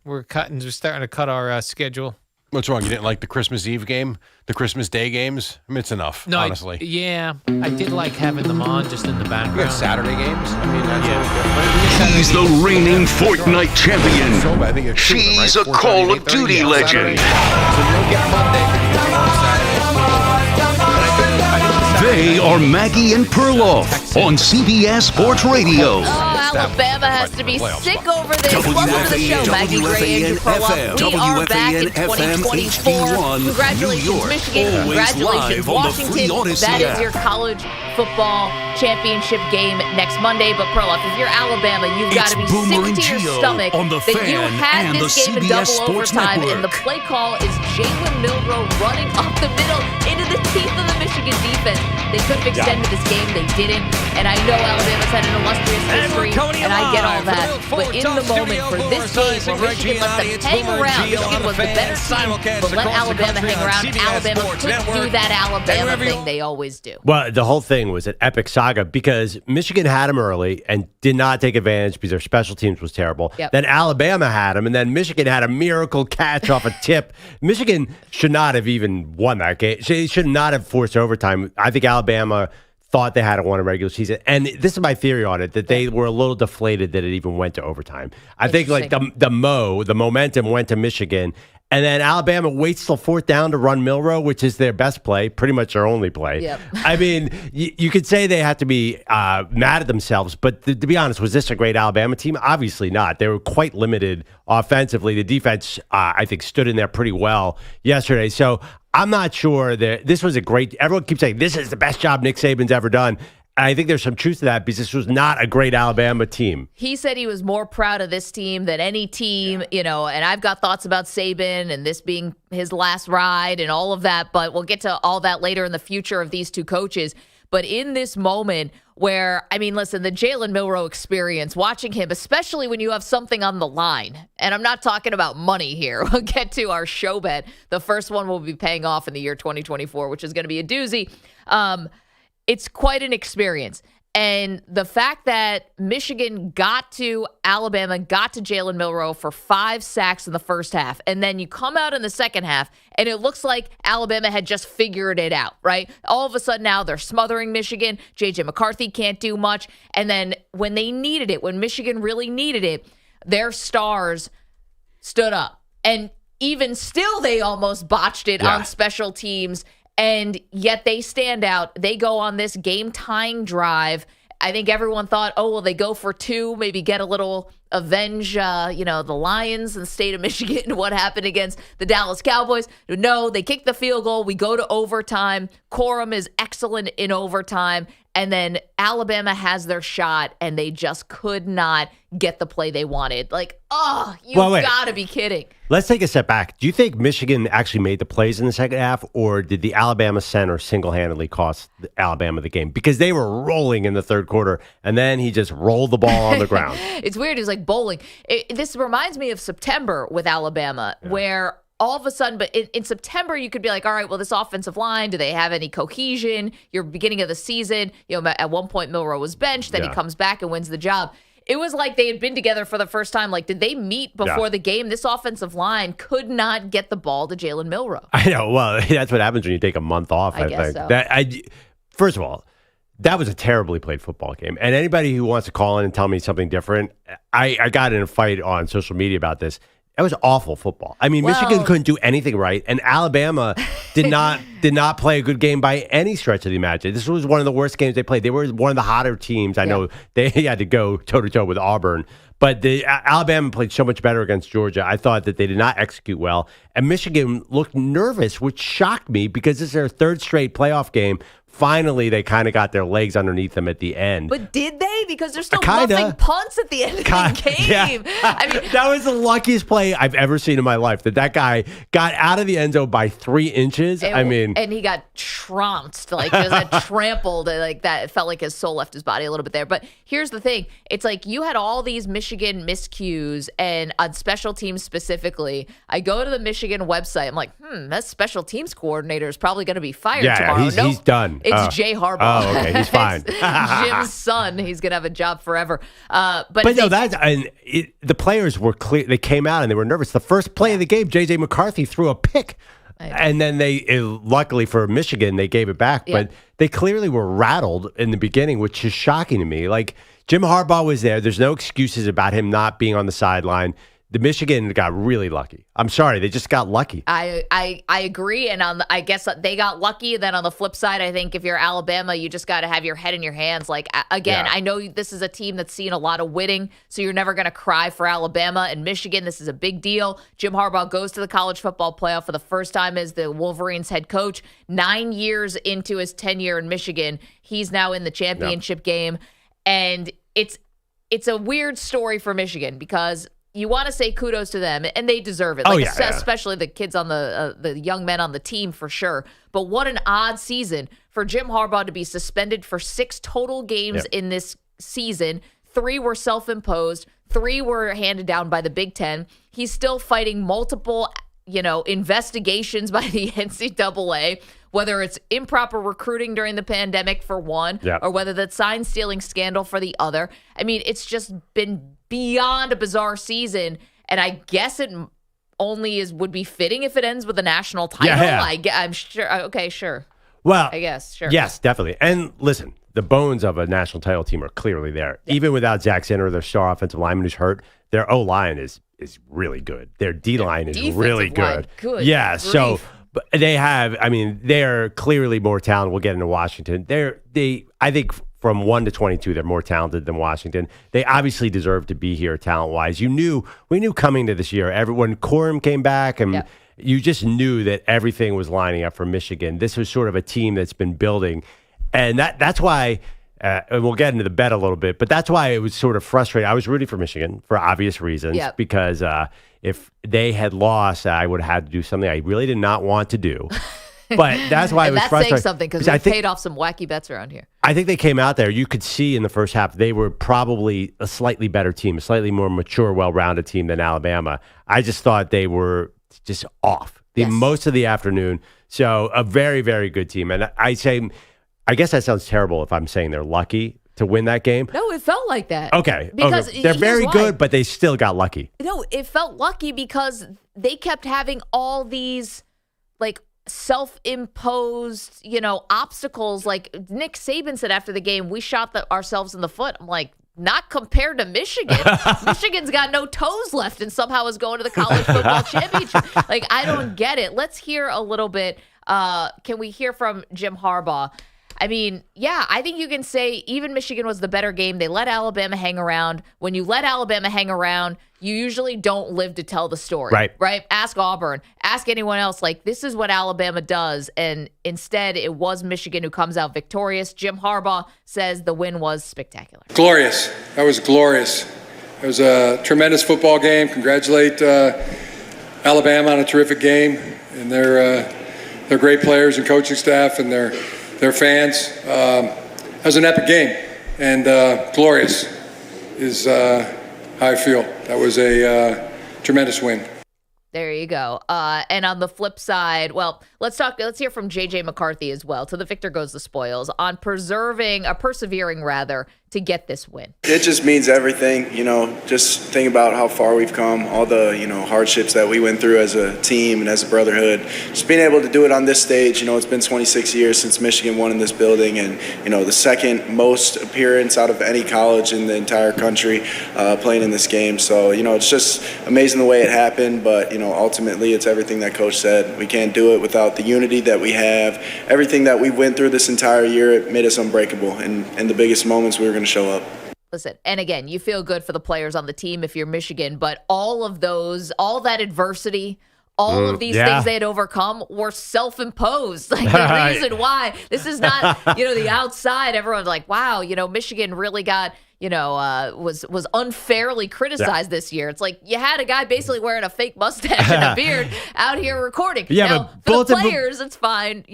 We're starting to cut our schedule. What's wrong? You didn't like the Christmas Eve game? The Christmas Day games? I mean, it's enough, honestly. I did like having them on just in the background. You got Saturday games? I mean, that's He's the reigning Fortnite champion. so bad. I think it's She's right? a Call of Duty legend. So you don't get Monday, but you get on Saturday. They are Maggie and Perloff on CBS Sports Radio. Alabama has to be sick over this. Welcome to the show, Maggie Gray and Perloff. We are back in 2024. Congratulations, Michigan. Congratulations, Washington. That is your college football championship game next Monday. But Perloff, if you're Alabama, you've got to be sick to your stomach that you had this game in double overtime, and the play call is Jalen Milroe running up the middle into the teeth of the Michigan defense. They could have extended this game. They didn't. And I know Alabama's had an illustrious history, and I get all that. But in the moment for this game, where Michigan let them hang around, Michigan was the better team, but let Alabama hang around. Alabama couldn't do that Alabama thing they always do. Well, the whole thing was an epic saga because Michigan had them early and did not take advantage because their special teams was terrible. Yep. Then Alabama had them, and then Michigan had a miracle catch off a tip. Michigan should not have even won that game. They should not have forced overtime. I think Alabama thought they had won a regular season. And this is my theory on it, that they were a little deflated that it even went to overtime. I think like the momentum went to Michigan. And then Alabama waits till fourth down to run Milroe, which is their best play, pretty much their only play. Yep. I mean, you could say they had to be mad at themselves, but to be honest, was this a great Alabama team? Obviously not. They were quite limited offensively. The defense, I think, stood in there pretty well yesterday. So I'm not sure that this was a great – everyone keeps saying this is the best job Nick Saban's ever done. I think there's some truth to that because this was not a great Alabama team. He said he was more proud of this team than any team, and I've got thoughts about Saban and this being his last ride and all of that, but we'll get to all that later in the future of these two coaches. But in this moment where, listen, the Jalen Milroe experience, watching him, especially when you have something on the line, and I'm not talking about money here. We'll get to our show bet. The first one will be paying off in the year 2024, which is going to be a doozy. It's quite an experience. And the fact that Michigan got to Alabama, got to Jalen Milroe for 5 sacks in the first half, and then you come out in the second half, and it looks like Alabama had just figured it out, right? All of a sudden now they're smothering Michigan. J.J. McCarthy can't do much. And then when they needed it, when Michigan really needed it, their stars stood up. And even still, they almost botched it on special teams. And yet they stand out. They go on this game-tying drive. I think everyone thought, they go for 2, maybe get a little avenge, the Lions in the state of Michigan, what happened against the Dallas Cowboys. No, they kick the field goal. We go to overtime. Corum is excellent in overtime. And then Alabama has their shot, and they just could not get the play they wanted. Like, you've got to be kidding. Let's take a step back. Do you think Michigan actually made the plays in the second half, or did the Alabama center single-handedly cost Alabama the game? Because they were rolling in the third quarter, and then he just rolled the ball on the ground. It's weird. It was like bowling. This reminds me of September with Alabama, where all of a sudden, but in September, you could be like, all right, well, this offensive line, do they have any cohesion? You're beginning of the season. At one point, Milroe was benched. Then he comes back and wins the job. It was like they had been together for the first time. Like, did they meet before the game? This offensive line could not get the ball to Jalen Milroe. I know. Well, that's what happens when you take a month off, I guess think. So. First of all, that was a terribly played football game. And anybody who wants to call in and tell me something different, I got in a fight on social media about this. That was awful football. Michigan couldn't do anything right, and Alabama did not play a good game by any stretch of the imagination. This was one of the worst games they played. They were one of the hotter teams. I know they had to go toe-to-toe with Auburn, but Alabama played so much better against Georgia. I thought that they did not execute well, and Michigan looked nervous, which shocked me because this is their third straight playoff game. Finally, they kind of got their legs underneath them at the end. But did they? Because they're still muffing punts at the end of the game. Yeah. That was the luckiest play I've ever seen in my life, that guy got out of the end zone by 3 inches. And he got trounced, just trampled. Like that. It felt like his soul left his body a little bit there. But here's the thing. It's like you had all these Michigan miscues, and on special teams specifically, I go to the Michigan website. I'm like, that special teams coordinator is probably going to be fired tomorrow. He's done. It's Jay Harbaugh. Oh, okay. He's fine. Jim's son. He's going to have a job forever. But no, the players were clear. They came out and they were nervous. The first play of the game, J.J. McCarthy threw a pick. And then luckily for Michigan, they gave it back. Yeah. But they clearly were rattled in the beginning, which is shocking to me. Like, Jim Harbaugh was there. There's no excuses about him not being on the sideline. The Michigan got really lucky. I'm sorry, they just got lucky. I agree, and I guess they got lucky. Then on the flip side, I think if you're Alabama, you just got to have your head in your hands. Like, again, I know this is a team that's seen a lot of winning, so you're never going to cry for Alabama and Michigan. This is a big deal. Jim Harbaugh goes to the college football playoff for the first time as the Wolverines head coach. 9 years into his tenure in Michigan, he's now in the championship game, and it's a weird story for Michigan because you want to say kudos to them, and they deserve it. Especially the kids on the young men on the team for sure. But what an odd season for Jim Harbaugh to be suspended for 6 total games in this season. 3 were self-imposed. 3 were handed down by the Big Ten. He's still fighting multiple, investigations by the NCAA, whether it's improper recruiting during the pandemic for one, or whether that's sign stealing scandal for the other. I mean, it's just been beyond a bizarre season, and I guess it only would be fitting if it ends with a national title. I'm sure. Okay, sure. Well, I guess, sure. Yes, definitely. And listen, the bones of a national title team are clearly there. Yeah. Even without Zach Zinner, their star offensive lineman who's hurt, their O-line is really good. Their D-line is really good. Good. Yeah, grief. so but they're clearly more talented. We'll get into Washington. I think from 1 to 22, they're more talented than Washington. They obviously deserve to be here talent-wise. We knew coming to this year, when Corum came back, and you just knew that everything was lining up for Michigan. This was sort of a team that's been building, and that's why. And we'll get into the bet a little bit, but that's why it was sort of frustrating. I was rooting for Michigan for obvious reasons because if they had lost, I would have had to do something I really did not want to do. But that's why it was frustrating. That's saying something because we paid off some wacky bets around here. I think they came out there. You could see in the first half they were probably a slightly better team, a slightly more mature, well-rounded team than Alabama. I just thought they were just off most of the afternoon. So a very, very good team. And I guess that sounds terrible if I'm saying they're lucky to win that game. No, it felt like that. Okay. Because they're very good, but they still got lucky. No, it felt lucky because they kept having all these self-imposed, obstacles. Like Nick Saban said after the game, we shot ourselves in the foot. I'm like, not compared to Michigan. Michigan's got no toes left and somehow is going to the college football championship. I don't get it. Let's hear a little bit. Can we hear from Jim Harbaugh? I mean, I think you can say even Michigan was the better game. They let Alabama hang around. When you let Alabama hang around, you usually don't live to tell the story. Right? Ask Auburn. Ask anyone else. This is what Alabama does. And instead, it was Michigan who comes out victorious. Jim Harbaugh says the win was spectacular. Glorious. That was glorious. It was a tremendous football game. Congratulate Alabama on a terrific game. And their great players and coaching staff and their fans. It was an epic game, and glorious is how I feel. That was a tremendous win. There you go. And on the flip side, let's hear from J.J. McCarthy as well. To the victor goes the spoils on persevering to get this win. It just means everything, just think about how far we've come, all the, hardships that we went through as a team and as a brotherhood. Just being able to do it on this stage, it's been 26 years since Michigan won in this building and, the second most appearance out of any college in the entire country playing in this game. So, it's just amazing the way it happened, but, ultimately it's everything that Coach said. We can't do it without the unity that we have. Everything that we went through this entire year, it made us unbreakable. And in the biggest moments, we were going to show up. Listen, and again, you feel good for the players on the team if you're Michigan, but all that adversity, all of these things they had overcome were self-imposed. The reason why this is not, the outside, everyone's like, wow, Michigan really got, was unfairly criticized this year. It's like you had a guy basically wearing a fake mustache and a beard out here recording. Yeah, now, but for the bulletin players, it's fine.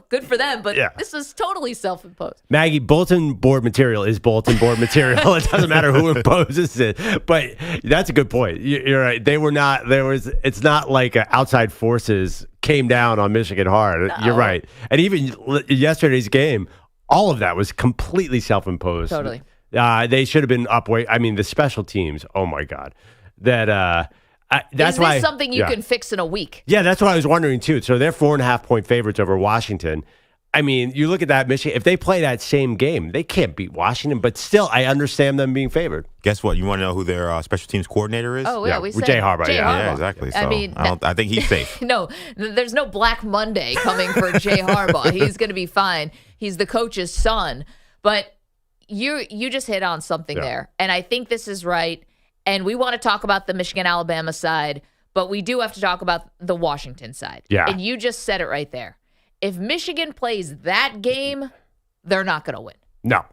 Good for them. But this is totally self-imposed. Maggie, bulletin board material is bulletin board material. It doesn't matter who imposes it. But that's a good point. You're right. They were not. It's not like outside forces came down on Michigan hard. No. You're right. And even yesterday's game, all of that was completely self-imposed. Totally. They should have been up way. I mean, the special teams. Oh my God, that's why. Is this something you can fix in a week? Yeah, that's what I was wondering too. So they're 4.5-point favorites over Washington. I mean, you look at that Michigan. If they play that same game, they can't beat Washington. But still, I understand them being favored. Guess what? You want to know who their special teams coordinator is? Oh yeah, we said Jay Harbaugh. Yeah, exactly. So I think he's safe. No, there's no Black Monday coming for Jay Harbaugh. He's going to be fine. He's the coach's son, but. You just hit on something there, and I think this is right. And we want to talk about the Michigan-Alabama side, but we do have to talk about the Washington side. Yeah. And you just said it right there. If Michigan plays that game, they're not going to win. No.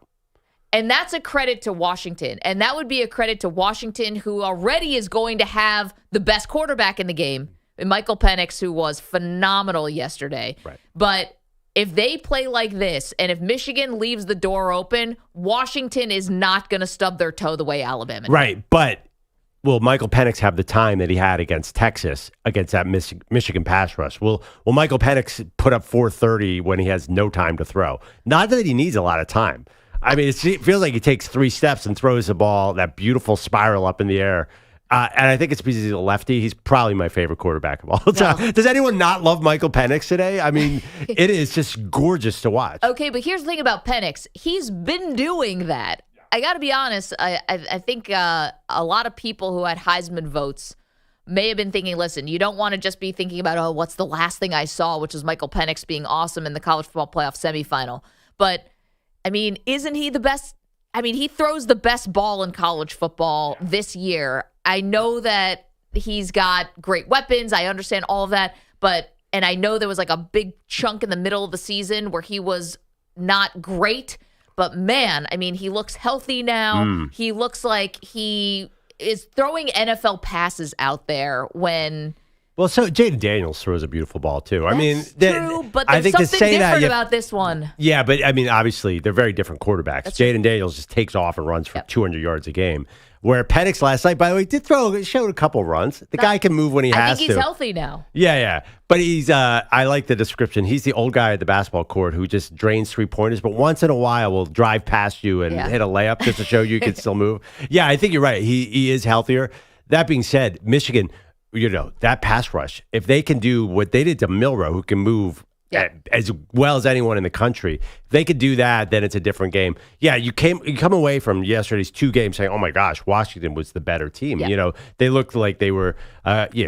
And that's a credit to Washington. And that would be a credit to Washington, who already is going to have the best quarterback in the game, Michael Penix, who was phenomenal yesterday. Right. But if they play like this, and if Michigan leaves the door open, Washington is not going to stub their toe the way Alabama did. Right, but will Michael Penix have the time that he had against Texas, against that Michigan pass rush? Will Michael Penix put up 430 when he has no time to throw? Not that he needs a lot of time. I mean, it feels like he takes 3 steps and throws the ball, that beautiful spiral up in the air. And I think it's because he's a lefty. He's probably my favorite quarterback of all time. No. Does anyone not love Michael Penix today? I mean, it is just gorgeous to watch. Okay, but here's the thing about Penix. He's been doing that. I got to be honest. I think a lot of people who had Heisman votes may have been thinking, listen, you don't want to just be thinking about, what's the last thing I saw, which was Michael Penix being awesome in the college football playoff semifinal. But, I mean, isn't he the best? I mean, he throws the best ball in college football this year. I know that he's got great weapons. I understand all of that. And I know there was like a big chunk in the middle of the season where he was not great. But man, I mean, he looks healthy now. He looks like he is throwing NFL passes out there when... Well, so Jaden Daniels throws a beautiful ball too. That's I mean, true, but there's something different about this one. Yeah, but I mean, obviously, they're very different quarterbacks. Jaden Daniels just takes off and runs for 200 yards a game. Where Penix last night, by the way, showed a couple runs. The guy can move when he has to. I think he's healthy now. Yeah. But he's, I like the description. He's the old guy at the basketball court who just drains 3-pointers, but once in a while will drive past you and hit a layup just to show you can still move. Yeah, I think you're right. He is healthier. That being said, Michigan, that pass rush, if they can do what they did to Milroe, who can move as well as anyone in the country, if they could do that, then it's a different game. Yeah, you come away from yesterday's 2 games saying, oh my gosh, Washington was the better team. Yeah. They looked like they were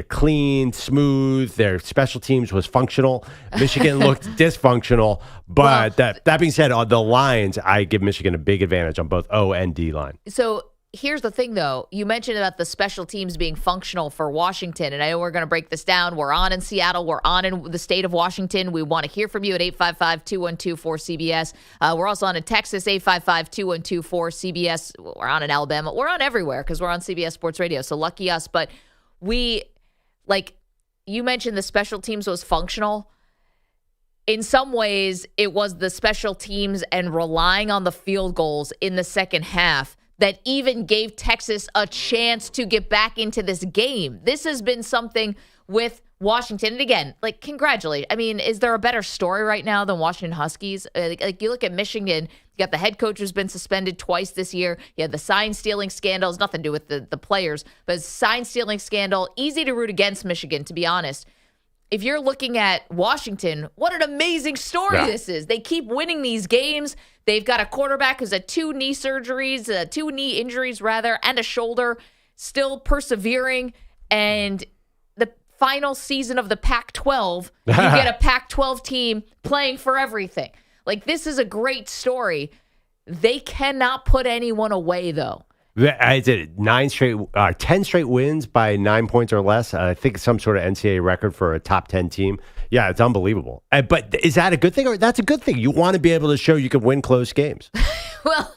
clean, smooth. Their special teams was functional. Michigan looked dysfunctional. But that being said, on the lines, I give Michigan a big advantage on both O and D line. So here's the thing, though. You mentioned about the special teams being functional for Washington, and I know we're going to break this down. We're on in Seattle. We're on in the state of Washington. We want to hear from you at 855-212-4CBS. We're also on in Texas, 855-212-4CBS. We're on in Alabama. We're on everywhere because we're on CBS Sports Radio, so lucky us. But you mentioned the special teams was functional. In some ways, it was the special teams and relying on the field goals in the second half that even gave Texas a chance to get back into this game. This has been something with Washington. And again, congratulate. I mean, is there a better story right now than Washington Huskies? You look at Michigan, you got the head coach who's been suspended twice this year. You had the sign-stealing scandal. It's nothing to do with the players, but sign-stealing scandal. Easy to root against Michigan, to be honest. If you're looking at Washington, what an amazing story this is. They keep winning these games. They've got a quarterback who's had 2 knee injuries, and a shoulder, still persevering. And the final season of the Pac-12, you get a Pac-12 team playing for everything. This is a great story. They cannot put anyone away, though. I did 10 straight wins by 9 points or less. I think some sort of NCAA record for a top 10 team. Yeah, it's unbelievable. But is that a good thing? Or that's a good thing? You want to be able to show you can win close games. Well,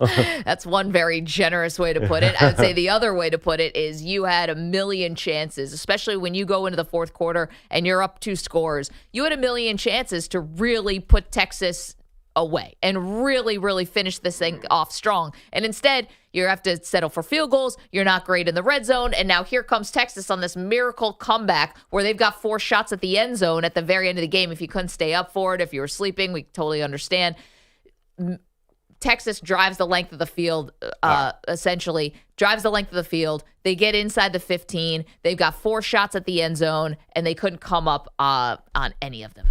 that's one very generous way to put it. I would say the other way to put it is you had a million chances, especially when you go into the fourth quarter and you're up 2 scores. You had a million chances to really put Texas away and really, really finish this thing off strong. And instead, you have to settle for field goals. You're not great in the red zone. And now here comes Texas on this miracle comeback where they've got 4 shots at the end zone at the very end of the game. If you couldn't stay up for it, if you were sleeping, we totally understand. Texas drives the length of the field, essentially, drives the length of the field. They get inside the 15. They've got 4 shots at the end zone, and they couldn't come up on any of them.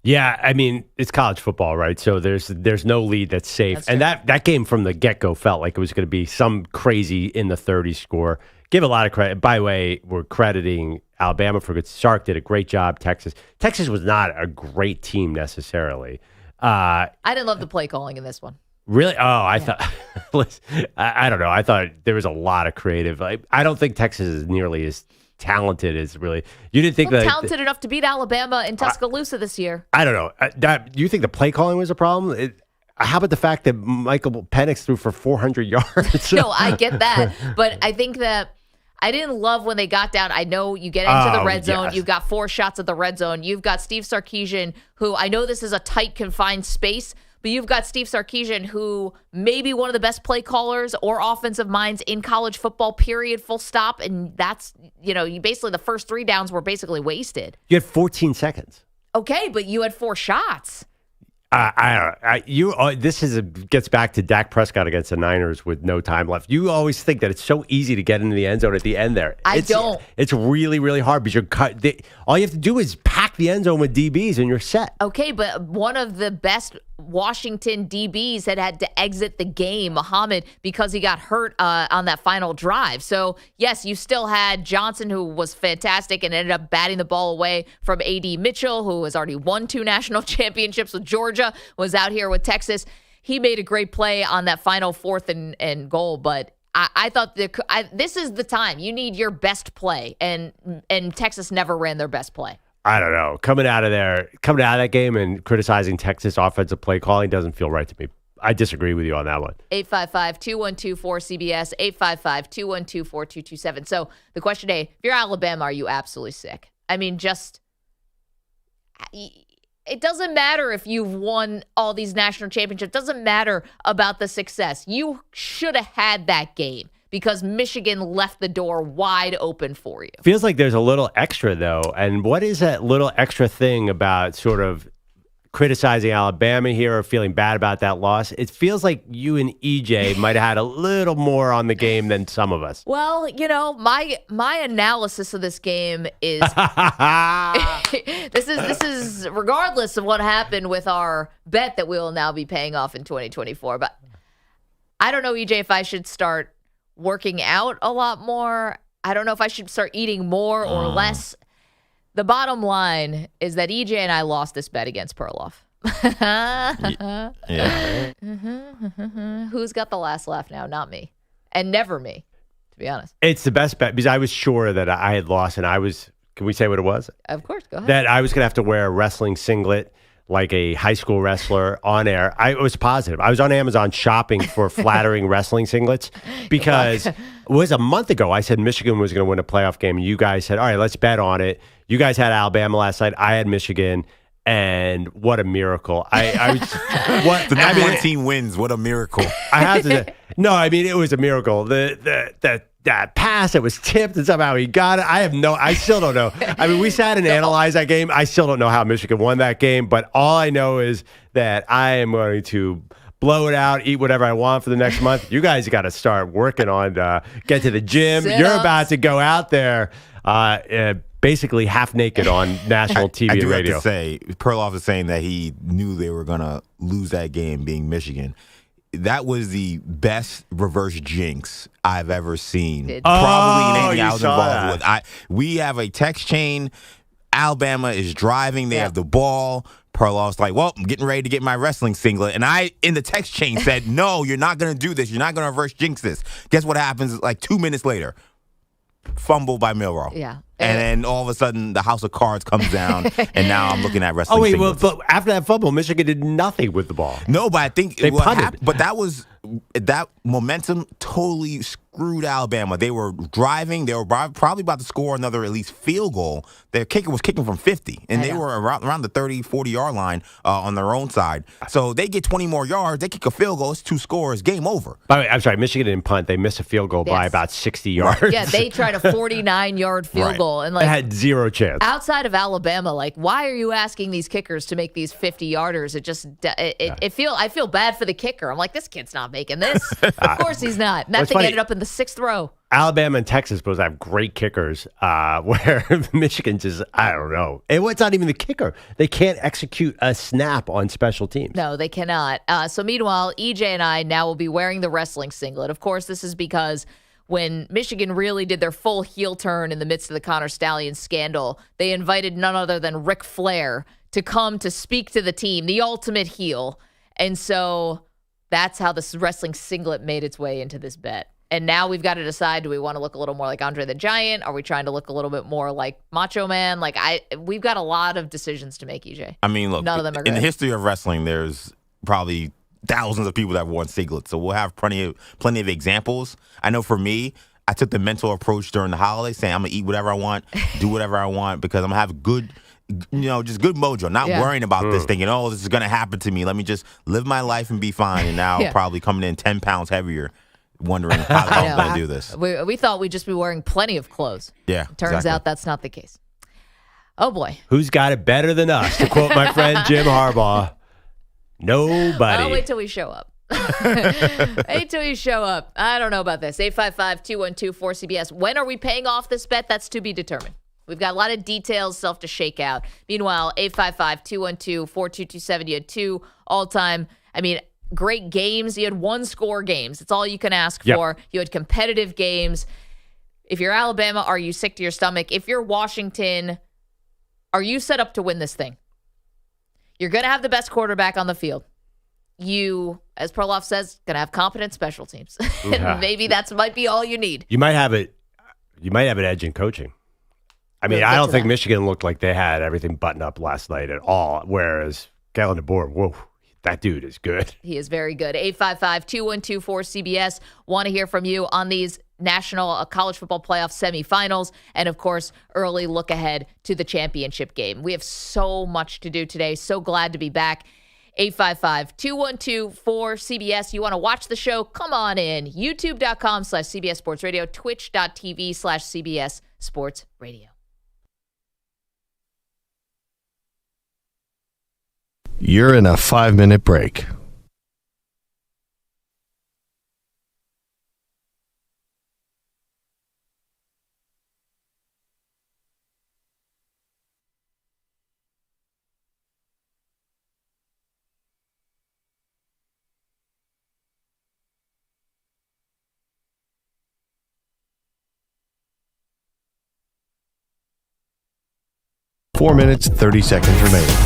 Yeah, I mean, it's college football, right? So there's no lead that's safe. And that game from the get-go felt like it was going to be some crazy in the 30s score. Give a lot of credit. By the way, we're crediting Alabama for good. Sark did a great job. Texas was not a great team necessarily. I didn't love the play calling in this one. Really? Oh, I thought, I don't know. I thought there was a lot of creative. I don't think Texas is nearly as talented as you didn't think that talented enough to beat Alabama in Tuscaloosa this year. I don't know. You think the play calling was a problem? How about the fact that Michael Penix threw for 400 yards? No, I get that. But I think that I didn't love when they got down. I know you get into the red zone. Yes. You've got 4 shots at the red zone. You've got Steve Sarkisian, who I know this is a tight, confined space, but you've got Steve Sarkisian, who may be one of the best play callers or offensive minds in college football, period, full stop. And that's, you basically the first 3 downs were basically wasted. You had 14 seconds. Okay, but you had 4 shots. This gets back to Dak Prescott against the Niners with no time left. You always think that it's so easy to get into the end zone at the end there. I don't. It's really, really hard because all you have to do is pack the end zone with DBs and you're set. Okay, but one of the best Washington DBs had to exit the game, Muhammad, because he got hurt on that final drive. So, yes, you still had Johnson, who was fantastic and ended up batting the ball away from A.D. Mitchell, who has already won 2 national championships with Georgia, was out here with Texas. He made a great play on that final 4th and goal, but I thought this is the time. You need your best play, and Texas never ran their best play. I don't know. Coming out of that game and criticizing Texas offensive play calling doesn't feel right to me. I disagree with you on that one. 855-212-4CBS, 855-212-4227. So the question today, if you're Alabama, are you absolutely sick? I mean, it doesn't matter if you've won all these national championships. It doesn't matter about the success. You should have had that game because Michigan left the door wide open for you. Feels like there's a little extra, though. And what is that little extra thing about sort of criticizing Alabama here or feeling bad about that loss? It feels like you and EJ might have had a little more on the game than some of us. Well, my analysis of this game is this is regardless of what happened with our bet that we will now be paying off in 2024. But I don't know, EJ, if I should start working out a lot more. I don't know if I should start eating more or less. The bottom line is that EJ and I lost this bet against Perloff. Yeah. Who's got the last laugh now? Not me. And never me, to be honest. It's the best bet because I was sure that I had lost and can we say what it was? Of course, go ahead. That I was going to have to wear a wrestling singlet like a high school wrestler on air. I was positive. I was on Amazon shopping for flattering wrestling singlets because it was a month ago. I said Michigan was going to win a playoff game. And you guys said, all right, let's bet on it. You guys had Alabama last night. I had Michigan. And what a miracle. The number 1 team wins. What a miracle. I have to say, no, I mean, it was a miracle. That pass that was tipped and somehow he got it. I still don't know. I mean, we sat and analyzed that game. I still don't know how Michigan won that game, but all I know is that I am going to blow it out, eat whatever I want for the next month. You guys got to start working on get to the gym. You're about to go out there basically half naked on national TV and radio. I do have to say, Perloff is saying that he knew they were going to lose that game being Michigan. That was the best reverse jinx I've ever seen. Probably in anything I was involved with. We have a text chain. Alabama is driving. They have the ball. Perloff's like, well, I'm getting ready to get my wrestling singlet. And I, in the text chain, said, no, you're not going to do this. You're not going to reverse jinx this. Guess what happens like 2 minutes later? Fumble by Milroe. Yeah. And then all of a sudden, the house of cards comes down, and now I'm looking at wrestling singlets. Well, but after that fumble, Michigan did nothing with the ball. No, but I think They punted. but that momentum totally screwed Alabama. They were driving. They were probably about to score another at least field goal. Their kicker was kicking from 50, and they were around the 30, 40-yard line on their own side. So they get 20 more yards. They kick a field goal. It's 2 scores. Game over. By the way, I'm sorry, Michigan didn't punt. They missed a field goal by about 60 yards. Yeah, they tried a 49-yard field goal. And They had zero chance. outside of Alabama, like, why are you asking these kickers to make these 50-yarders? I feel bad for the kicker. I'm like, this kid's not making this. Of course he's not. And that thing ended up in the 6th row. Alabama and Texas both have great kickers, where Michigan just, I don't know. And it's not even the kicker. They can't execute a snap on special teams. No, they cannot. So meanwhile, EJ and I now will be wearing the wrestling singlet. Of course, this is because when Michigan really did their full heel turn in the midst of the Connor Stallions scandal, they invited none other than Ric Flair to come to speak to the team, the ultimate heel. And so that's how this wrestling singlet made its way into this bet. And now we've got to decide, do we want to look a little more like Andre the Giant? Are we trying to look a little bit more like Macho Man? We've got a lot of decisions to make, EJ. I mean, look, none of them are in good. the history of wrestling, there's probably thousands of people that have worn singlets. So we'll have plenty of examples. I know for me, I took the mental approach during the holidays, saying I'm going to eat whatever I want, do whatever I want, because I'm going to have good, just good mojo, not worrying about this, thinking, oh, this is going to happen to me. Let me just live my life and be fine. And now probably coming in 10 pounds heavier, wondering how I'm going to do this. We thought we'd just be wearing plenty of clothes. Yeah, Turns out that's not the case. Oh, boy. Who's got it better than us? To quote my friend Jim Harbaugh, nobody. I'll wait till we show up. Wait till you show up. I don't know about this. 855-212-4CBS. When are we paying off this bet? That's to be determined. We've got a lot of details still to shake out. Meanwhile, 855-212-4227. You had 2 all-time, great games. You had 1-score games. It's all you can ask for. You had competitive games. If you're Alabama, are you sick to your stomach? If you're Washington, are you set up to win this thing? You're going to have the best quarterback on the field. You, as Perloff says, going to have competent special teams. And maybe that might be all you need. You might have an edge in coaching. I don't think Michigan looked like they had everything buttoned up last night at all, whereas Kellen DeBoer, whoa, that dude is good. He is very good. 855-212-4CBS. Want to hear from you on these national college football playoff semifinals and, of course, early look ahead to the championship game. We have so much to do today. So glad to be back. 855-212-4CBS. You want to watch the show? Come on in. YouTube.com/CBS Sports Radio, Twitch.tv/CBS Sports Radio. You're in a 5-minute break. Four minutes, 30 seconds remaining.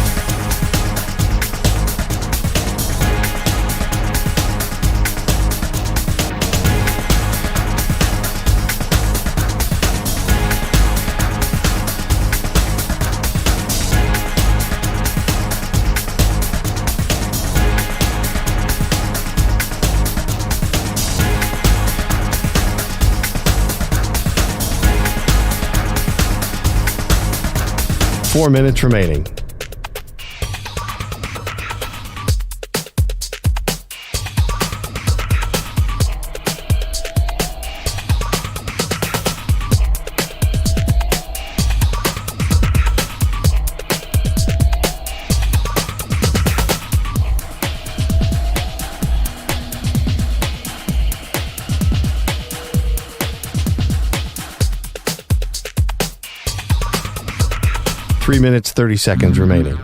Four minutes remaining. Three minutes, 30 seconds remaining.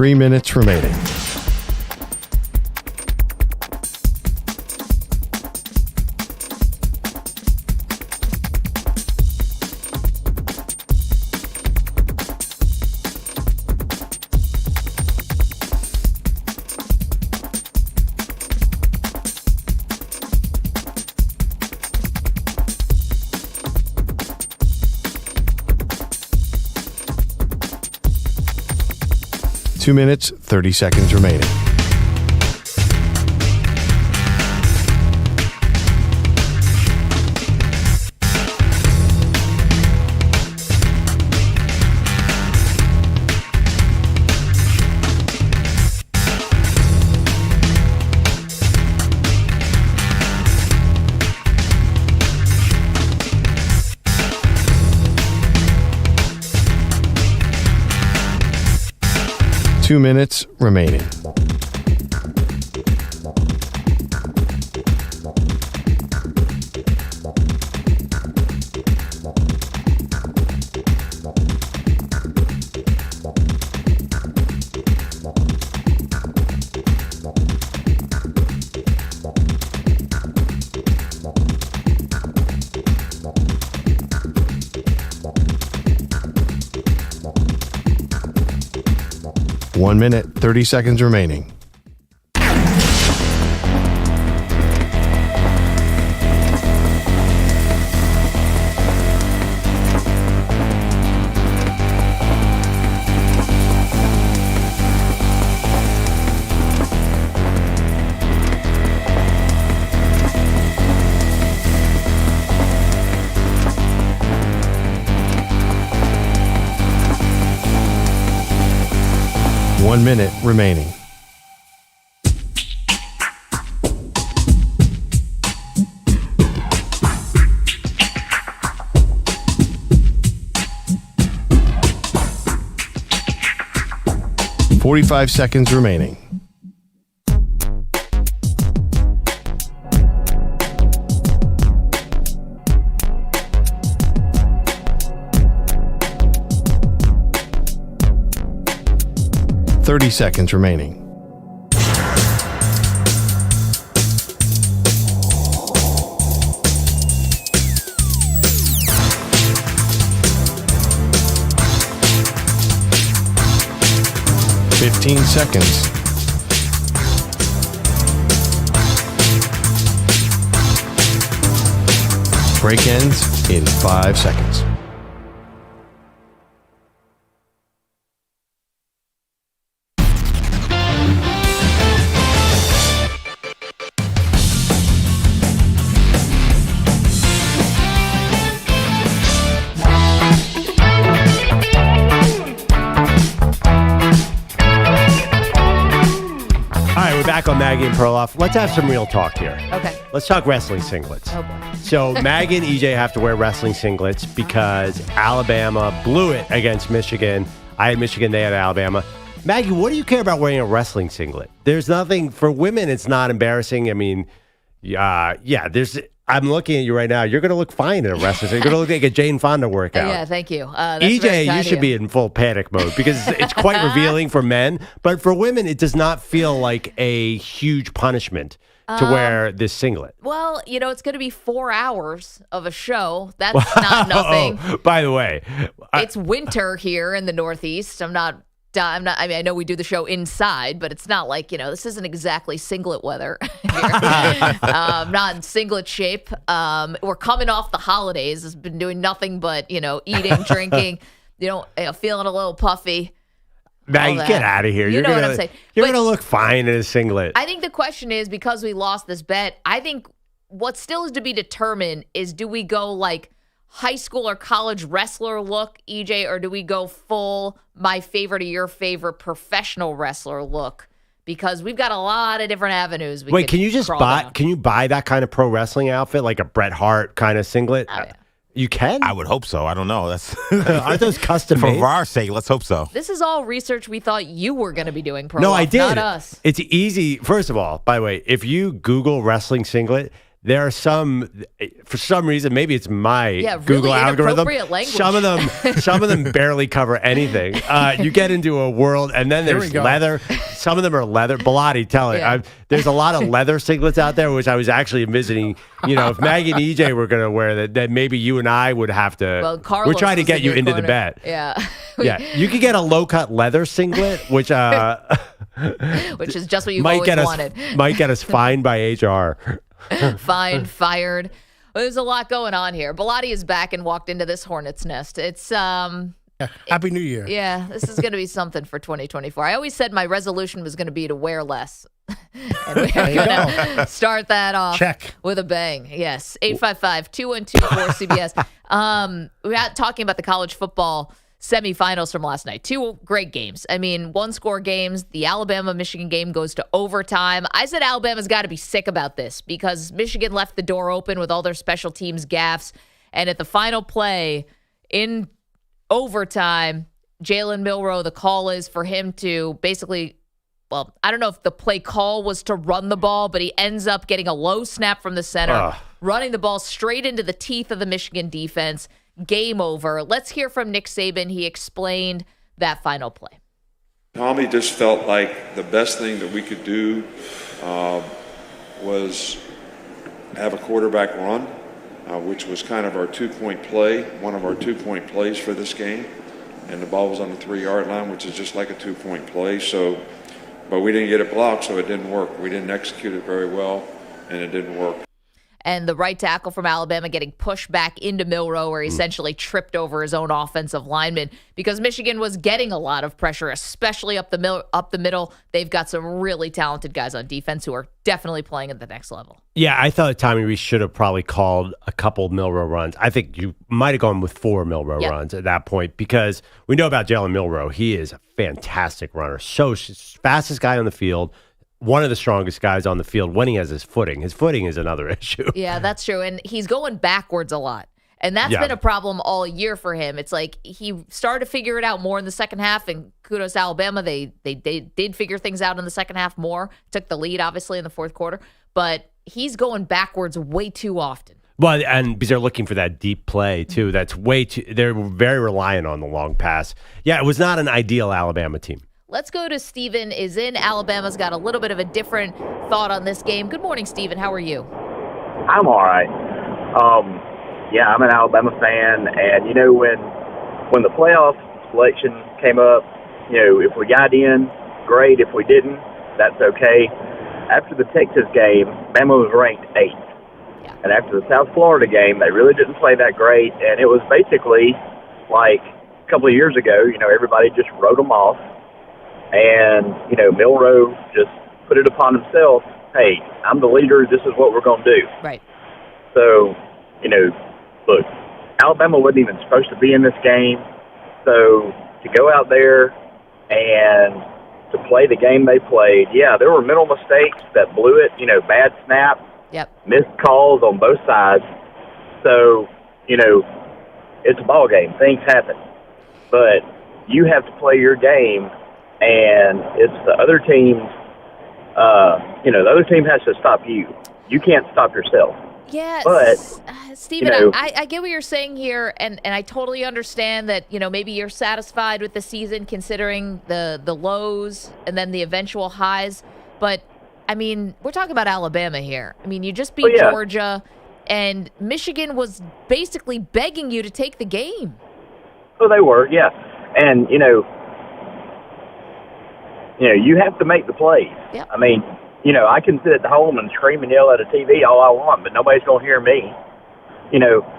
3 minutes remaining. Two minutes, 30 seconds remaining. Two minutes remaining. One minute, 30 seconds remaining. One minute remaining. $45 seconds remaining. $30 seconds remaining. $15 seconds. Break ends in 5 seconds. Back on Maggie and Perloff. Let's have some real talk here. Okay. Let's talk wrestling singlets. Oh, boy. So Maggie and EJ have to wear wrestling singlets because Alabama blew it against Michigan. I had Michigan, they had Alabama. Maggie, what do you care about wearing a wrestling singlet? There's nothing for women. It's not embarrassing. I mean, I'm looking at you right now. You're going to look fine in a wrestling singlet. You're going to look like a Jane Fonda workout. Yeah, thank you. That's EJ, very kind you of should be in full panic mode because it's quite revealing for men. But for women, it does not feel like a huge punishment to wear this singlet. Well, it's going to be 4 hours of a show. That's not nothing. Oh, by the way, it's winter here in the Northeast. I'm not. I mean, I know we do the show inside, but it's not like, this isn't exactly singlet weather here. I'm not in singlet shape. We're coming off the holidays. It's been doing nothing but, eating, drinking, feeling a little puffy. Maggie, get out of here. You know what I'm saying. You're going to look fine in a singlet. I think the question is, because we lost this bet, I think what still is to be determined is, do we go like high school or college wrestler look, EJ, or do we go full my favorite or your favorite professional wrestler look? Because we've got a lot of different avenues. Wait, can you just buy? Can you buy that kind of pro wrestling outfit, like a Bret Hart kind of singlet? Oh, yeah. You can? I would hope so. I don't know. That's Aren't those custom made? For our sake, let's hope so. This is all research we thought you were going to be doing, Perloff, No, I did. not us. It's easy. First of all, by the way, if you Google wrestling singlet, there are some, for some reason, maybe it's my Google really algorithm. inappropriate language. Some of them barely cover anything. You get into a world, and then there's leather. Some of them are leather. Bellotti, tell it. There's a lot of leather singlets out there, which I was actually envisioning. If Maggie and EJ were going to wear that, then maybe you and I would have to. Well, Carlos we're trying to get you into the bet. Yeah. Yeah, you could get a low-cut leather singlet, which which is just what you've always wanted. Might get us fined by HR. Fined, fired. Well, there's a lot going on here. Bellotti is back and walked into this hornet's nest. It's Happy New Year. Yeah, this is going to be something for 2024. I always said my resolution was going to be to wear less. And we're going to start that off with a bang. Yes, 855-212-4CBS. We're talking about the college football semifinals from last night. Two great games. I mean, one-score games. The Alabama-Michigan game goes to overtime. I said Alabama's got to be sick about this because Michigan left the door open with all their special teams gaffes. And at the final play in overtime, Jalen Milroe, the call is for him to basically, well, I don't know if the play call was to run the ball, but he ends up getting a low snap from the center, running the ball straight into the teeth of the Michigan defense. Game over. Let's hear from Nick Saban. He explained that final play. Tommy just felt like the best thing that we could do was have a quarterback run, which was kind of our two-point play, one of our two-point plays for this game. And the ball was on the 3-yard line, which is just like a two-point play. So, but we didn't get it blocked, so it didn't work. We didn't execute it very well, and it didn't work. And the right tackle from Alabama getting pushed back into Milroe, where he essentially tripped over his own offensive lineman because Michigan was getting a lot of pressure, especially up the middle. They've got some really talented guys on defense who are definitely playing at the next level. Yeah, I thought Tommy Rees should have probably called a couple Milroe runs. I think you might have gone with 4 Milroe runs at that point because we know about Jalen Milroe. He is a fantastic runner, so fastest guy on the field. One of the strongest guys on the field when he has his footing. His footing is another issue. Yeah, that's true. And he's going backwards a lot. And that's been a problem all year for him. It's like he started to figure it out more in the second half, and kudos to Alabama. They did figure things out in the second half more. Took the lead, obviously, in the fourth quarter. But he's going backwards way too often. Well, and because they're looking for that deep play, too. That's way too – they're very reliant on the long pass. Yeah, it was not an ideal Alabama team. Let's go to Steven is in Alabama's got a little bit of a different thought on this game. Good morning, Steven. How are you? I'm all right. Yeah, I'm an Alabama fan, and when the playoff selection came up, if we got in, great. If we didn't, that's okay. After the Texas game, Bama was ranked 8th. Yeah. And after the South Florida game, they really didn't play that great, and it was basically like a couple of years ago, everybody just wrote them off. And, Milroe just put it upon himself, hey, I'm the leader, this is what we're going to do. Right. So, look, Alabama wasn't even supposed to be in this game. So to go out there and to play the game they played, yeah, there were mental mistakes that blew it, bad snap, missed calls on both sides. So, it's a ball game. Things happen. But you have to play your game. And it's the other team's, the other team has to stop you. You can't stop yourself. Yeah, but Steven, I get what you're saying here, and I totally understand that, maybe you're satisfied with the season considering the lows and then the eventual highs. But, I mean, we're talking about Alabama here. I mean, you just beat Georgia, and Michigan was basically begging you to take the game. Oh, they were, yeah. And, you have to make the plays. Yep. I mean, I can sit at home and scream and yell at a TV all I want, but nobody's going to hear me.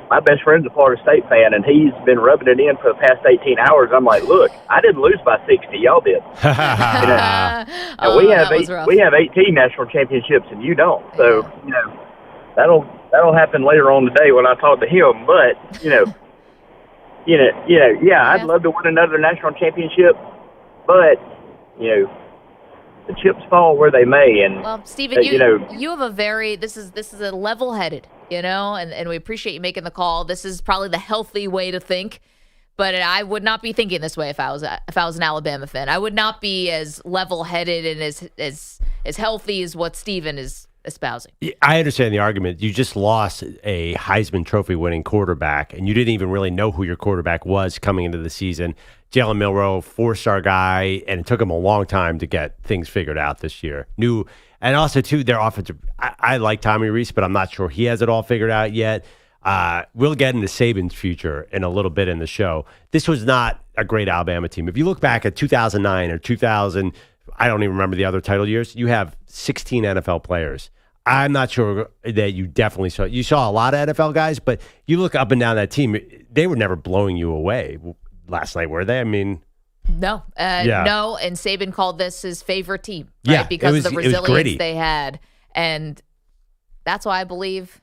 My best friend's a Florida State fan, and he's been rubbing it in for the past 18 hours. I'm like, look, I didn't lose by 60. Y'all did. And we have 18 national championships, and you don't. So, that'll happen later on today when I talk to him. But, I'd love to win another national championship, but the chips fall where they may. And well, Steven, you have a very this is a level-headed, and we appreciate you making the call. This is probably the healthy way to think, but I would not be thinking this way if I was an Alabama fan. I would not be as level-headed and as healthy as what Steven is espousing. I understand the argument. You just lost a Heisman Trophy winning quarterback, and you didn't even really know who your quarterback was coming into the season. Jalen Milroe, 4-star guy, and it took him a long time to get things figured out this year. And also, too, their offensive. I like Tommy Rees, but I'm not sure he has it all figured out yet. We'll get into Saban's future in a little bit in the show. This was not a great Alabama team. If you look back at 2009 or 2000, I don't even remember the other title years, you have 16 NFL players. I'm not sure that you definitely saw. You saw a lot of NFL guys, but you look up and down that team, they were never blowing you away last night, were they? I mean... No, no, and Saban called this his favorite team, right? Yeah, because of the resilience they had. And that's why I believe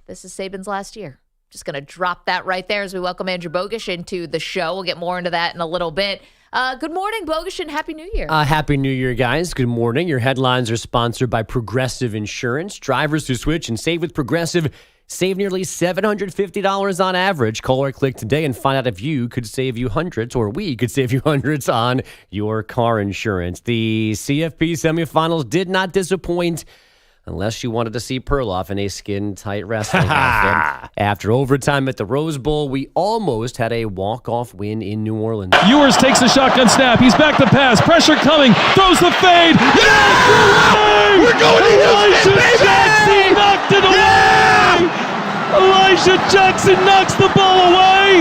this is Saban's last year. Just going to drop that right there as we welcome Andrew Bogusch into the show. We'll get more into that in a little bit. Good morning, Bogusch, and Happy New Year. Happy New Year, guys. Good morning. Your headlines are sponsored by Progressive Insurance. Drivers who switch and save with Progressive save nearly $750 on average. Call or click today and find out if you could save you hundreds, or we could save you hundreds on your car insurance. The CFP semifinals did not disappoint, unless you wanted to see Perloff in a skin-tight wrestling outfit. After overtime at the Rose Bowl, we almost had a walk-off win in New Orleans. Ewers takes the shotgun snap. He's back to pass. Pressure coming. Throws the fade. Yeah! We're going to Houston, baby! Jackson knocked it away! Elijah Jackson knocks the ball away!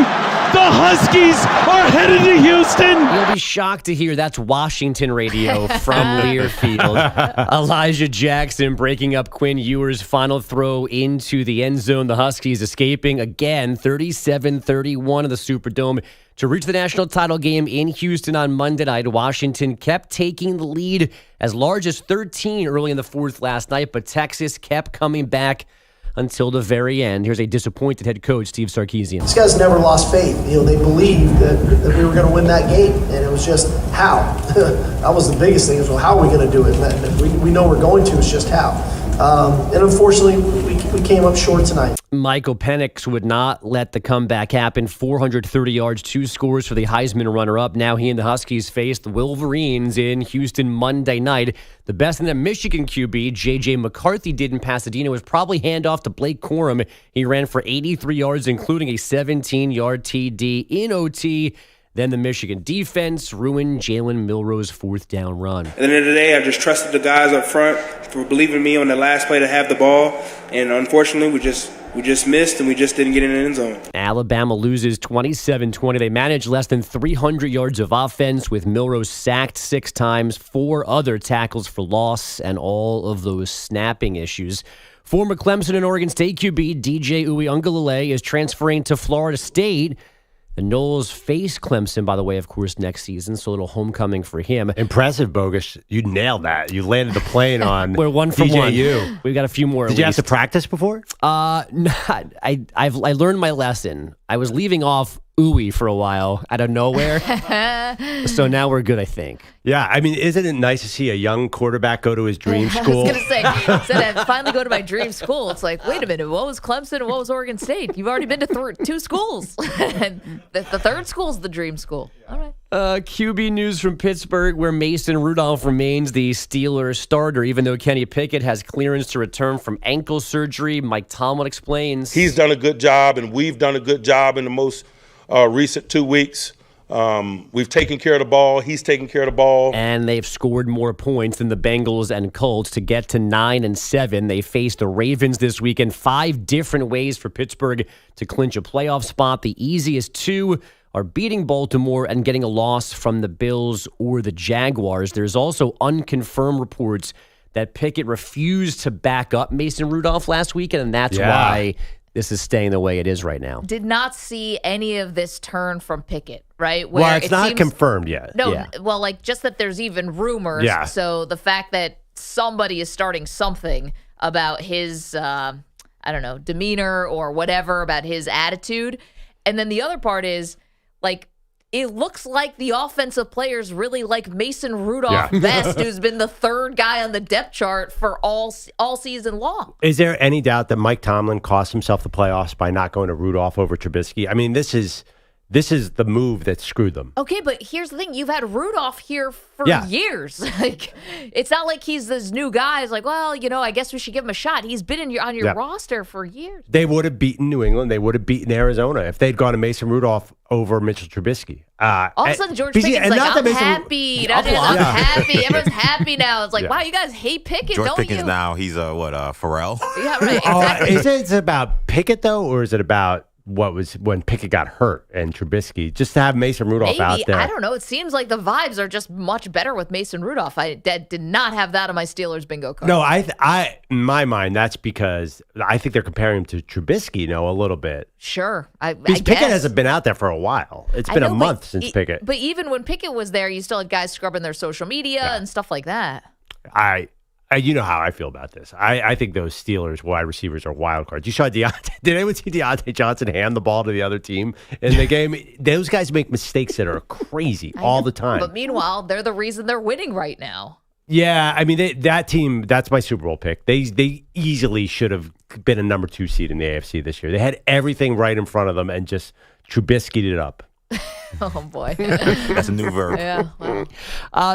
The Huskies are headed to Houston. You'll be shocked to hear that's Washington radio from Learfield. Elijah Jackson breaking up Quinn Ewers' final throw into the end zone. The Huskies escaping again 37-31 in the Superdome to reach the national title game in Houston on Monday night. Washington kept taking the lead as large as 13 early in the fourth last night, but Texas kept coming back until the very end. Here's a disappointed head coach, Steve Sarkisian. These guys never lost faith. They believed that we were going to win that game, and it was just how. That was the biggest thing. Is, well, how are we going to do it? And we know we're going to. It's just how. And unfortunately, we came up short tonight. Michael Penix would not let the comeback happen. 430 yards, 2 scores for the Heisman runner-up. Now he and the Huskies face the Wolverines in Houston Monday night. The best in the Michigan QB, J.J. McCarthy, did in Pasadena was probably handoff to Blake Corum. He ran for 83 yards, including a 17-yard TD in OT. Then the Michigan defense ruined Jalen Milroe's fourth down run. At the end of the day, I just trusted the guys up front for believing in me on the last play to have the ball. And unfortunately, we just missed and we just didn't get in the end zone. Alabama loses 27-20. They managed less than 300 yards of offense with Milroe sacked 6 times, 4 other tackles for loss, and all of those snapping issues. Former Clemson and Oregon State QB DJ Uiagalelei is transferring to Florida State. The Noles face Clemson, by the way, of course, next season, so a little homecoming for him. Impressive, Bogusch. You nailed that. You landed the plane on We're 1 for DJU. 1. We've got a few more. Did you have to practice before? I learned my lesson. I was leaving off ooey for a while out of nowhere. So now we're good, I think. Yeah, I mean, isn't it nice to see a young quarterback go to his dream school? I was going to say, said I finally go to my dream school. It's like, wait a minute, what was Clemson and what was Oregon State? You've already been to 2 schools. And the third school's the dream school. All right. QB news from Pittsburgh, where Mason Rudolph remains the Steelers starter, even though Kenny Pickett has clearance to return from ankle surgery. Mike Tomlin explains. He's done a good job, and we've done a good job in the most recent 2 weeks. We've taken care of the ball. He's taken care of the ball. And they've scored more points than the Bengals and Colts to get to 9-7. They face the Ravens this weekend. 5 different ways for Pittsburgh to clinch a playoff spot. The easiest 2 are beating Baltimore and getting a loss from the Bills or the Jaguars. There's also unconfirmed reports that Pickett refused to back up Mason Rudolph last weekend, and that's why this is staying the way it is right now. Did not see any of this turn from Pickett, right? Where it's not confirmed yet. No, well, like just that there's even rumors. Yeah. So the fact that somebody is starting something about his, demeanor or whatever, about his attitude. And then the other part is, like, it looks like the offensive players really like Mason Rudolph best, who's been the 3rd guy on the depth chart for all season long. Is there any doubt that Mike Tomlin cost himself the playoffs by not going to Rudolph over Trubisky? I mean, this is This is the move that screwed them. Okay, but here's the thing. You've had Rudolph here for Yeah. years. Like, it's not like he's this new guy. It's like, well, I guess we should give him a shot. He's been on your Yeah. roster for years. They would have beaten New England. They would have beaten Arizona if they'd gone to Mason Rudolph over Mitchell Trubisky. All of a sudden, George Pickens like, I'm happy. I'm happy. Everyone's happy now. It's like, wow, you guys hate Pickett, George don't Pickens you? now, he's Pharrell. Yeah, right. Exactly. Is it about Pickett, though, or is it about what was when Pickett got hurt and Trubisky? Just to have Mason Rudolph out there. I don't know. It seems like the vibes are just much better with Mason Rudolph. I did not have that on my Steelers bingo card. No, I in my mind, that's because I think they're comparing him to Trubisky, a little bit. Sure. I Because guess. Pickett hasn't been out there for a while. It's been a month since Pickett. But even when Pickett was there, you still had guys scrubbing their social media and stuff like that. You know how I feel about this. I think those Steelers wide receivers are wild cards. You saw Deontay. Did anyone see Deontay Johnson hand the ball to the other team in the game? Those guys make mistakes that are crazy all the time. But meanwhile, they're the reason they're winning right now. Yeah, I mean that team. That's my Super Bowl pick. They easily should have been a number 2 seed in the AFC this year. They had everything right in front of them and just Trubisky'd it up. Oh, boy. That's a new verb. Yeah. Wow.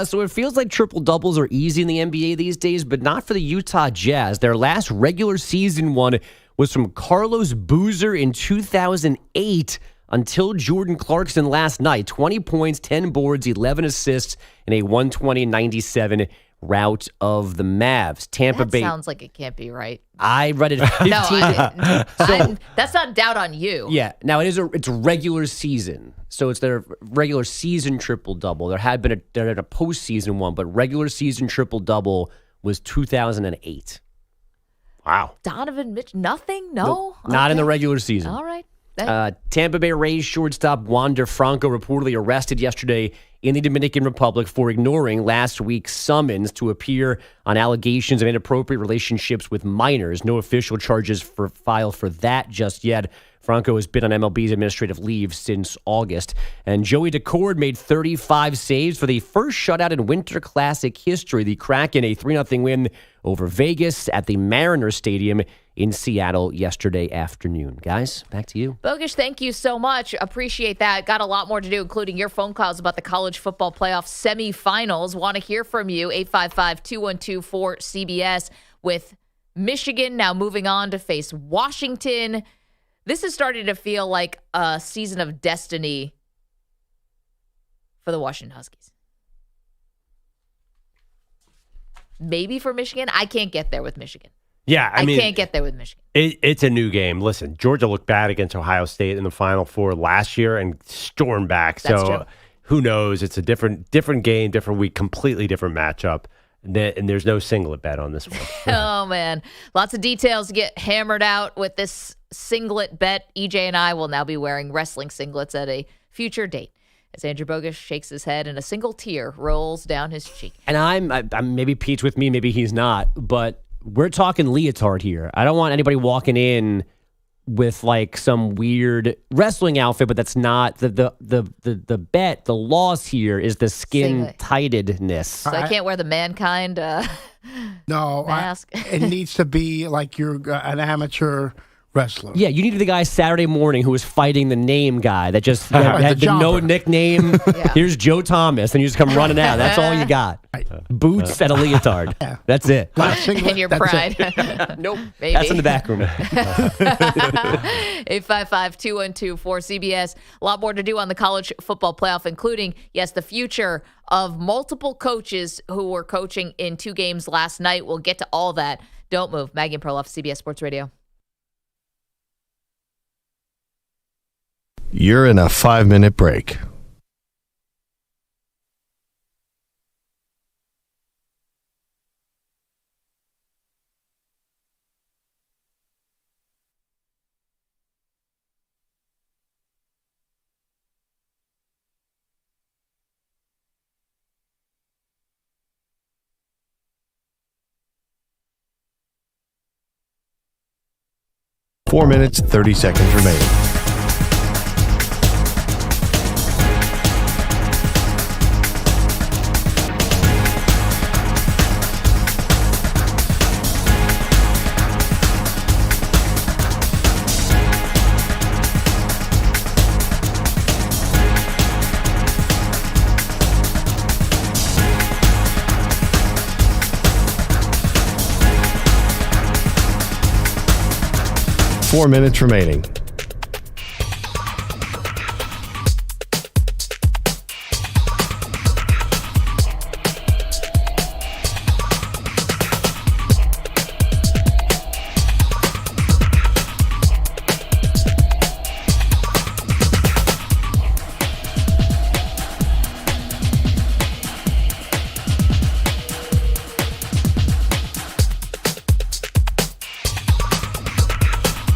So it feels like triple doubles are easy in the NBA these days, but not for the Utah Jazz. Their last regular season one was from Carlos Boozer in 2008 until Jordan Clarkson last night. 20 points, 10 boards, 11 assists in a 120-97 rout of the Mavs. Tampa Bay. Sounds like it can't be right. I read it 15. That's not a doubt on you. Yeah. Now it's regular season, so it's their regular season triple double. There had been a postseason one, but regular season triple double was 2008. Wow. Donovan Mitchell, nothing? No? Nope, not in the regular season. All right. Tampa Bay Rays shortstop Wander Franco reportedly arrested yesterday in the Dominican Republic for ignoring last week's summons to appear on allegations of inappropriate relationships with minors. No official charges filed for that just yet. Franco has been on MLB's administrative leave since August. And Joey Decord made 35 saves for the first shutout in Winter Classic history. The Kraken, a 3-0 win over Vegas at the Mariners Stadium in Seattle yesterday afternoon. Guys, back to you. Bogusch, thank you so much. Appreciate that. Got a lot more to do, including your phone calls about the college football playoff semifinals. Want to hear from you, 855-212-4CBS, with Michigan now moving on to face Washington. This is starting to feel like a season of destiny for the Washington Huskies. Maybe for Michigan. I can't get there with Michigan. Yeah, I mean, can't get there with Michigan. It's a new game. Listen, Georgia looked bad against Ohio State in the Final Four last year and stormed back. That's so true. Who knows? It's a different game, different week, completely different matchup. And there's no singlet bet on this one. Oh, man. Lots of details to get hammered out with this singlet bet. EJ and I will now be wearing wrestling singlets at a future date, as Andrew Bogusch shakes his head and a single tear rolls down his cheek. And I'm maybe Pete's with me, maybe he's not, but we're talking leotard here. I don't want anybody walking in with like some weird wrestling outfit, but that's not the bet. The loss here is the skin tightedness. So I can't wear the mankind mask. It needs to be like you're an amateur wrestler. Yeah, you needed the guy Saturday morning who was fighting the name guy that just Right, had the no jumper. nickname. Here's Joe Thomas, and you just come running out. That's all you got. Boots and a leotard. That's it. And your pride. Nope. Maybe. That's in the back room. 855-212-4CBS. A lot more to do on the college football playoff, including, yes, the future of multiple coaches who were coaching in 2 games last night. We'll get to all that. Don't move. Maggie and Perloff, CBS Sports Radio. You're in a 5-minute break. Four minutes, 30 seconds remaining. 4 minutes remaining.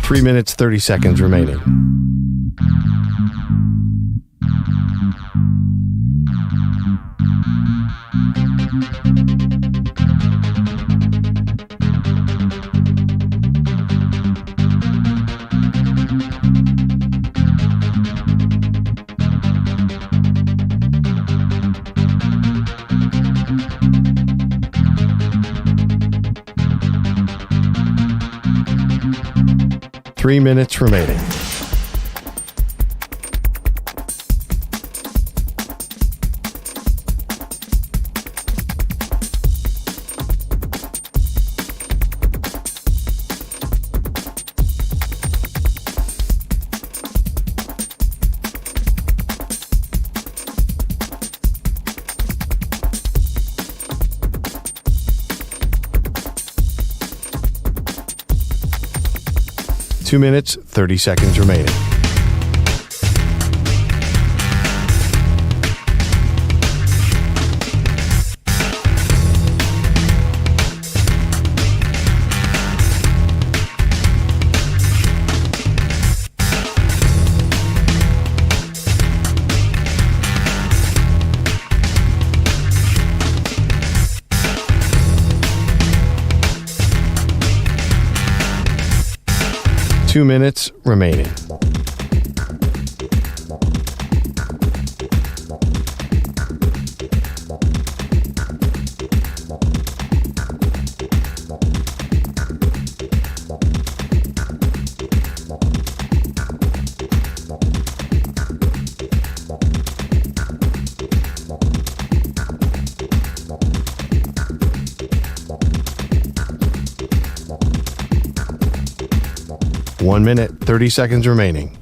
Three minutes, 30 seconds remaining. Three minutes remaining. Two minutes, 30 seconds remaining. Two minutes remaining. One minute, 30 seconds remaining.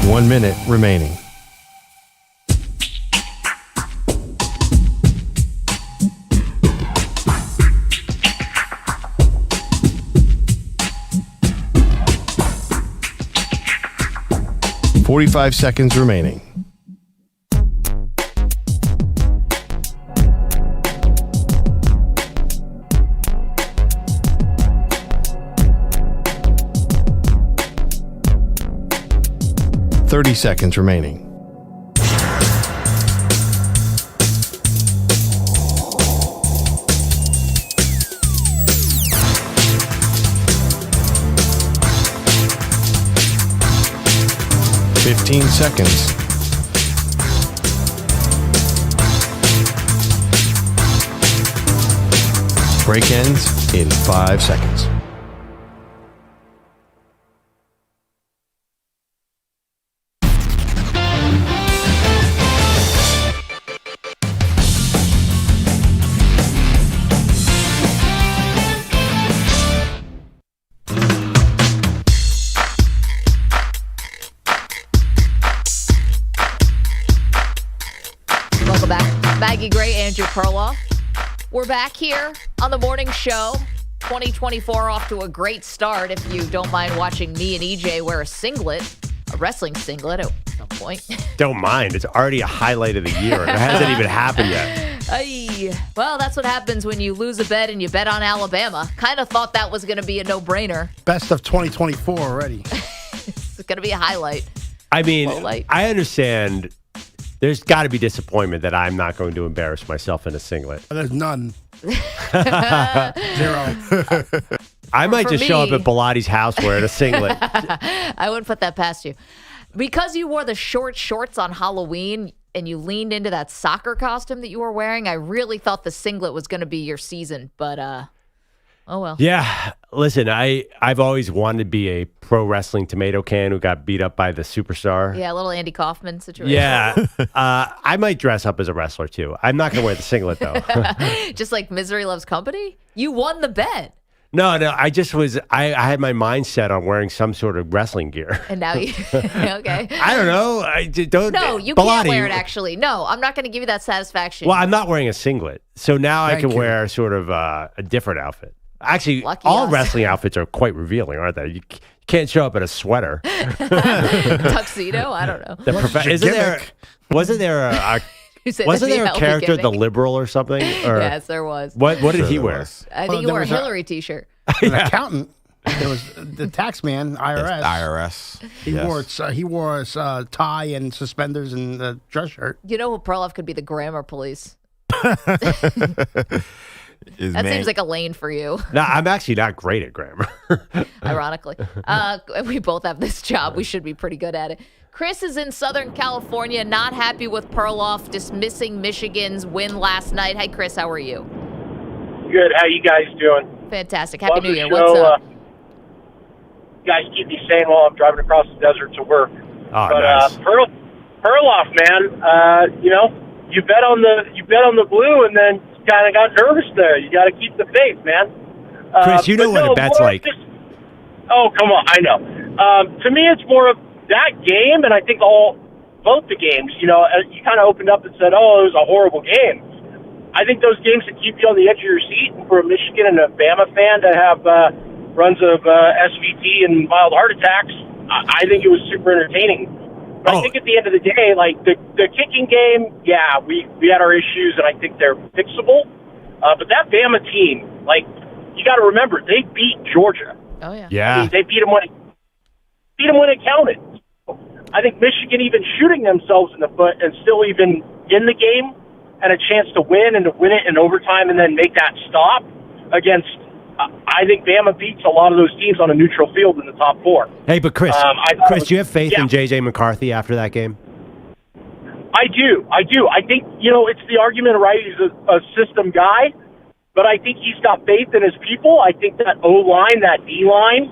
One minute remaining. .45 seconds remaining. .30 seconds remaining. .15 seconds. Break ends in 5 seconds. Welcome back. Maggie Gray, Andrew Perloff. We're back here on the morning show. 2024 off to a great start if you don't mind watching me and EJ wear a singlet, a wrestling singlet at some point. Don't mind. It's already a highlight of the year. It hasn't even happened yet. Ay. Well, that's what happens when you lose a bet and you bet on Alabama. Kind of thought that was going to be a no-brainer. Best of 2024 already. It's going to be a highlight. I mean, Lowlight. I understand there's got to be disappointment that I'm not going to embarrass myself in a singlet. There's none. Zero. I might For just show up me- at Bilatti's house wearing a singlet. I wouldn't put that past you. Because you wore the short shorts on Halloween and you leaned into that soccer costume that you were wearing, I really thought the singlet was going to be your season. But, oh well. Yeah. Listen, I've always wanted to be a pro wrestling tomato can who got beat up by the superstar. Yeah, a little Andy Kaufman situation. Yeah. I might dress up as a wrestler, too. I'm not going to wear the singlet, though. Just like Misery Loves Company? You won the bet. No, I just was, I had my mind set on wearing some sort of wrestling gear. And now you, okay. I don't know. Don't. No, you Bilotti, can't wear it, actually. No, I'm not going to give you that satisfaction. Well, I'm not wearing a singlet. So now I Thank can you. wear sort of a different outfit. Actually, Lucky all us. wrestling outfits are quite revealing, aren't they? You can't show up in a sweater. Tuxedo? I don't know. Wasn't there a You said wasn't that'd there be a a character, healthy the gimmick. liberal or something? Or Yes, there was. What did he wear? I think Well, you there wore a was a- Hillary t-shirt. An accountant. There was the tax man, IRS. IRS. He wore his tie and suspenders and a dress shirt. You know, Perloff could be the grammar police. Is That man- seems like a lane for you, No, I'm actually not great at grammar. ironically. We both have this job. We should be pretty good at it. Chris is in Southern California, not happy with Perloff dismissing Michigan's win last night. Hi, Chris. How are you? Good. How you guys doing? Fantastic. Happy Love New the Year. show. What's up? You guys keep me sane while I'm driving across the desert to work. Oh, but nice. Perloff, man, you bet on the blue, and then kind of got nervous there. You got to keep the faith, man. Chris, you know what a bet's like. Oh, come on, I know. To me, it's more of that game, and I think both the games. You kind of opened up and said, "Oh, it was a horrible game." I think those games that keep you on the edge of your seat, and for a Michigan and a Bama fan to have runs of SVT and mild heart attacks, I think it was super entertaining. But I think at the end of the day, like the kicking game, yeah, we had our issues, and I think they're fixable. But that Bama team, like, you got to remember, they beat Georgia. Oh yeah. Yeah. I mean, they beat them when it counted. I think Michigan even shooting themselves in the foot and still even in the game had a chance to win and to win it in overtime and then make that stop against. I think Bama beats a lot of those teams on a neutral field in the top four. Hey, but Chris, do you have faith in J.J. McCarthy after that game? I do. I think, it's the argument, right? He's a system guy, but I think he's got faith in his people. I think that O-line, that D-line,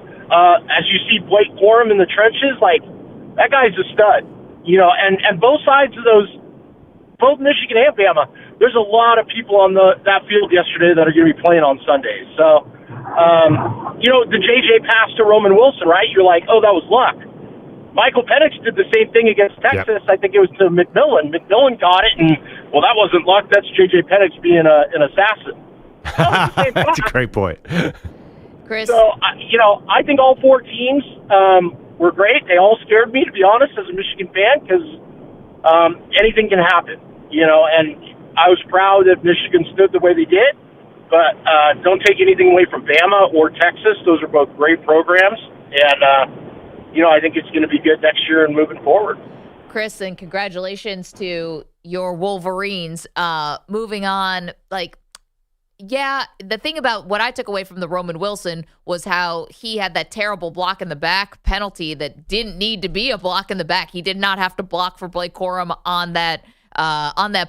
as you see Blake Corum in the trenches, like, that guy's a stud. And both sides of those, both Michigan and Bama, there's a lot of people on that field yesterday that are going to be playing on Sundays. So, the J.J. pass to Roman Wilson, right? You're like, oh, that was luck. Michael Penix did the same thing against Texas. Yep. I think it was to McMillan. McMillan got it, and, well, that wasn't luck. That's J.J. Penix being an assassin. That's a great point. Chris? So, I think all four teams were great. They all scared me, to be honest, as a Michigan fan, because anything can happen, and I was proud that Michigan stood the way they did, but don't take anything away from Bama or Texas. Those are both great programs, and, I think it's going to be good next year and moving forward. Chris, and congratulations to your Wolverines. Moving on, the thing about what I took away from the Roman Wilson was how he had that terrible block in the back penalty that didn't need to be a block in the back. He did not have to block for Blake Corum on that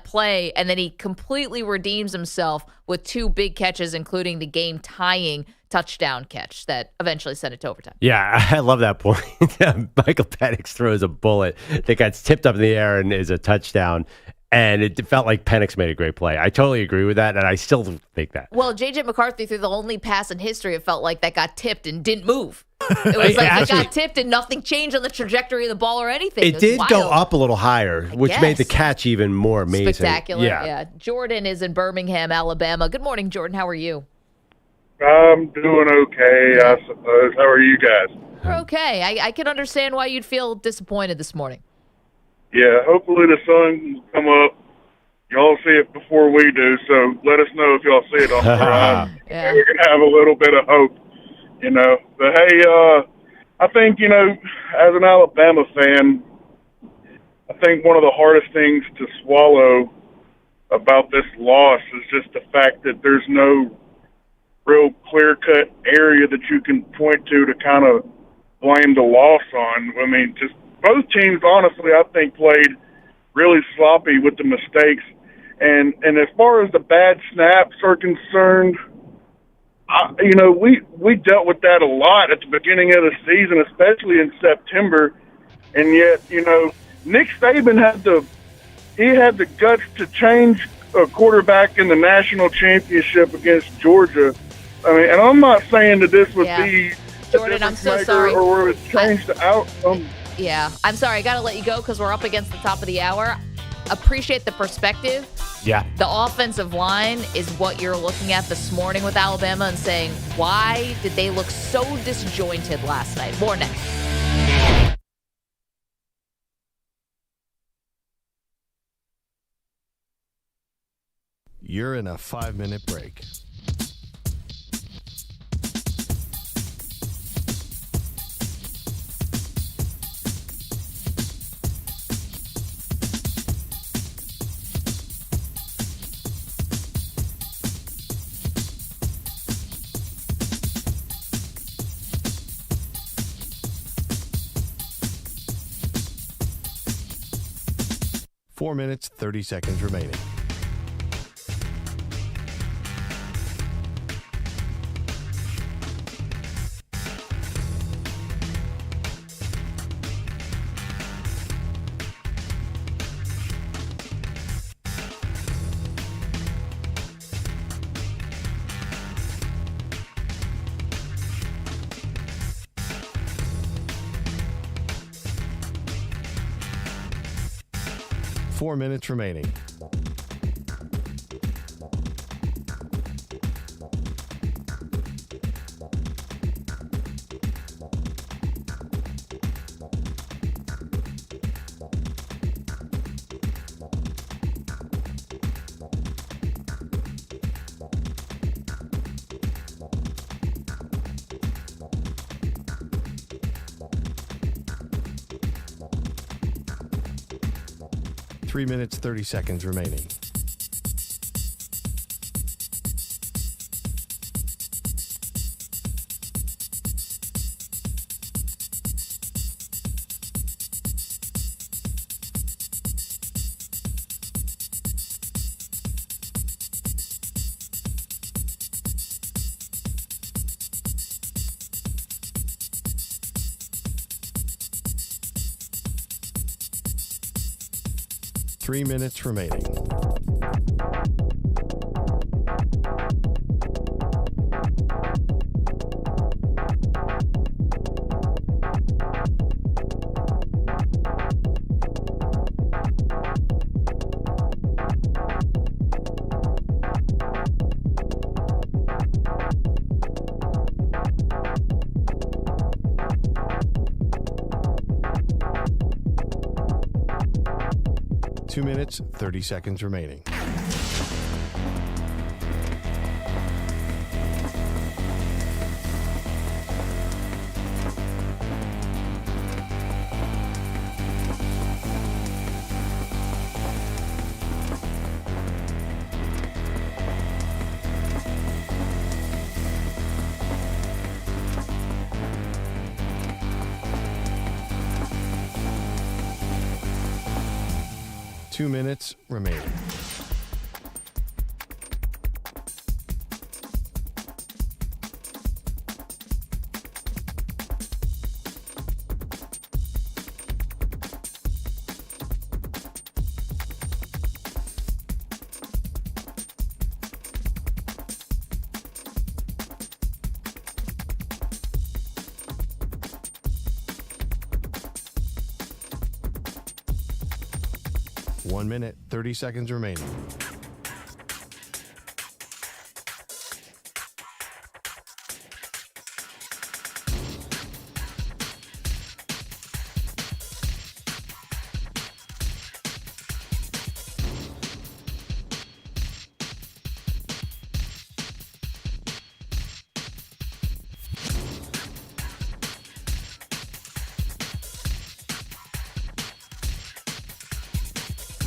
play, and then he completely redeems himself with two big catches, including the game-tying touchdown catch that eventually sent it to overtime. Yeah, I love that point. Michael Penix throws a bullet that gets tipped up in the air and is a touchdown. And it felt like Penix made a great play. I totally agree with that, and I still think that. Well, J.J. McCarthy threw the only pass in history, it felt like, that got tipped and didn't move. It was like it got tipped and nothing changed on the trajectory of the ball or anything. It did go up a little higher, which made the catch even more amazing. Spectacular, yeah. Jordan is in Birmingham, Alabama. Good morning, Jordan. How are you? I'm doing okay, I suppose. How are you guys? We're okay. I can understand why you'd feel disappointed this morning. Yeah, hopefully the sun will come up. Y'all see it before we do, so let us know if y'all see it on the horizon. We can have a little bit of hope, But hey, I think, as an Alabama fan, I think one of the hardest things to swallow about this loss is just the fact that there's no real clear-cut area that you can point to kind of blame the loss on. I mean, just both teams, honestly, I think played really sloppy with the mistakes. And as far as the bad snaps are concerned, we dealt with that a lot at the beginning of the season, especially in September. And yet, Nick Saban had the guts to change a quarterback in the national championship against Georgia. I mean, and I'm not saying that this would be Jordan, I'm so sorry. Or would change the outcome. Yeah, I'm sorry. I got to let you go because we're up against the top of the hour. Appreciate the perspective. Yeah. The offensive line is what you're looking at this morning with Alabama and saying, why did they look so disjointed last night? More next. You're in a 5-minute break. Four minutes, 30 seconds remaining. Four minutes remaining. Three minutes, 30 seconds remaining. Three minutes remaining. Two minutes, 30 seconds remaining. Two minutes remaining. One minute, 30 seconds remaining.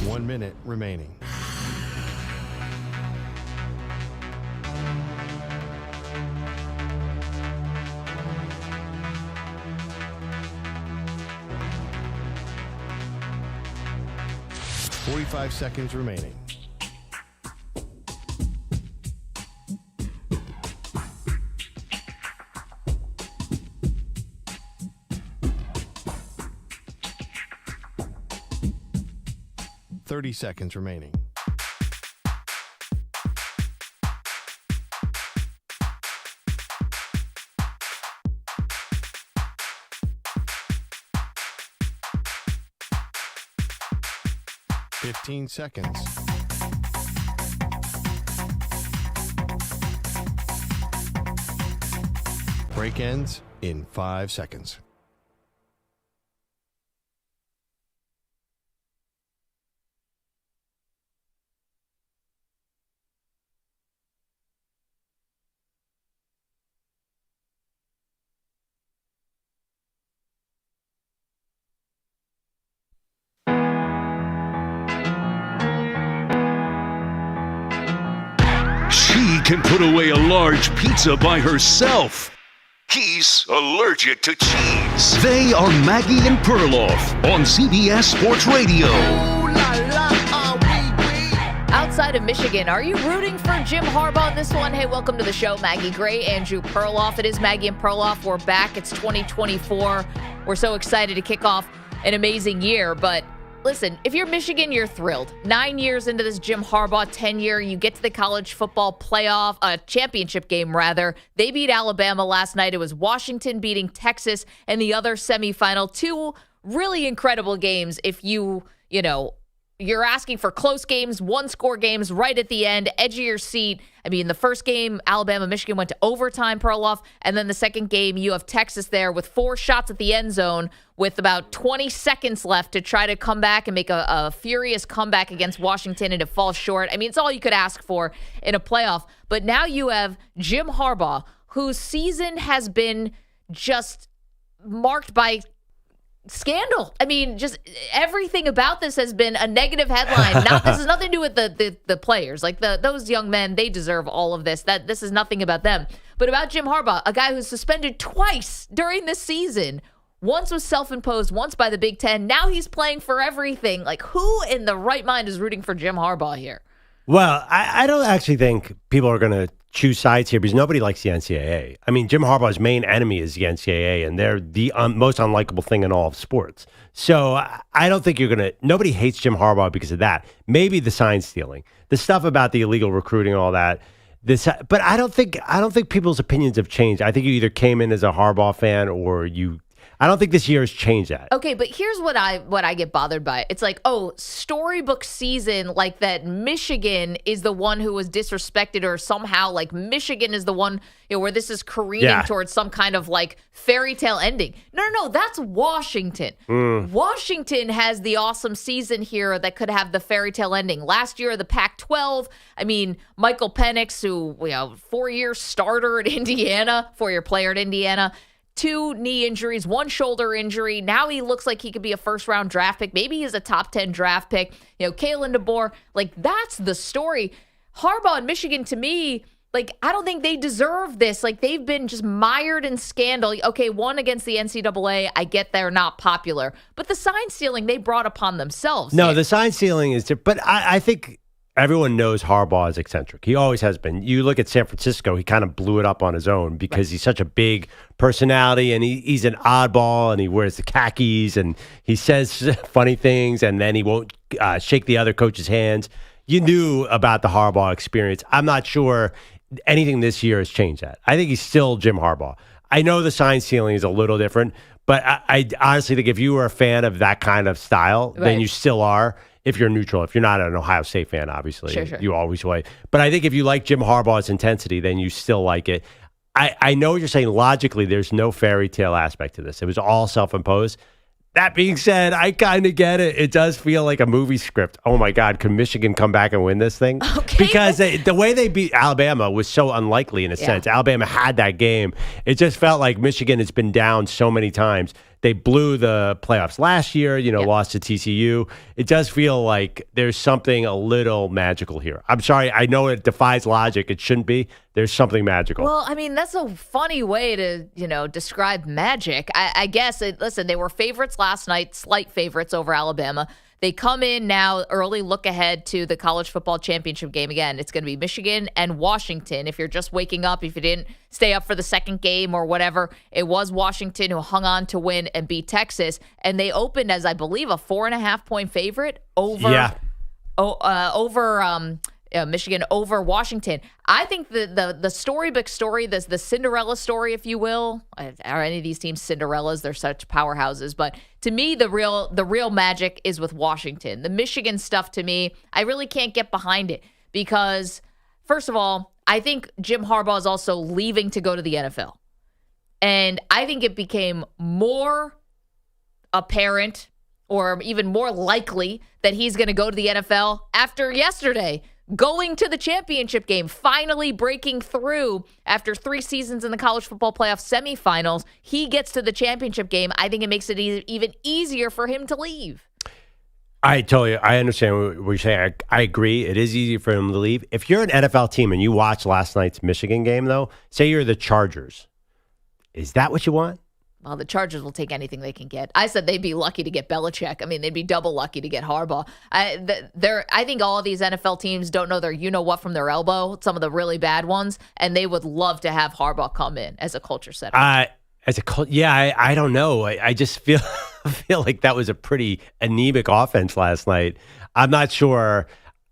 One minute remaining. 45 seconds remaining. Seconds remaining. Seconds. Break ends in 5 seconds. She can put away a large pizza by herself. He's allergic to cheese. They are Maggie and Perloff on CBS Sports Radio. Outside of Michigan, are you rooting for Jim Harbaugh in this one? Hey, welcome to the show. Maggie Gray, Andrew Perloff. It is Maggie and Perloff. We're back. It's 2024. We're so excited to kick off an amazing year. But listen, if you're Michigan, you're thrilled. 9 years into this Jim Harbaugh tenure, you get to the college football playoff, championship game, rather. They beat Alabama last night. It was Washington beating Texas in the other semifinal. Two really incredible games if you're asking for close games, one-score games right at the end, edge of your seat. I mean, the first game, Alabama-Michigan went to overtime, Perloff, and then the second game, you have Texas there with 4 shots at the end zone with about 20 seconds left to try to come back and make a furious comeback against Washington, and it falls short. I mean, it's all you could ask for in a playoff. But now you have Jim Harbaugh, whose season has been just marked by scandal. I mean, just everything about this has been a negative headline. This has nothing to do with the players. Like those young men, they deserve all of this. This is nothing about them. But about Jim Harbaugh, a guy who's suspended twice during this season. Once was self-imposed, once by the Big Ten. Now he's playing for everything. Like, who in the right mind is rooting for Jim Harbaugh here? Well, I don't actually think people are going to choose sides here because nobody likes the NCAA. I mean, Jim Harbaugh's main enemy is the NCAA, and they're the most unlikable thing in all of sports. So I don't think nobody hates Jim Harbaugh because of that. Maybe the sign stealing, the stuff about the illegal recruiting and all that. But I don't think people's opinions have changed. I think you either came in as a Harbaugh fan or you. I don't think this year has changed that. Okay, but here's what I get bothered by. It's like, storybook season, like that Michigan is the one who was disrespected, or somehow like Michigan is the one where this is careening towards some kind of like fairy tale ending. No, that's Washington. Washington has the awesome season here that could have the fairy tale ending. Last year, the Pac-12, I mean, Michael Penix, who 4-year starter at Indiana, 4-year player at Indiana, 2 knee injuries, 1 shoulder injury. Now he looks like he could be a first-round draft pick. Maybe he's a top 10 draft pick. Kalen DeBoer, like that's the story. Harbaugh and Michigan, to me, like I don't think they deserve this. Like they've been just mired in scandal. Okay, 1 against the NCAA. I get they're not popular, but the sign stealing they brought upon themselves. No, the sign stealing is different. But I think everyone knows Harbaugh is eccentric. He always has been. You look at San Francisco, he kind of blew it up on his own because he's such a big personality, and he's an oddball, and he wears the khakis, and he says funny things, and then he won't shake the other coach's hands. You knew about the Harbaugh experience. I'm not sure anything this year has changed that. I think he's still Jim Harbaugh. I know the sign stealing is a little different, but I honestly think if you were a fan of that kind of style, then you still are. If you're neutral, if you're not an Ohio State fan, obviously, you always wait. But I think if you like Jim Harbaugh's intensity, then you still like it. I know what you're saying. Logically, there's no fairy tale aspect to this. It was all self-imposed. That being said, I kind of get it. It does feel like a movie script. Oh, my God, could Michigan come back and win this thing? Okay. Because the way they beat Alabama was so unlikely in a sense. Alabama had that game. It just felt like Michigan has been down so many times. They blew the playoffs last year, lost to TCU. It does feel like there's something a little magical here. I'm sorry. I know it defies logic. It shouldn't be. There's something magical. Well, I mean, that's a funny way to, describe magic. I guess, listen, they were favorites last night, slight favorites over Alabama. They come in now, early look ahead to the college football championship game. Again, it's going to be Michigan and Washington. If you're just waking up, if you didn't stay up for the second game or whatever, it was Washington who hung on to win and beat Texas. And they opened as, I believe, a 4.5-point favorite over Michigan over Washington. I think the storybook story, the Cinderella story, if you will, are any of these teams Cinderellas? They're such powerhouses. But to me, the real magic is with Washington. The Michigan stuff, to me, I really can't get behind it because, first of all, I think Jim Harbaugh is also leaving to go to the NFL. And I think it became more apparent or even more likely that he's going to go to the NFL after yesterday, going to the championship game, finally breaking through after 3 seasons in the college football playoff semifinals. He gets to the championship game. I think it makes it even easier for him to leave. I understand what you're saying. I agree. It is easy for him to leave. If you're an NFL team and you watch last night's Michigan game, though, say you're the Chargers, is that what you want? Well, the Chargers will take anything they can get. I said they'd be lucky to get Belichick. I mean, they'd be double lucky to get Harbaugh. I think all of these NFL teams don't know their you-know-what from their elbow, some of the really bad ones, and they would love to have Harbaugh come in as a culture setter. I don't know. I just feel like that was a pretty anemic offense last night. I'm not sure.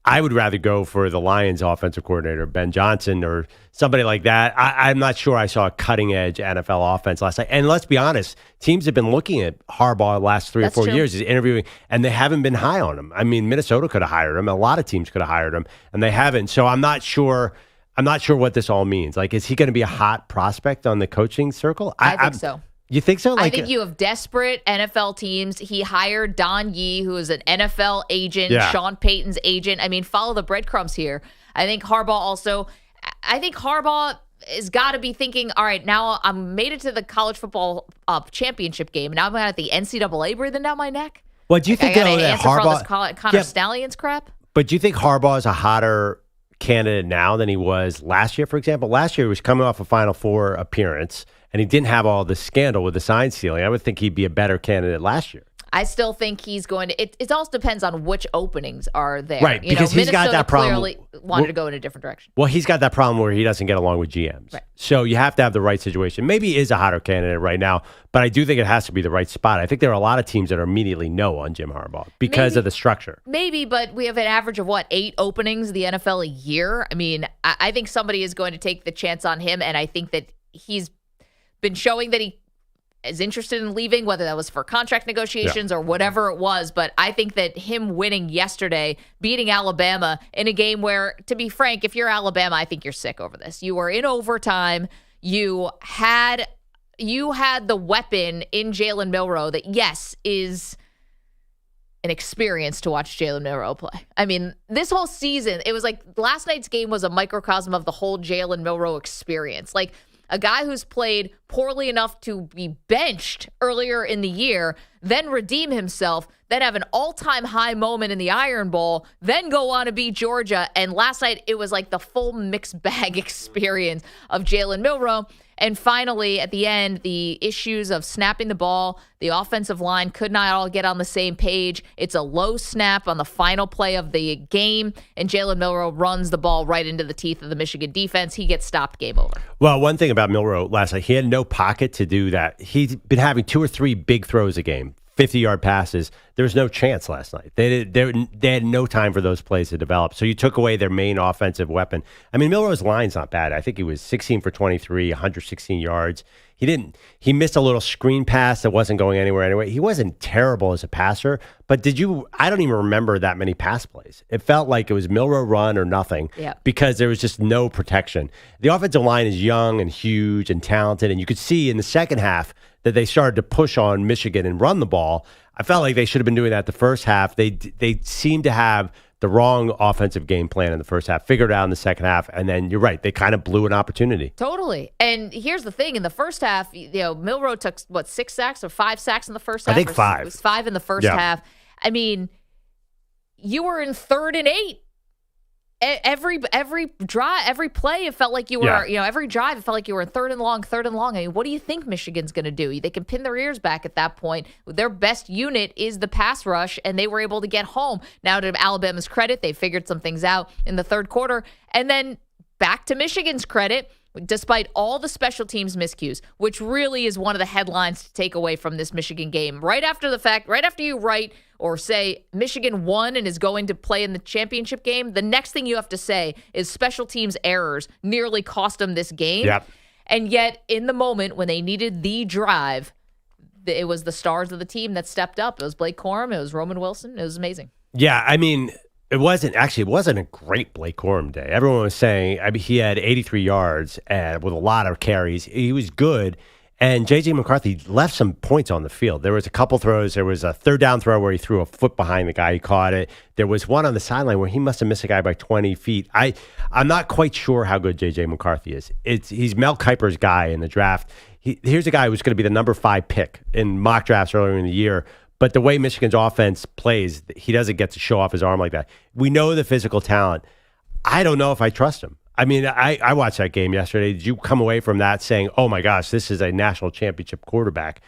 I would rather go for the Lions offensive coordinator, Ben Johnson, or somebody like that. I'm not sure I saw a cutting-edge NFL offense last night. And let's be honest, teams have been looking at Harbaugh the last 3 or 4 years. He's interviewing, and they haven't been high on him. I mean, Minnesota could have hired him. A lot of teams could have hired him, and they haven't. So I'm not sure what this all means. Like, is he going to be a hot prospect on the coaching circle? I think so. You think so? I think you have desperate NFL teams. He hired Don Yee, who is an NFL agent, Sean Payton's agent. I mean, follow the breadcrumbs here. I think Harbaugh has got to be thinking, all right, now I'm made it to the college football championship game. Now I'm going to have the NCAA breathing down my neck. Well, do you think that Harbaugh, for all this Connor Stallions crap? But do you think Harbaugh is a hotter candidate now than he was last year, for example? Last year he was coming off a Final Four appearance, and he didn't have all the scandal with the sign stealing. I would think he'd be a better candidate last year. I still think he's going to. It also depends on which openings are there. Right, because he's got that problem. Clearly wanted to go in a different direction. Well, he's got that problem where he doesn't get along with GMs. Right. So you have to have the right situation. Maybe he is a hotter candidate right now, but I do think it has to be the right spot. I think there are a lot of teams that are immediately no on Jim Harbaugh because of the structure. Maybe, but we have an average of 8 openings in the NFL a year. I mean, I think somebody is going to take the chance on him, and I think that he's been showing that he is interested in leaving, whether that was for contract negotiations or whatever it was. But I think that him winning yesterday, beating Alabama in a game where, to be frank, if you're Alabama, I think you're sick over this. You were in overtime. You had the weapon in Jalen Milroe that, yes, is an experience to watch Jalen Milroe play. I mean, this whole season, it was like last night's game was a microcosm of the whole Jalen Milroe experience. Like, a guy who's played poorly enough to be benched earlier in the year, then redeem himself, then have an all-time high moment in the Iron Bowl, then go on to beat Georgia. And last night, it was like the full mixed bag experience of Jalen Milroe. And finally, at the end, the issues of snapping the ball, the offensive line could not all get on the same page. It's a low snap on the final play of the game, and Jalen Milroe runs the ball right into the teeth of the Michigan defense. He gets stopped, game over. Well, one thing about Milroe last night, he had no pocket to do that. He's been having 2 or 3 big throws a game, 50-yard passes. There was no chance last night. They had no time for those plays to develop. So you took away their main offensive weapon. I mean, Milroe's line's not bad. I think he was 16 for 23, 116 yards. He missed a little screen pass that wasn't going anywhere anyway. He wasn't terrible as a passer, but I don't even remember that many pass plays. It felt like it was Milroe run or nothing because there was just no protection. The offensive line is young and huge and talented, and you could see in the second half that they started to push on Michigan and run the ball. I felt like they should have been doing that the first half. They seemed to have the wrong offensive game plan in the first half, figured it out in the second half, and then you're right, they kind of blew an opportunity. Totally. And here's the thing, in the first half, Milroe took, 6 sacks or 5 sacks in the first half? I think 5. It was 5 in the first half. I mean, you were in 3rd and 8. every drive, every play, it felt like you were, every drive, it felt like you were third and long. I mean, what do you think Michigan's going to do? They can pin their ears back at that point. Their best unit is the pass rush, and they were able to get home. Now, to Alabama's credit, they figured some things out in the third quarter. And then back to Michigan's credit, despite all the special teams miscues, which really is one of the headlines to take away from this Michigan game. Right after you write or say Michigan won and is going to play in the championship game, the next thing you have to say is special teams errors nearly cost them this game. Yep. And yet, in the moment when they needed the drive, it was the stars of the team that stepped up. It was Blake Corum. It was Roman Wilson. It was amazing. Yeah, I mean, it wasn't a great Blake Corum day. Everyone was saying, he had 83 yards with a lot of carries. He was good. And J.J. McCarthy left some points on the field. There was a couple throws. There was a third down throw where he threw a foot behind the guy. He caught it. There was one on the sideline where he must have missed a guy by 20 feet. I'm not quite sure how good J.J. McCarthy is. He's Mel Kiper's guy in the draft. Here's a guy who's going to be the number 5 pick in mock drafts earlier in the year. But the way Michigan's offense plays, he doesn't get to show off his arm like that. We know the physical talent. I don't know if I trust him. I mean, I watched that game yesterday. Did you come away from that saying, oh, my gosh, this is a national championship quarterback?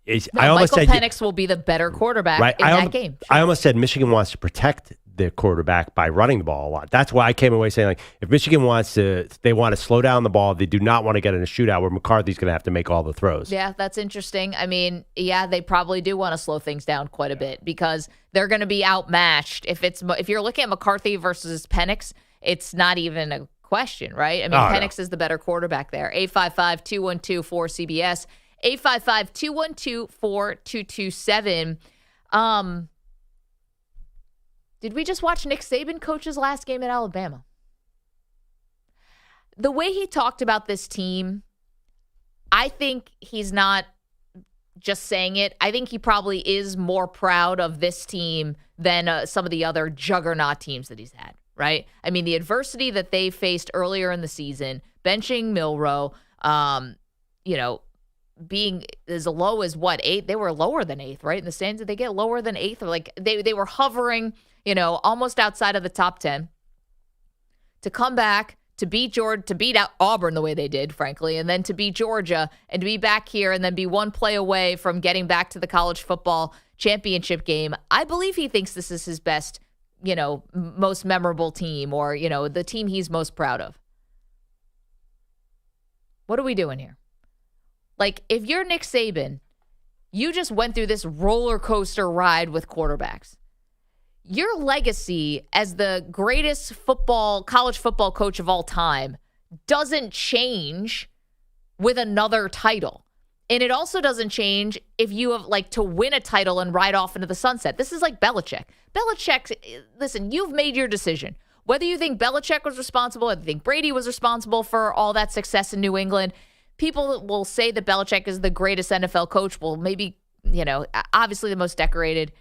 Michael Penix will be the better quarterback in that game. Sure. I almost said Michigan wants to protect the quarterback by running the ball a lot. That's why I came away saying, like, if Michigan they want to slow down the ball, they do not want to get in a shootout where McCarthy's going to have to make all the throws. Yeah, that's interesting. I mean, yeah, they probably do want to slow things down quite a bit because they're going to be outmatched. If you're looking at McCarthy versus Penix, it's not even a question, right? I mean, Penix is the better quarterback there. 855-212-4CBS. 855-212-4227. Did we just watch Nick Saban coach his last game at Alabama? The way he talked about this team, I think he's not just saying it. I think he probably is more proud of this team than some of the other juggernaut teams that he's had, right? I mean, the adversity that they faced earlier in the season, benching Milroe, being as low as 8th? They were lower than 8th, right? In the stands, did they get lower than 8th? Or like they were hovering, almost outside of the top 10. To come back, to beat out Auburn the way they did, frankly, and then to beat Georgia and to be back here and then be one play away from getting back to the college football championship game. I believe he thinks this is his best, most memorable team or, the team he's most proud of. What are we doing here? Like, if you're Nick Saban, you just went through this roller coaster ride with quarterbacks. Your legacy as the greatest college football coach of all time doesn't change with another title. And it also doesn't change if you have to win a title and ride off into the sunset. This is like Belichick. Listen, you've made your decision. Whether you think Belichick was responsible, whether you think Brady was responsible for all that success in New England, people will say that Belichick is the greatest NFL coach. Well, maybe, obviously the most decorated.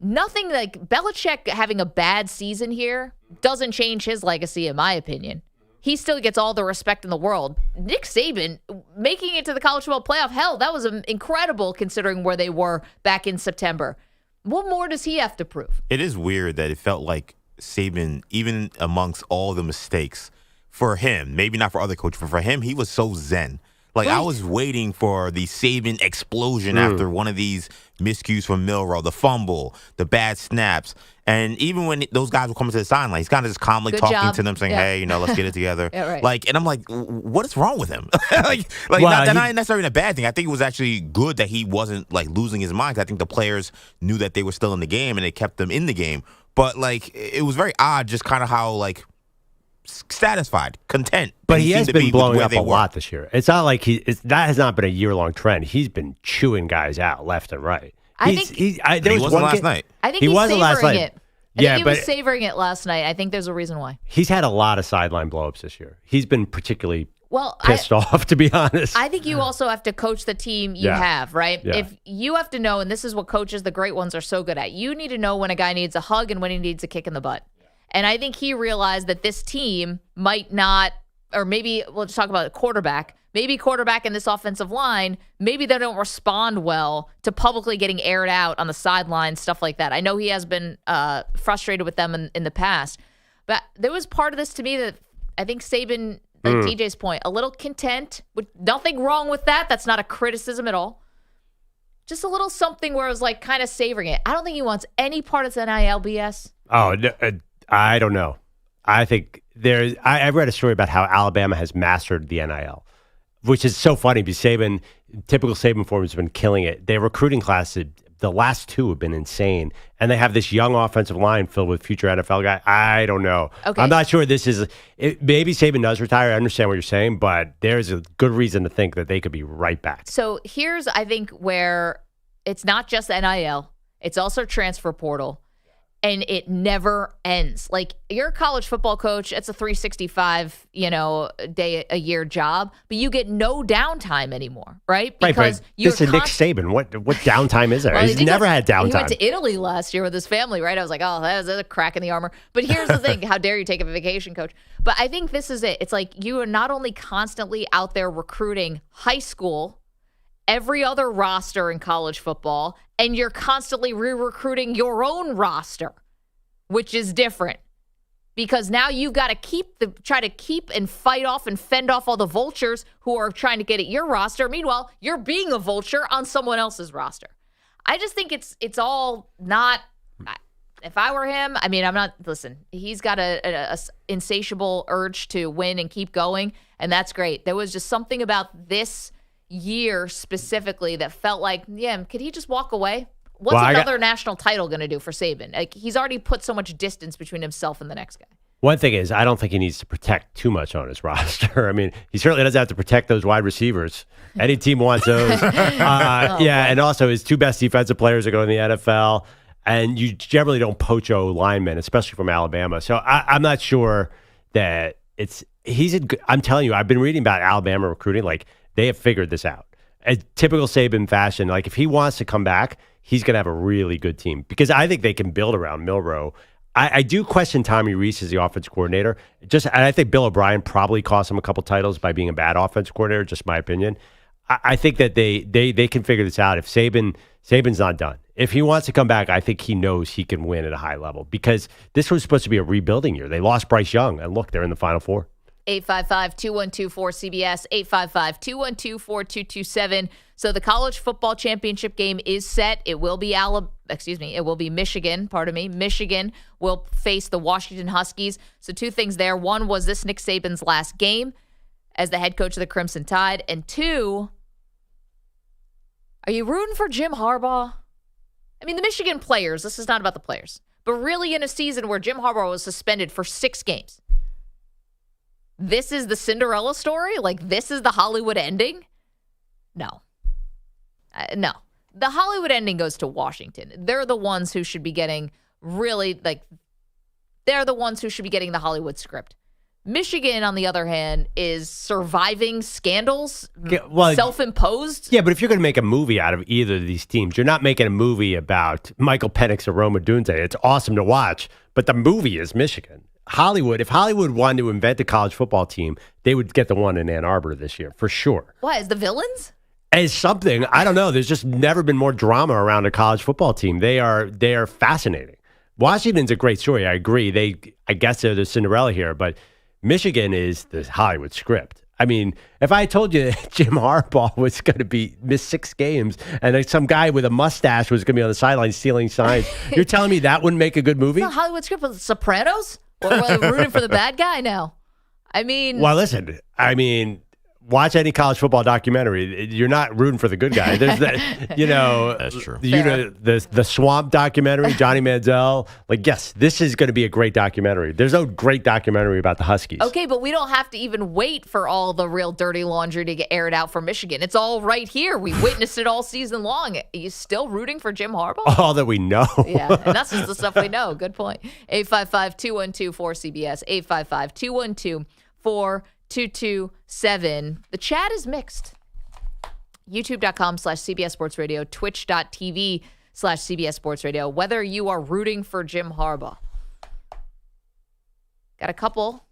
Nothing like Belichick having a bad season here doesn't change his legacy, in my opinion. He still gets all the respect in the world. Nick Saban making it to the college football playoff, hell, that was incredible considering where they were back in September. What more does he have to prove? It is weird that it felt like Saban, even amongst all the mistakes, for him, maybe not for other coaches, but for him, he was so zen. Like, I was waiting for the Saban explosion after one of these miscues from Milroe, the fumble, the bad snaps. And even when those guys were coming to the sideline, he's kind of just calmly talking to them, saying, hey, let's get it together. Yeah, right. And I'm like, what is wrong with him? Not necessarily a bad thing. I think it was actually good that he wasn't, losing his mind. I think the players knew that they were still in the game, and they kept them in the game. But, it was very odd just kind of how, satisfied, content. But he has been blowing up a lot this year. It's not like that has not been a year-long trend. He's been chewing guys out left and right. He wasn't last night. I think he wasn't last night. I think he was but savoring it last night. I think there's a reason why. He's had a lot of sideline blow-ups this year. He's been particularly pissed off, to be honest. I think you also have to coach the team you have, right? Yeah. If you have to know, and this is what coaches, the great ones, are so good at, you need to know when a guy needs a hug and when he needs a kick in the butt. And I think he realized that this team might not, or maybe we'll just talk about a quarterback. Maybe quarterback in this offensive line, maybe they don't respond well to publicly getting aired out on the sidelines, stuff like that. I know he has been frustrated with them in the past. But there was part of this to me that I think Saban, like TJ's point, a little content. With nothing wrong with that. That's not a criticism at all. Just a little something where I was like kind of savoring it. I don't think he wants any part of this NIL BS. Oh, I don't know. I think I read a story about how Alabama has mastered the NIL, which is so funny because typical Saban form has been killing it. Their recruiting class, the last two have been insane. And they have this young offensive line filled with future NFL guys. I don't know. Okay. I'm not sure this is maybe Saban does retire. I understand what you're saying, but there's a good reason to think that they could be right back. So here's, I think, where it's not just NIL. It's also transfer portal. And it never ends. Like, you're a college football coach. It's a 365, day a year job, but you get no downtime anymore, right? Because this is Nick Saban. What downtime is there? Well, He's never had downtime. He went to Italy last year with his family, right? I was like, oh, that was a crack in the armor. But here's the thing. How dare you take a vacation, coach? But I think this is it. It's like you are not only constantly out there recruiting high school, every other roster in college football, and you're constantly re-recruiting your own roster, which is different because now you've got to try to keep and fight off and fend off all the vultures who are trying to get at your roster. Meanwhile, you're being a vulture on someone else's roster. I just think it's all not. If I were him, I mean, I'm not. Listen, he's got a insatiable urge to win and keep going, and that's great. There was just something about this year specifically that felt like, yeah, could he just walk away? What's another national title going to do for Saban? Like, he's already put so much distance between himself and the next guy. One thing is, I don't think he needs to protect too much on his roster. I mean, he certainly doesn't have to protect those wide receivers. Any team wants those. And also his two best defensive players are going to the NFL, and you generally don't poach linemen, especially from Alabama. So I'm not sure that I'm telling you, I've been reading about Alabama recruiting. Like, they have figured this out. A typical Saban fashion, like if he wants to come back, he's going to have a really good team because I think they can build around Milroe. I do question Tommy Reese as the offense coordinator. And I think Bill O'Brien probably cost him a couple titles by being a bad offense coordinator, just my opinion. I think that they can figure this out. If Saban's not done. If he wants to come back, I think he knows he can win at a high level because this was supposed to be a rebuilding year. They lost Bryce Young, and look, they're in the Final Four. 855-212-4CBS, 855-212-4227. So the college football championship game is set. It will be Michigan. Michigan will face the Washington Huskies. So two things there. One, was this Nick Saban's last game as the head coach of the Crimson Tide? And two, are you rooting for Jim Harbaugh? I mean, the Michigan players, this is not about the players, but really in a season where Jim Harbaugh was suspended for 6 games. This is the Cinderella story? Like, this is the Hollywood ending? No. No. The Hollywood ending goes to Washington. They're the ones who should be getting they're the ones who should be getting the Hollywood script. Michigan, on the other hand, is surviving scandals, self-imposed. Yeah, but if you're going to make a movie out of either of these teams, you're not making a movie about Michael Penix or Roma Dunze. It's awesome to watch, but the movie is Michigan. Hollywood, if Hollywood wanted to invent a college football team, they would get the one in Ann Arbor this year, for sure. What, as the villains? As something, I don't know. There's just never been more drama around a college football team. They are fascinating. Washington's a great story. I agree. I guess they're the Cinderella here, but Michigan is the Hollywood script. I mean, if I told you that Jim Harbaugh was going to miss 6 games and some guy with a mustache was going to be on the sideline stealing signs, you're telling me that wouldn't make a good movie? It's a Hollywood script with Sopranos? Or rooting for the bad guy now? I mean... Well, listen, watch any college football documentary. You're not rooting for the good guy. There's that, That's true. The Swamp documentary, Johnny Manziel. Like, yes, this is going to be a great documentary. There's no great documentary about the Huskies. Okay, but we don't have to even wait for all the real dirty laundry to get aired out for Michigan. It's all right here. We witnessed it all season long. Are you still rooting for Jim Harbaugh? All that we know. Yeah, and that's just the stuff we know. Good point. 855-212-4CBS, 855-212-4227. The chat is mixed. YouTube.com/CBS Sports Radio, Twitch.tv/CBS Sports Radio. Whether you are rooting for Jim Harbaugh. Got a couple.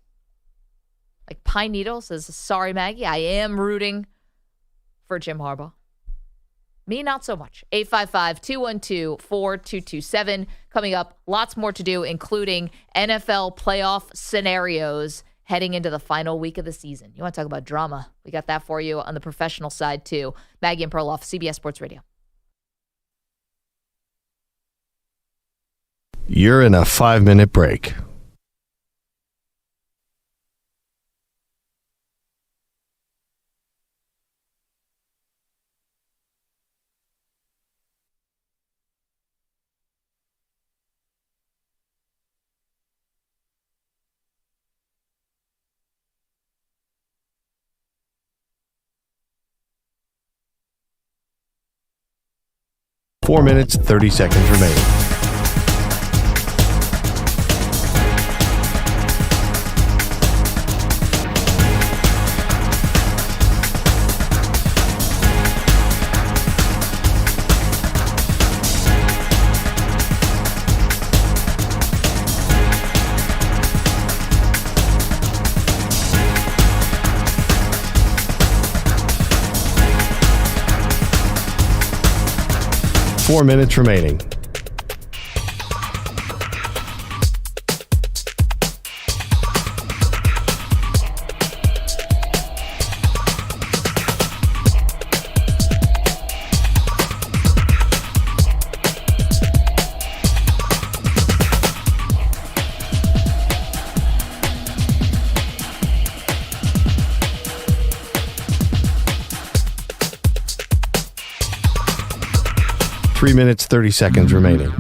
Like Pine Needle says, sorry, Maggie, I am rooting for Jim Harbaugh. Me, not so much. 855-212-4227. Coming up, lots more to do, including NFL playoff scenarios heading into the final week of the season. You want to talk about drama? We got that for you on the professional side, too. Maggie and Perloff, CBS Sports Radio. You're in a 5-minute break. Four minutes, 30 seconds remaining. Four minutes remaining. Three minutes, 30 seconds remaining.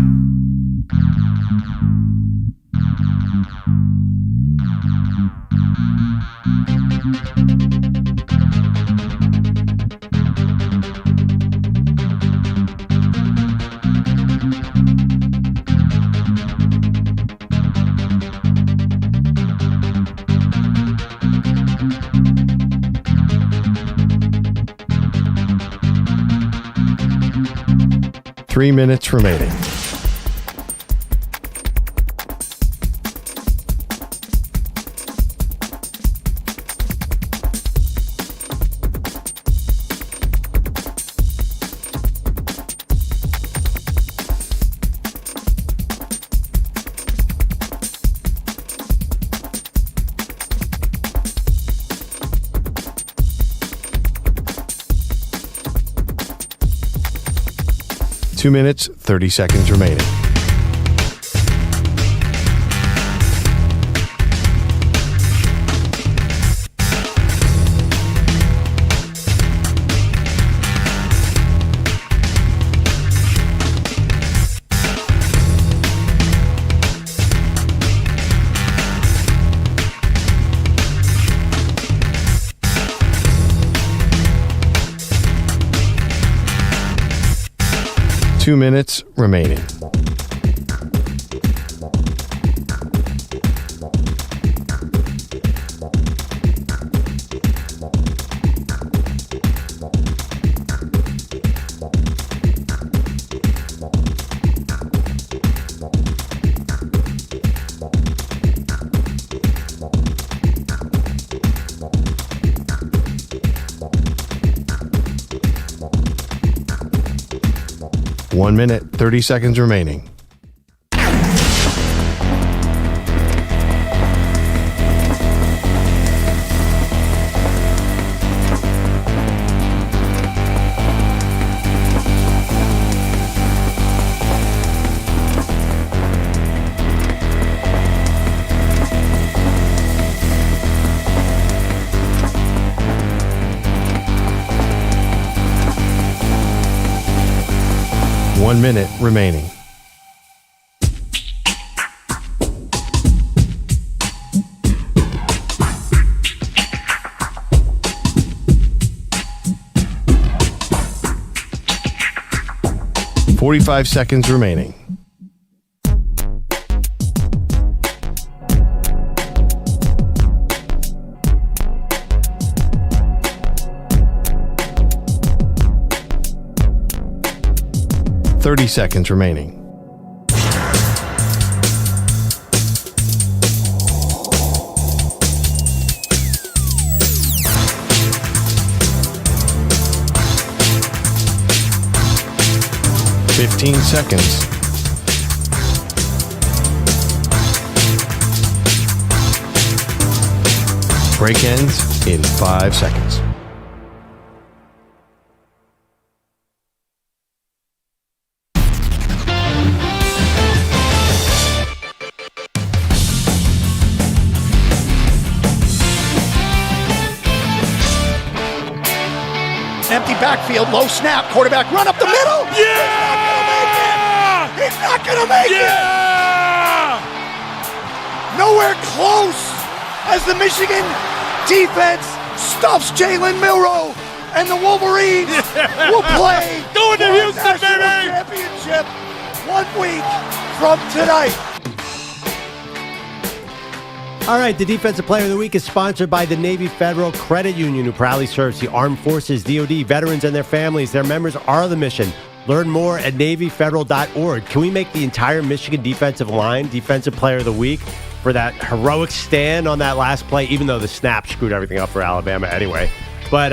Three minutes remaining. Two minutes, 30 seconds remaining. Two minutes remaining. One minute, 30 seconds remaining. One minute remaining. .45 seconds remaining. .30 seconds remaining. 15 seconds. Break ends in 5 seconds. Empty backfield, low snap, quarterback run up the middle. Yeah! He's not gonna make it. Nowhere close as the Michigan defense stuffs Jalen Milroe, and the Wolverines will play Going to for a Houston, national baby! championship 1 week from tonight. All right, the Defensive Player of the Week is sponsored by the Navy Federal Credit Union, who proudly serves the Armed Forces, DoD, veterans, and their families. Their members are the mission. Learn more at NavyFederal.org. Can we make the entire Michigan defensive line Defensive Player of the Week for that heroic stand on that last play, even though the snap screwed everything up for Alabama anyway? But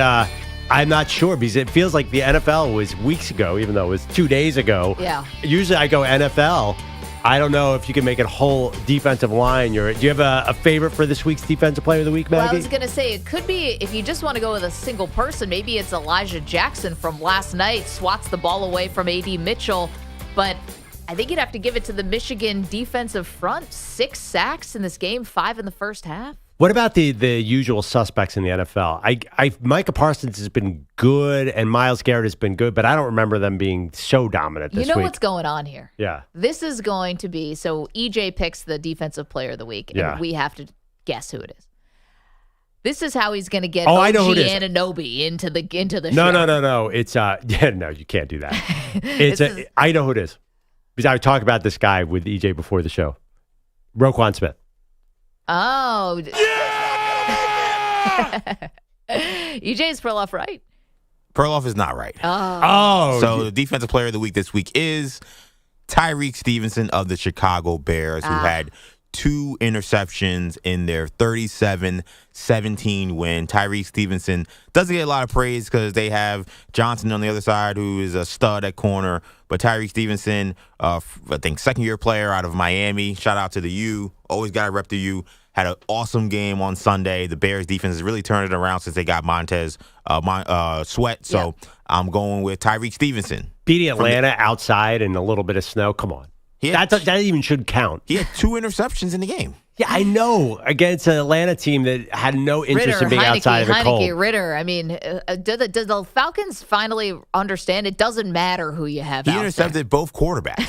I'm not sure, because it feels like the NFL was weeks ago, even though it was 2 days ago. Yeah. Usually I go NFL. I don't know if you can make it whole defensive line. Do you have a favorite for this week's Defensive Player of the Week, Maggie? Well, I was going to say, it could be, if you just want to go with a single person, maybe it's Elijah Jackson from last night, swats the ball away from A.D. Mitchell. But I think you'd have to give it to the Michigan defensive front. 6 sacks in this game, 5 in the first half. What about the usual suspects in the NFL? Micah Parsons has been good and Myles Garrett has been good, but I don't remember them being so dominant this week. You know what's going on here? Yeah. This is going to be, so EJ picks the Defensive Player of the Week, and we have to guess who it is. This is how he's going to get I know who it is. Anunoby into the No, show. no. It's no, you can't do that. I know who it is. Because I talked about this guy with EJ before the show. Roquan Smith. Oh. EJ's Perloff right? Perloff is not right. Oh. So the Defensive Player of the Week this week is Tyreek Stevenson of the Chicago Bears, who had 2 interceptions in their 37-17 win. Tyreek Stevenson doesn't get a lot of praise because they have Johnson on the other side, who is a stud at corner. But Tyreek Stevenson, I think second-year player out of Miami. Shout out to the U. Always got to rep the U. Had an awesome game on Sunday. The Bears defense has really turned it around since they got Montez Sweat. So I'm going with Tyreek Stevenson. Beating Atlanta outside and a little bit of snow. Come on. That even should count. He had 2 interceptions in the game. Yeah, I know. Against an Atlanta team that had no interest in being outside of the cold. Ritter. I mean, do the Falcons finally understand it doesn't matter who you have He out intercepted both quarterbacks.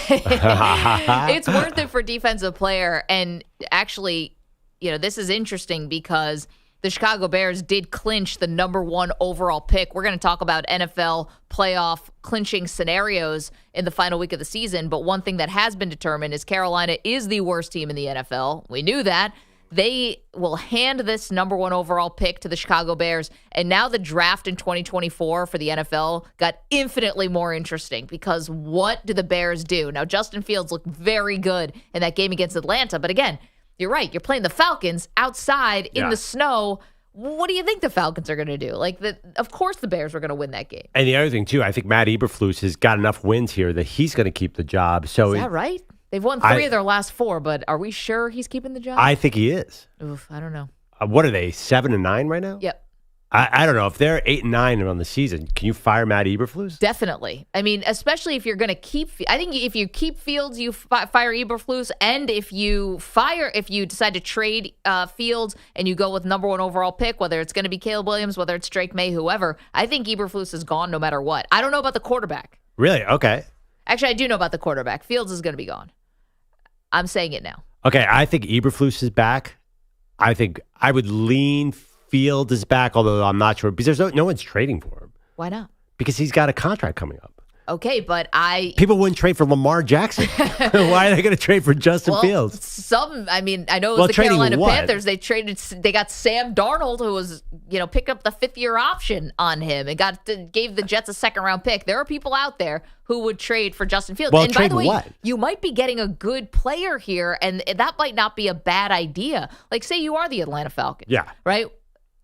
It's worth it for defensive player. And actually, this is interesting because the Chicago Bears did clinch the number 1 overall pick. We're going to talk about NFL playoff clinching scenarios in the final week of the season. But one thing that has been determined is Carolina is the worst team in the NFL. We knew that. They will hand this number 1 overall pick to the Chicago Bears. And now the draft in 2024 for the NFL got infinitely more interesting because what do the Bears do? Now, Justin Fields looked very good in that game against Atlanta. But again, you're right. You're playing the Falcons outside in the snow. What do you think the Falcons are going to do? Of course the Bears were going to win that game. And the other thing, too, I think Matt Eberflus has got enough wins here that he's going to keep the job. So is that right? They've won 3 of their last 4, but are we sure he's keeping the job? I think he is. Oof, I don't know. What are they, 7-9 right now? Yep. I don't know. If they're 8-9 on the season, can you fire Matt Eberflus? Definitely. I mean, especially if you're going to keep. I think if you keep Fields, you fire Eberflus, and if you decide to trade Fields and you go with number 1 overall pick, whether it's going to be Caleb Williams, whether it's Drake May, whoever, I think Eberflus is gone no matter what. I don't know about the quarterback. Really? Okay. Actually, I do know about the quarterback. Fields is going to be gone. I'm saying it now. Okay, I think Eberflus is back. I think I would lean Field is back, although I'm not sure because there's no one's trading for him. Why not? Because he's got a contract coming up. Okay, but people wouldn't trade for Lamar Jackson. Why are they going to trade for Justin Fields? I know it was the Carolina Panthers. They got Sam Darnold, who was, picked up the 5th-year option on him and gave the Jets a 2nd-round pick. There are people out there who would trade for Justin Fields. Well, and by the way, what? You might be getting a good player here, and that might not be a bad idea. Like, say you are the Atlanta Falcons. Yeah. Right?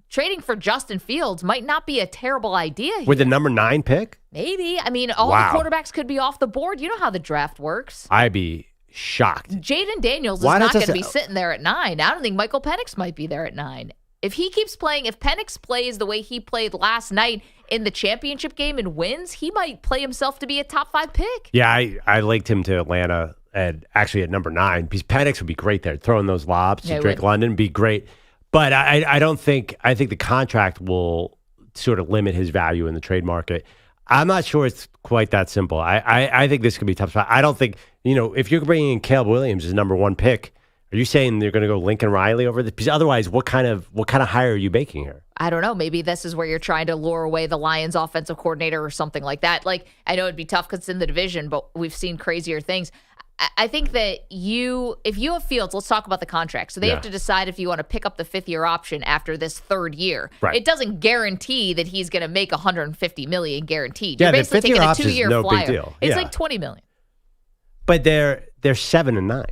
Trading for Justin Fields might not be a terrible idea here. With the number 9 pick? Maybe. I mean, all the quarterbacks could be off the board. You know how the draft works. I'd be shocked. Jaden Daniels is not going to be sitting there at 9. I don't think Michael Penix might be there at 9. If he keeps playing, if Penix plays the way he played last night in the championship game and wins, he might play himself to be a top 5 pick. Yeah, I linked him to Atlanta actually at number 9 because Penix would be great there. Throwing those lobs to Drake London would be great. But I don't think – I think the contract will sort of limit his value in the trade market. I'm not sure it's quite that simple. I think this could be a tough spot. I don't think – if you're bringing in Caleb Williams as number 1 pick, are you saying they're going to go Lincoln Riley over this? Because otherwise, what kind of hire are you making here? I don't know. Maybe this is where you're trying to lure away the Lions offensive coordinator or something like that. Like, I know it'd be tough because it's in the division, but we've seen crazier things. I think that if you have Fields, let's talk about the contract. So they have to decide if you want to pick up the 5th-year option after this 3rd year. Right. It doesn't guarantee that he's going to make $150 million guaranteed. Yeah, You're basically taking a 2-year no flyer. big deal. It's like $20 million. But they're 7-9.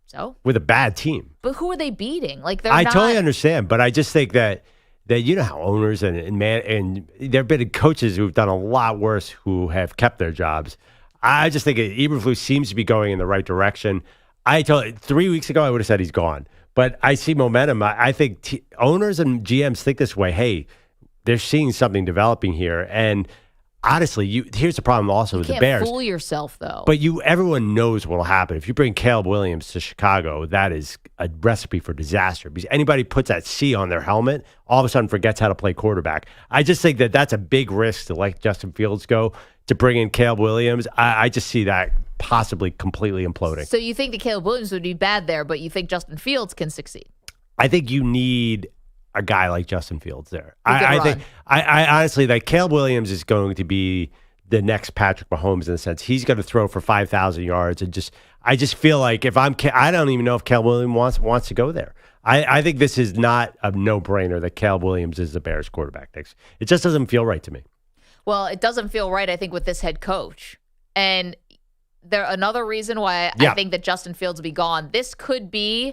So with a bad team. But who are they beating? Like I totally understand, but I just think that you know how owners and there have been coaches who've done a lot worse who have kept their jobs. I just think Eberflus seems to be going in the right direction. 3 weeks ago I would have said he's gone, but I see momentum. I think owners and GMs think this way. Hey, they're seeing something developing here, and honestly, here's the problem also with the Bears. You can't fool yourself, though. But everyone knows what will happen. If you bring Caleb Williams to Chicago, that is a recipe for disaster. Because anybody puts that C on their helmet, all of a sudden forgets how to play quarterback. I just think that that's a big risk to let Justin Fields go, to bring in Caleb Williams. I just see that possibly completely imploding. So you think that Caleb Williams would be bad there, but you think Justin Fields can succeed? I think you need a guy like Justin Fields there. I think honestly that Caleb Williams is going to be the next Patrick Mahomes in the sense he's going to throw for 5,000 yards and I just feel like I don't even know if Caleb Williams wants to go there. I think this is not a no-brainer that Caleb Williams is the Bears quarterback next. It just doesn't feel right to me. Well, it doesn't feel right, I think, with this head coach. And another reason why I think that Justin Fields will be gone, this could be,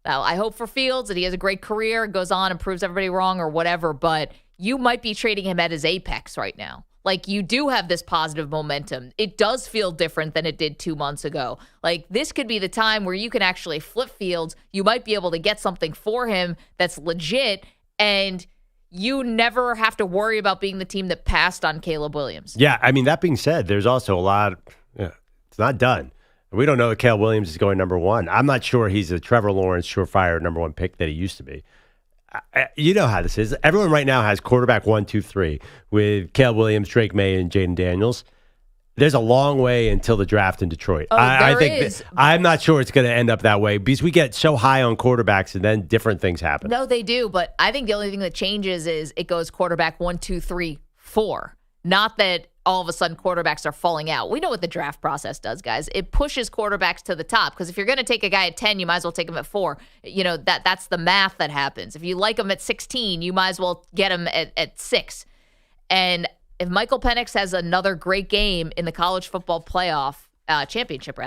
well, I hope for Fields that he has a great career, goes on and proves everybody wrong or whatever, but you might be trading him at his apex right now. Like, you do have this positive momentum. It does feel different than it did 2 months ago. Like, this could be the time where you can actually flip Fields. You might be able to get something for him that's legit, and you never have to worry about being the team that passed on Caleb Williams. Yeah, I mean, that being said, there's also a lot. It's not done. We don't know that Caleb Williams is going number 1. I'm not sure he's a Trevor Lawrence surefire number 1 pick that he used to be. You know how this is. Everyone right now has quarterback 1, 2, 3 with Caleb Williams, Drake May, and Jaden Daniels. There's a long way until the draft in Detroit. I think I'm not sure it's going to end up that way because we get so high on quarterbacks and then different things happen. No, they do. But I think the only thing that changes is it goes quarterback 1, 2, 3, 4. Not that all of a sudden quarterbacks are falling out. We know what the draft process does, guys. It pushes quarterbacks to the top because if you're going to take a guy at 10, you might as well take him at 4. You know, that's the math that happens. If you like him at 16, you might as well get him at 6. And if Michael Penix has another great game in the college football playoff championship,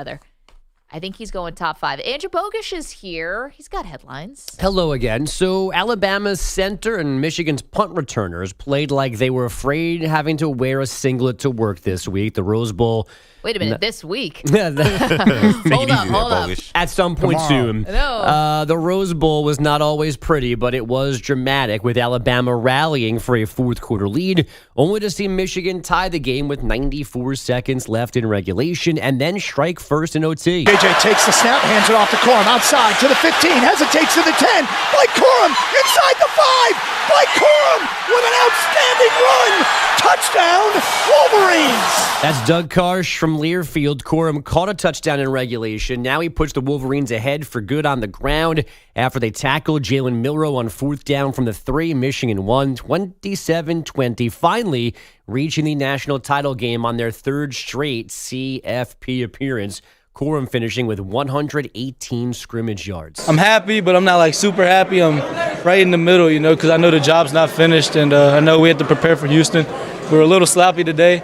I think he's going top 5. Andrew Bogusch is here. He's got headlines. Hello again. So Alabama's center and Michigan's punt returners played like they were afraid having to wear a singlet to work this week. The Rose Bowl. Wait a minute, this week? Hold up. At some point soon. No. The Rose Bowl was not always pretty, but it was dramatic with Alabama rallying for a fourth-quarter lead, only to see Michigan tie the game with 94 seconds left in regulation and then strike first in OT. JJ takes the snap, hands it off to Corum, outside to the 15, hesitates to the 10. Blake Corum inside the 5. Blake Corum with an outstanding run. Touchdown, Wolverines. That's Doug Karsh from Learfield. Corum caught a touchdown in regulation. Now he puts the Wolverines ahead for good on the ground after they tackled Jalen Milroe on 4th down from the 3. Michigan won 27-20, finally reaching the national title game on their 3rd straight CFP appearance. Corum finishing with 118 scrimmage yards. I'm happy, but I'm not super happy. I'm right in the middle, because I know the job's not finished, and I know we have to prepare for Houston. We were a little sloppy today,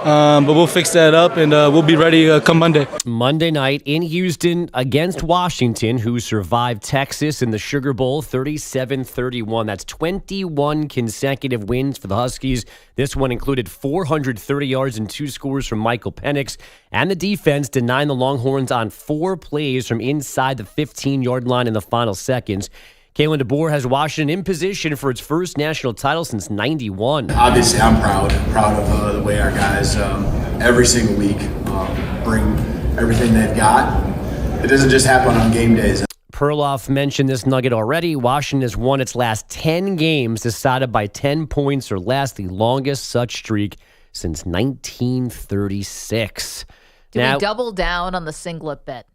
but we'll fix that up, and we'll be ready come Monday. Monday night in Houston against Washington, who survived Texas in the Sugar Bowl 37-31. That's 21 consecutive wins for the Huskies. This one included 430 yards and 2 scores from Michael Penix, and the defense denying the Longhorns on 4 plays from inside the 15-yard line in the final seconds. Kalen DeBoer has Washington in position for its first national title since '91. Obviously, I'm proud of the way our guys every single week bring everything they've got. It doesn't just happen on game days. Perloff mentioned this nugget already. Washington has won its last 10 games decided by 10 points or less, the longest such streak since 1936. Do we double down on the singlet bet?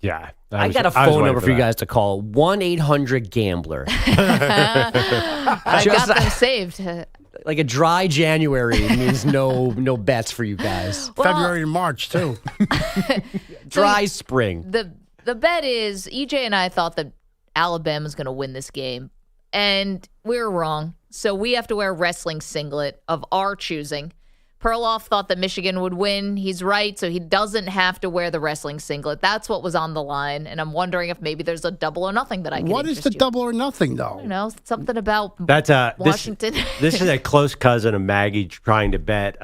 Yeah. I got a phone number for you guys to call. 1-800-GAMBLER. I got them saved. Like a dry January means no bets for you guys. Well, February and March, too. Dry spring. The bet is, EJ and I thought that Alabama's going to win this game, and we were wrong. So we have to wear a wrestling singlet of our choosing. Perloff thought that Michigan would win. He's right, so he doesn't have to wear the wrestling singlet. That's what was on the line, and I'm wondering if maybe there's a double or nothing that I can What is the double or nothing, though? I don't know, something about That's Washington. This is a close cousin of Maggie trying to bet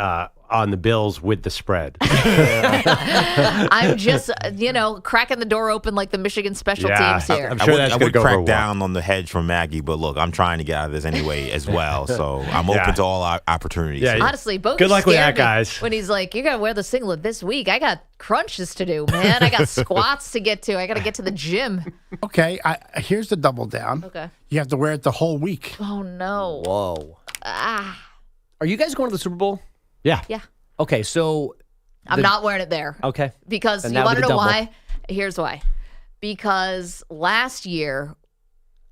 on the Bills with the spread. I'm just, cracking the door open like the Michigan special teams here. I'm sure I would crack down on the hedge from Maggie, but look, I'm trying to get out of this anyway as well, so I'm open to all our opportunities. Yeah, honestly, Bogusch good luck with that, scared me guys. when he's like, "You gotta wear the singlet this week. I got crunches to do, man. I got squats to get to. I gotta get to the gym." Okay, here's the double down. Okay. You have to wear it the whole week. Oh no. Whoa. Ah. Are you guys going to the Super Bowl? Yeah. Yeah. Okay, so I'm not wearing it there. Okay. Because Then you that want would to be know double. why? Here's why. Because last year,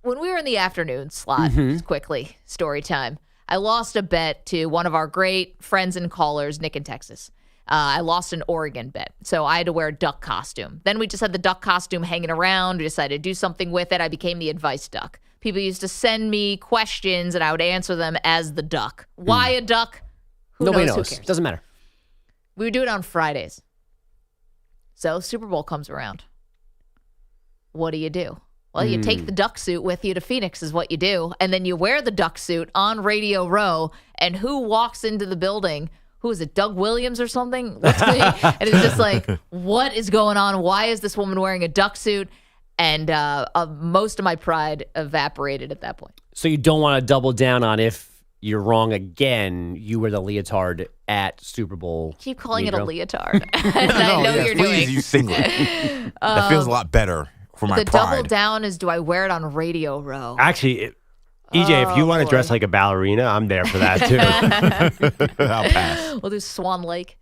when we were in the afternoon slot, quickly, story time, I lost a bet to one of our great friends and callers, Nick in Texas. I lost an Oregon bet, so I had to wear a duck costume. Then we just had the duck costume hanging around. We decided to do something with it. I became the advice duck. People used to send me questions, and I would answer them as the duck. Why a duck? Nobody Who knows. cares? Doesn't matter. We would do it on Fridays. So Super Bowl comes around. What do? Well, you take the duck suit with you to Phoenix is what you do. And then you wear the duck suit on Radio Row. And who walks into the building? Who is it, Doug Williams or something? And it's just like, what is going on? Why is this woman wearing a duck suit? And most of my pride evaporated at that point. So you don't want to double down on if you're wrong again, you wear the leotard at Super Bowl. Keep calling it a Negro. leotard. I know you're Please doing. use singlet. That feels a lot better for my The pride. double down is, do I wear it on Radio Row? Actually, EJ, if you want to dress like a ballerina, I'm there for that too. I'll pass. We'll do Swan Lake.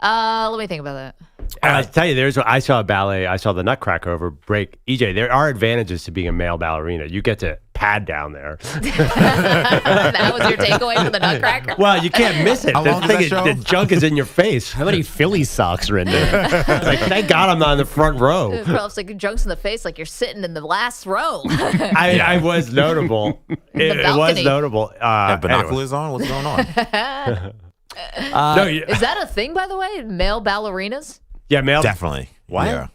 Let me think about that. I tell you, I saw a ballet. I saw the Nutcracker over break. EJ, there are advantages to being a male ballerina. You get to pad down there. That was your takeaway from the Nutcracker? Well, you can't miss it. How long does that show? The junk is in your face. How many Philly socks are in there? Like, thank God I'm not in the front row. Perhaps like junks in the face, like you're sitting in the last row. I was notable. It was balcony. notable. Have binoculars on? What's going on? Is that a thing, by the way? Male ballerinas? Yeah, male. Definitely. What? Yeah,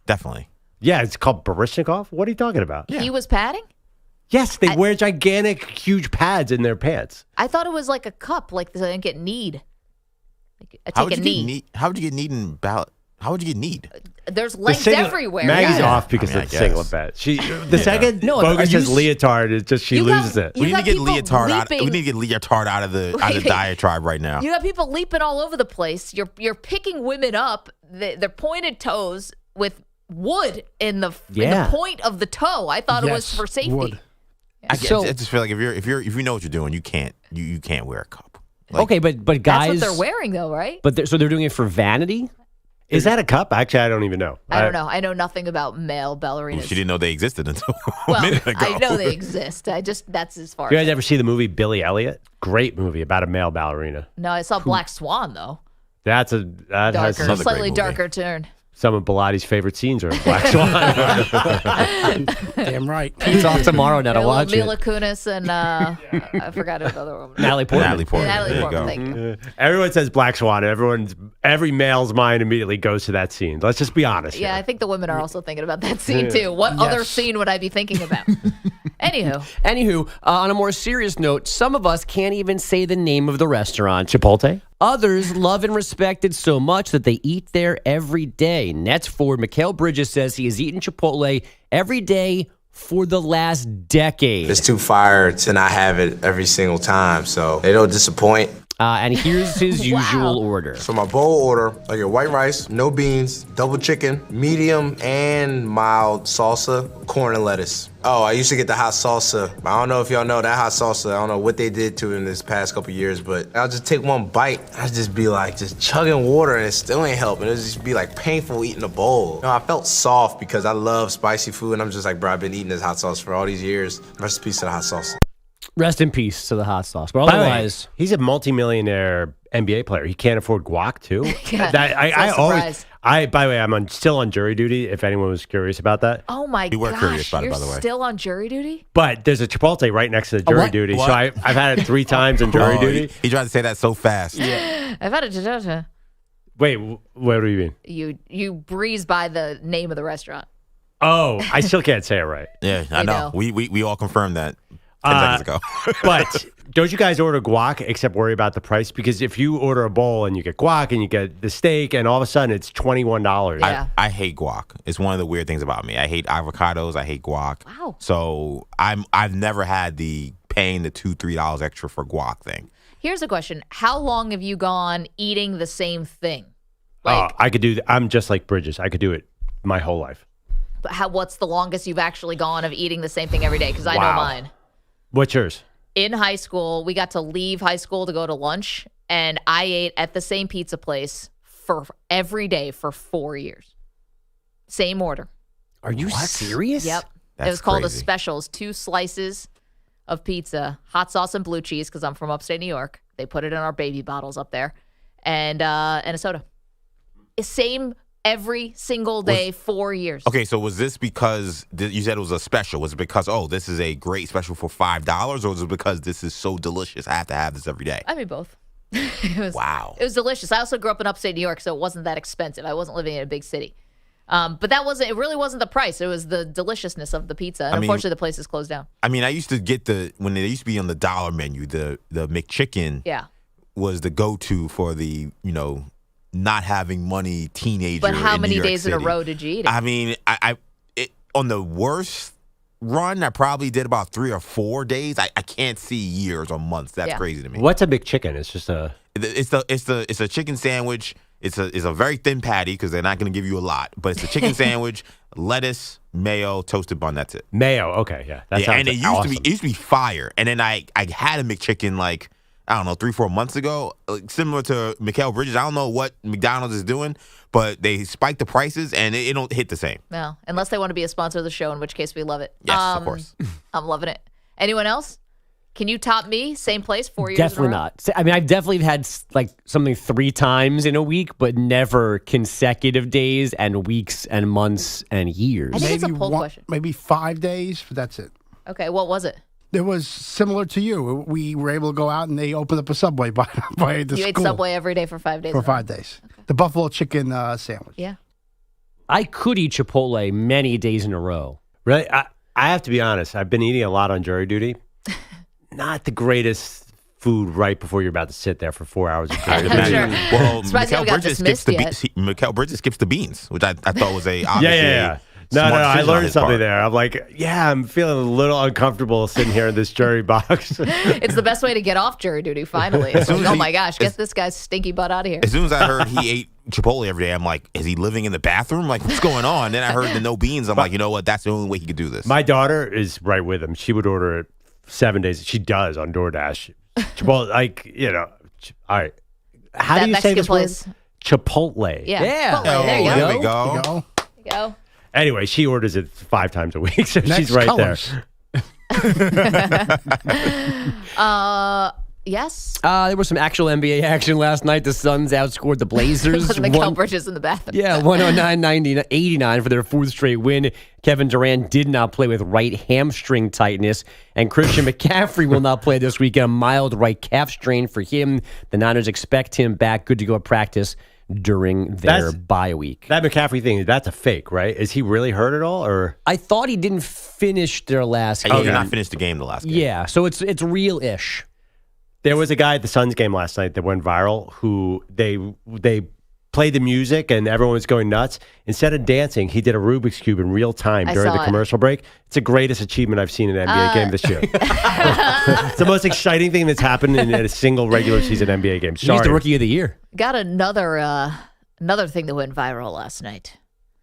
definitely. Yeah, it's called Baryshnikov. What are you talking about? He was padding? Yes, they wear gigantic, huge pads in their pants. I thought it was like a cup, like they didn't get kneed. Like, How take would a you knee. get knee? How would you get kneed in ballot? How would you get kneed? There's legs singlet- everywhere. Maggie's Yeah. off because I of the guess. singlet bet. The second No, Bogusch are you says leotard, it's just she You got- loses it. you We need to got get people leotard out. leaping- We need to get leotard out of the Wait. diatribe right now. You got people leaping all over the place. You're picking women up. They're pointed toes with wood in the point of the toe. I thought it was for safety. wood. I just feel like if you know what you're doing, you can't wear a cup. Like, Okay, but That's guys, what they're wearing, though, right? but so they're doing it for vanity. Is that a cup? Actually, I don't even know. I don't know. I know nothing about male ballerinas. she didn't know they existed until well, a minute ago. I know they exist. That's as far. You as guys ever see the movie Billy Elliot? Great movie about a male ballerina. No, I saw Black Swan though. That has Darker, another slightly great movie. darker turn. some of Bilotti's favorite scenes are Black Swan. Damn right. It's off tomorrow now to watch Mila it. Kunis and I forgot another woman. Natalie Portman. Natalie Portman. Natalie There you Portman, go. thank you. Everyone says Black Swan. Every male's mind immediately goes to that scene. Let's just be honest. Yeah, here. I think the women are also thinking about that scene too. What other scene would I be thinking about? Anywho, on a more serious note, some of us can't even say the name of the restaurant. Chipotle? Others love and respect it so much that they eat there every day. Nets forward Mikal Bridges says he has eaten Chipotle every day for the last decade. It's too fire to not have it every single time, so they don't disappoint. And here's his usual order. So my bowl order, I get white rice, no beans, double chicken, medium and mild salsa, corn and lettuce. Oh, I used to get the hot salsa. I don't know if y'all know that hot salsa. I don't know what they did to it in this past couple years, but I'll just take one bite. I'd just be like just chugging water and it still ain't helping. It'd just be like painful eating a bowl. You know, I felt soft because I love spicy food and I'm just like, bro, I've been eating this hot sauce for all these years. Rest in peace to the hot sauce. Rest in peace to the hot sauce. But By the way, otherwise, he's a multimillionaire NBA player. He can't afford guac too. Yeah, I always. By the way, I'm still on jury duty. If anyone was curious about that, Oh my You were gosh, curious about it, you're by the way. still on jury duty? but there's a Chipotle right next to the jury what? duty. What? So I've had it 3 times in jury Oh, duty. He tried to say that so fast. I've had it. Wait, what do you mean? You breeze by the name of the restaurant. Oh, I still can't say it right. Yeah, I You know. know. We all confirmed that 10 seconds ago. But don't you guys order guac except worry about the price? Because if you order a bowl and you get guac and you get the steak and all of a sudden it's $21. Yeah. I hate guac. It's one of the weird things about me. I hate avocados. I hate guac. Wow. So I've never had the paying the $2-3 extra for guac thing. Here's a question. How long have you gone eating the same thing? I could do. I'm just like Bridges. I could do it my whole life. What's the longest you've actually gone of eating the same thing every day? Because I know Wow. mine. What's yours? In high school, we got to leave high school to go to lunch, and I ate at the same pizza place for every day for 4 years. Same order. are you serious? Yep. That's it was called a crazy. specials, 2 slices of pizza, hot sauce and blue cheese, because I'm from upstate New York. They put it in our baby bottles up there, and a soda. Same every single day, 4 years. Okay, so was this because you said it was a special? Was it because, this is a great special for $5, or was it because this is so delicious, I have to have this every day? I mean, both. It was delicious. I also grew up in upstate New York, so it wasn't that expensive. I wasn't living in a big city. But it really wasn't the price. It was the deliciousness of the pizza. And unfortunately, the place is closed down. I mean, I used to get when they used to be on the dollar menu, the McChicken Yeah. was the go-to for the, not having money teenager. But how in many New York days in a City. row did you eat it? I mean, on the worst run, I probably did about 3 or 4 days. I can't see years or months. That's crazy to me. What's a McChicken? It's just a. It's a chicken sandwich. It's a very thin patty because they're not going to give you a lot. But it's a chicken sandwich, lettuce, mayo, toasted bun. That's it. Mayo. Okay, yeah. That sounds and it used to be fire. And then I had a McChicken like, I don't know, 3-4 months ago, similar to Mikal Bridges. I don't know what McDonald's is doing, but they spiked the prices and it don't hit the same. No, unless they want to be a sponsor of the show, in which case we love it. Yes, of course. I'm loving it. Anyone else? Can you top me? Same place, 4 years Definitely in a row? not. I mean, I've definitely had like something 3 times in a week, but never consecutive days and weeks and months and years. I think it's a poll question. Maybe 5 days, but that's it. Okay, what was it? It was similar to you. We were able to go out and they opened up a Subway by the You ate school Subway every day for 5 days. for in a row. 5 days. The buffalo chicken sandwich. Yeah. I could eat Chipotle many days in a row. Really? I have to be honest. I've been eating a lot on jury duty. Not the greatest food right before you're about to sit there for 4 hours. Of jury duty. Well, Surprised you Mikal haven't got Bridges dismissed Mikal Bridges skips the beans, which I thought was a Yeah. No, smart I decision on learned his something part. there. I'm like, I'm feeling a little uncomfortable sitting here in this jury box. It's the best way to get off jury duty, finally. It's like, oh my gosh, get this guy's stinky butt out of here. As soon as I heard he ate Chipotle every day, I'm like, is he living in the bathroom? Like, what's going on? Then I heard the no beans. I'm like, you know what? That's the only way he could do this. My daughter is right with him. She would order it 7 days. She does on DoorDash. Chipotle, all right. How That do you say Mexican this place. word? Chipotle. Yeah. Chipotle. Oh, There you go. there we go. There you go. Anyway, she orders it 5 times a week, so Next she's right colors. there. Yes. There was some actual NBA action last night. The Suns outscored the Blazers. Wasn't Mikal Bridges in the bathroom? Yeah, 109-89 for their fourth straight win. Kevin Durant did not play with right hamstring tightness, and Christian McCaffrey will not play this week. A mild right calf strain for him. The Niners expect him back, good to go at practice during their bye week. That McCaffrey thing, that's a fake, right? Is he really hurt at all? Or I thought he didn't finish their last game. He did not finish the game the last game. Yeah, so it's real-ish. There was a guy at the Suns game last night that went viral who they played the music and everyone was going nuts. Instead of dancing, he did a Rubik's Cube in real time during the commercial break. It's the greatest achievement I've sing in an NBA game this year. It's the most exciting thing that's happened in a single regular season NBA game. Sorry. He's the Rookie of the Year. Got another thing that went viral last night.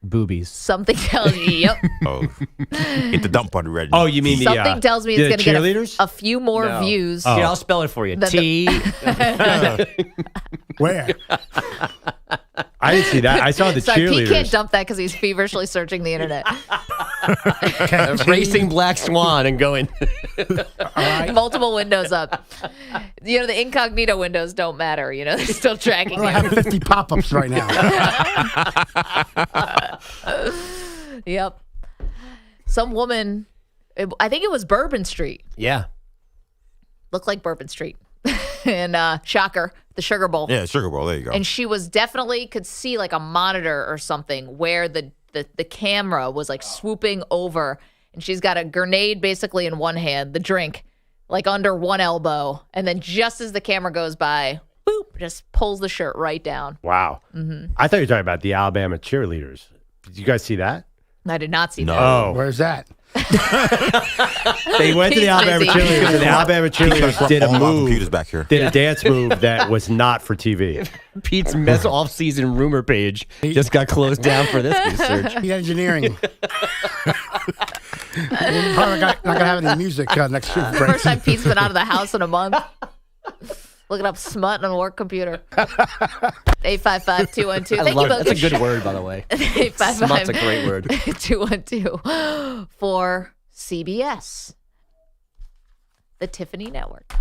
Boobies. Something tells me, yep. Get the dump on red. Oh, you mean Something tells me it's going to get a few more No. views. Here, I'll spell it for you. T. Where? I didn't see that. I saw the Sorry, cheerleaders. Pete can't dump that because he's feverishly searching the internet. Racing Black Swan and going. Multiple windows up. You know, the incognito windows don't matter. You know, they're still tracking I have 50 pop-ups right now. Yep. Some woman, I think it was Bourbon Street. Yeah. Looked like Bourbon Street. And shocker, the Sugar Bowl. Yeah, Sugar Bowl. There you go. And she was definitely could see like a monitor or something where the camera was like swooping over, and she's got a grenade basically in one hand, the drink like under one elbow, and then just as the camera goes by, boop, just pulls the shirt right down. Wow. Mm-hmm. I thought you were talking about the Alabama cheerleaders. Did you guys see that? I did not see that. Oh. Where's that? They went to the Alabama cheerleaders, and the Alabama cheerleaders did a computers back here. did a dance move that was not for TV. Pete's Mess off-season rumor page just got closed down for this research. Heat engineering. Probably not going to have any music next year. First time Pete's been out of the house in a month. Looking up smut on a work computer. 855-212. Thank you, Bogusch. That's a good word, by the way. 855. Smut's a great word. 212 for CBS, the Tiffany Network.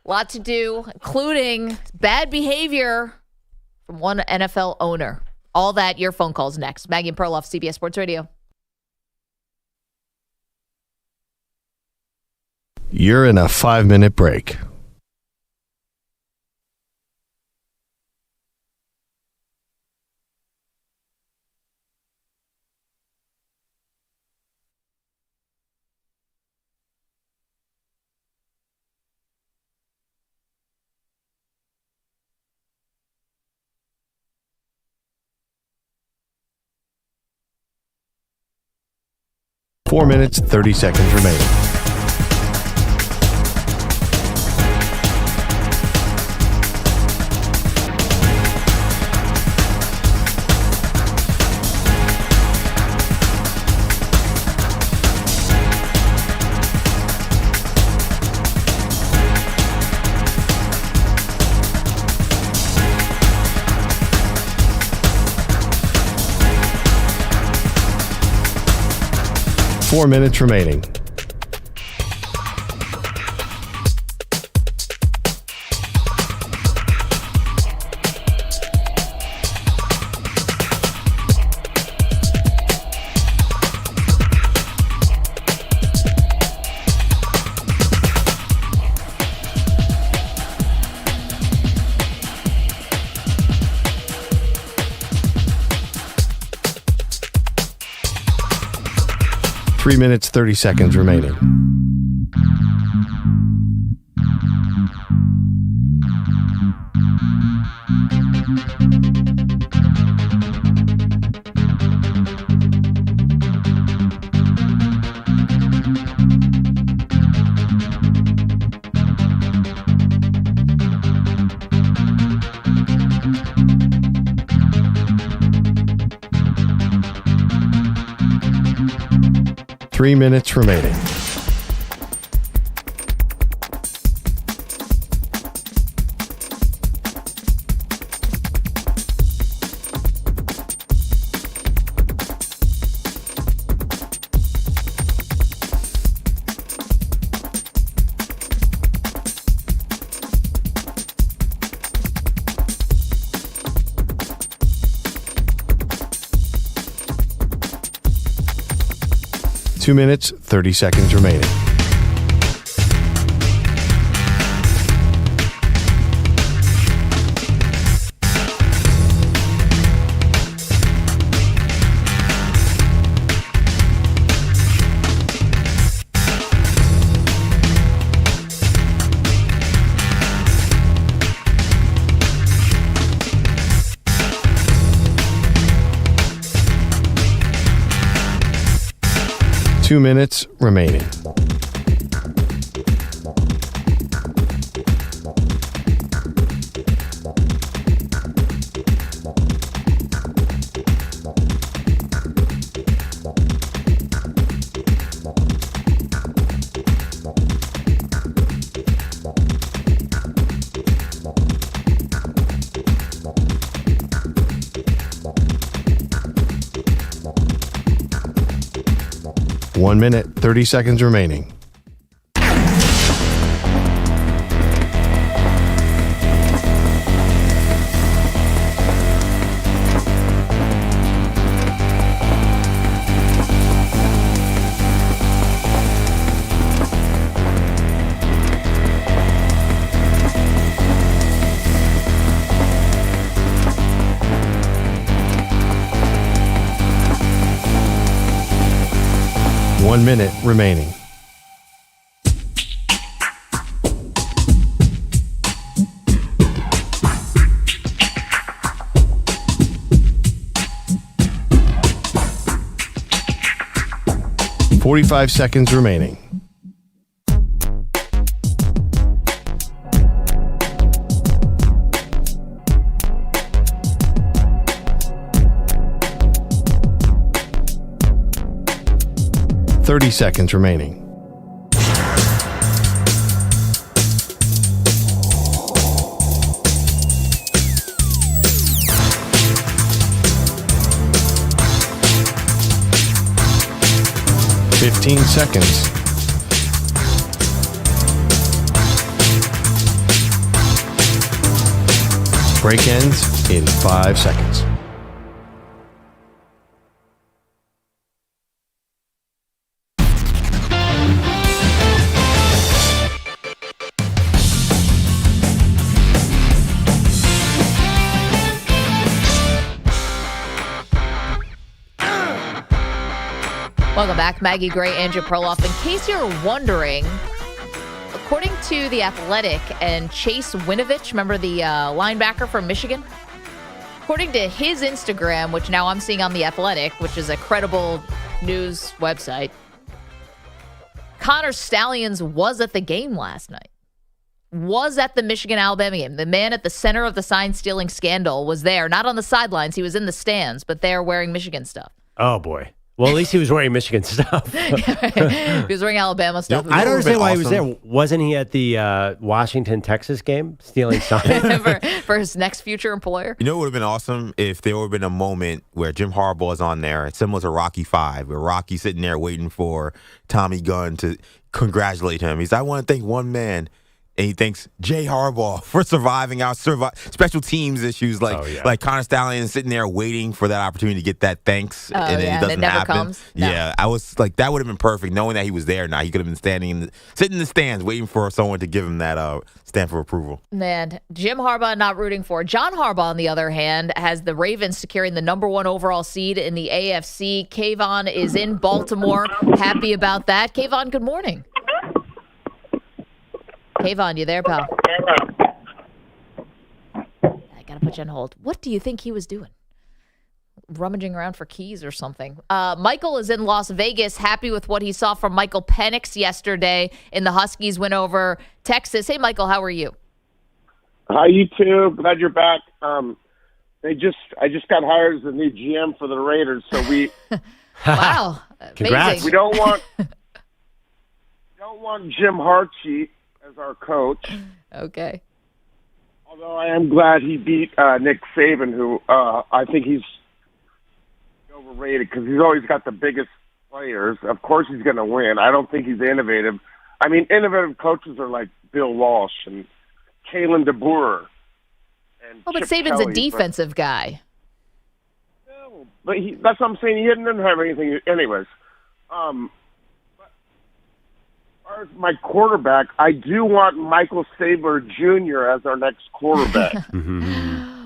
Lot to do, including bad behavior from one NFL owner. All that, your phone calls next. Maggie and Perloff, CBS Sports Radio. You're in a 5-minute break. Four minutes, 30 seconds remaining. Four minutes remaining. Three minutes, 30 seconds remaining. Three minutes remaining. 2 minutes, 30 seconds remaining. Two minutes remaining. One minute, 30 seconds remaining. One minute remaining. $45 seconds remaining. $30 seconds remaining. $15 seconds. Break ends in 5 seconds. Welcome back, Maggie Gray, Andrew Perloff. In case you're wondering, according to The Athletic and Chase Winovich, remember the linebacker from Michigan? According to his Instagram, which now I'm seeing on The Athletic, which is a credible news website, Connor Stallions was at the game last night. Was at the Michigan-Alabama game. The man at the center of the sign-stealing scandal was there, not on the sidelines. He was in the stands, but there wearing Michigan stuff. Oh, boy. Well, at least he was wearing Michigan stuff. He was wearing Alabama stuff. I don't understand why he was there. Wasn't he at the Washington-Texas game stealing signs? for his next future employer? You know what would have been awesome if there would have been a moment where Jim Harbaugh is on there, similar to Rocky V, where Rocky's sitting there waiting for Tommy Gunn to congratulate him. He's, I want to thank one man. And he thanks Jay Harbaugh for surviving our special teams issues, like Connor Stallion sitting there waiting for that opportunity to get that thanks, and it doesn't happen. Comes. No. Yeah, I was like, that would have been perfect, knowing that he was there. Now he could have been sitting in the stands, waiting for someone to give him that stamp of approval. Man, Jim Harbaugh not rooting for. John Harbaugh, on the other hand, has the Ravens securing the number 1 overall seed in the AFC. Kayvon is in Baltimore, happy about that. Kayvon, good morning. Kayvon, you there, pal? I got to put you on hold. What do you think he was doing? Rummaging around for keys or something. Michael is in Las Vegas, happy with what he saw from Michael Penix yesterday in the Huskies win over Texas. Hey, Michael, how are you? Hi, you too. Glad you're back. I just got hired as the new GM for the Raiders, so we. Wow! Congrats. We don't want Jim Hartshee as our coach. Okay. Although I am glad he beat Nick Saban, who I think he's overrated because he's always got the biggest players. Of course he's going to win. I don't think he's innovative. I mean, innovative coaches are like Bill Walsh and Kalen DeBoer. But Saban's a defensive guy. No, but that's what I'm saying. He didn't have anything. Anyways, far as my quarterback, I do want Michael Stabler Jr. as our next quarterback.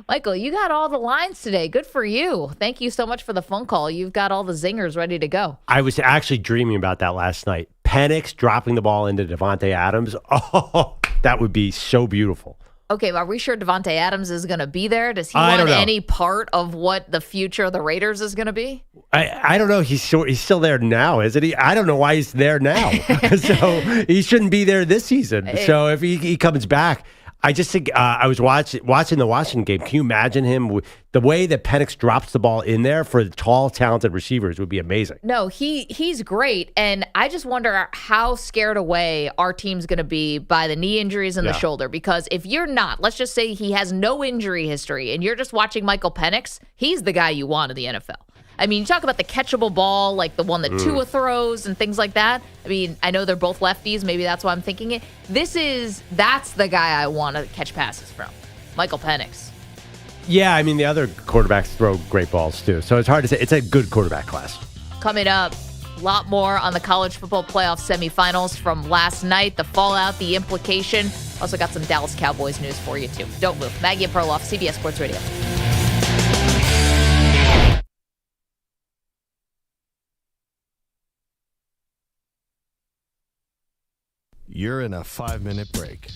Michael, you got all the lines today. Good for you. Thank you so much for the phone call. You've got all the zingers ready to go. I was actually dreaming about that last night. Penix dropping the ball into Devontae Adams. Oh, that would be so beautiful. Okay, are we sure Devontae Adams is going to be there? Does he want any part of what the future of the Raiders is going to be? I don't know. He's still there now, isn't he? I don't know why he's there now. So he shouldn't be there this season. So if he comes back, I just think I was watching the Washington game. Can you imagine him? The way that Penix drops the ball in there for the tall, talented receivers would be amazing. No, he's great. And I just wonder how scared away our team's going to be by the knee injuries and the shoulder. Because if you're not, let's just say he has no injury history and you're just watching Michael Penix, he's the guy you want in the NFL. I mean, you talk about the catchable ball, like the one that Tua throws and things like that. I mean, I know they're both lefties. Maybe that's why I'm thinking it. That's the guy I want to catch passes from, Michael Penix. Yeah, I mean, the other quarterbacks throw great balls too. So it's hard to say. It's a good quarterback class. Coming up, a lot more on the college football playoff semifinals from last night, the fallout, the implication. Also got some Dallas Cowboys news for you too. Don't move. Maggie and Perloff, CBS Sports Radio. You're in a 5-minute break.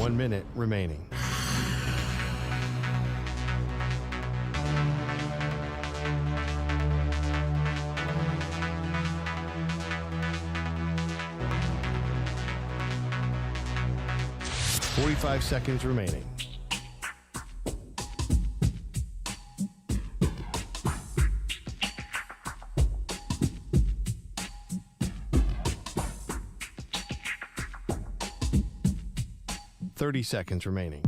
1 minute remaining. $45 seconds remaining. $30 seconds remaining.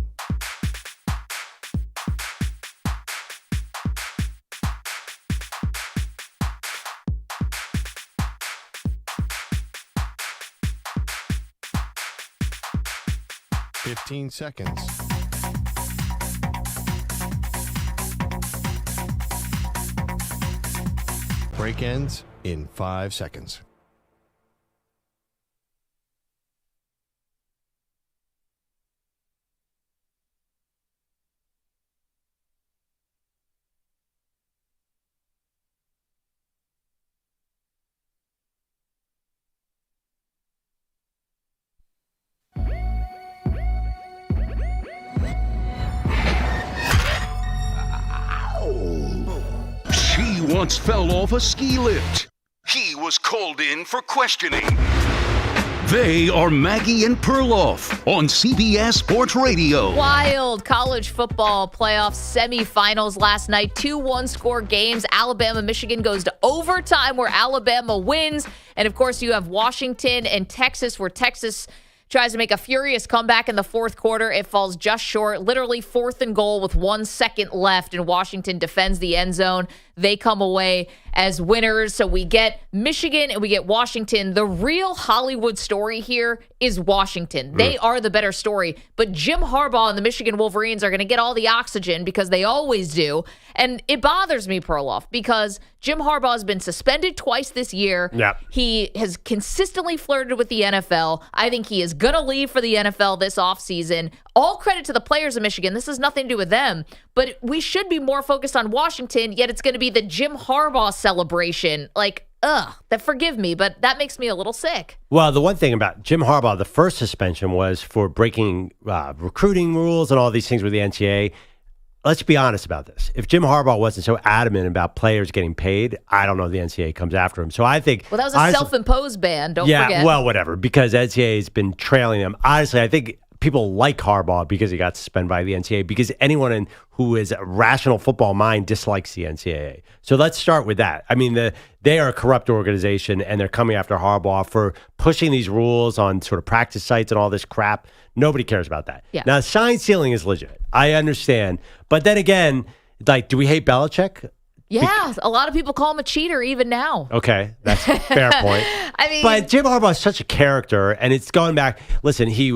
$15 seconds. Break ends in 5 seconds. She once fell off a ski lift. He was called in for questioning. They are Maggie and Perloff on CBS Sports Radio. Wild college football playoff semifinals last night. 2 one-score games. Alabama-Michigan goes to overtime where Alabama wins. And, of course, you have Washington and Texas where Texas tries to make a furious comeback in the fourth quarter. It falls just short. Literally 4th and goal with 1 second left, and Washington defends the end zone. They come away as winners. So we get Michigan and we get Washington. The real Hollywood story here is Washington. They are the better story. But Jim Harbaugh and the Michigan Wolverines are going to get all the oxygen because they always do. And it bothers me, Perloff, because Jim Harbaugh has been suspended twice this year. Yep. He has consistently flirted with the NFL. I think he is going to leave for the NFL this offseason. All credit to the players of Michigan. This has nothing to do with them. But we should be more focused on Washington, yet it's going to be the Jim Harbaugh celebration. Forgive me, but that makes me a little sick. Well, the one thing about Jim Harbaugh, the first suspension was for breaking recruiting rules and all these things with the NCAA. Let's be honest about this. If Jim Harbaugh wasn't so adamant about players getting paid, I don't know if the NCAA comes after him. So I think... Well, that was a self-imposed ban, don't forget. Yeah, well, whatever, because NCAA has been trailing them. Honestly, I think people like Harbaugh because he got suspended by the NCAA, because anyone who is a rational football mind dislikes the NCAA. So let's start with that. I mean, they are a corrupt organization, and they're coming after Harbaugh for pushing these rules on sort of practice sites and all this crap. Nobody cares about that. Yeah. Now, sign stealing is legit. I understand. But then again, do we hate Belichick? Yeah, a lot of people call him a cheater even now. Okay, that's a fair point. I mean, but Jim Harbaugh is such a character, and it's going back. Listen, he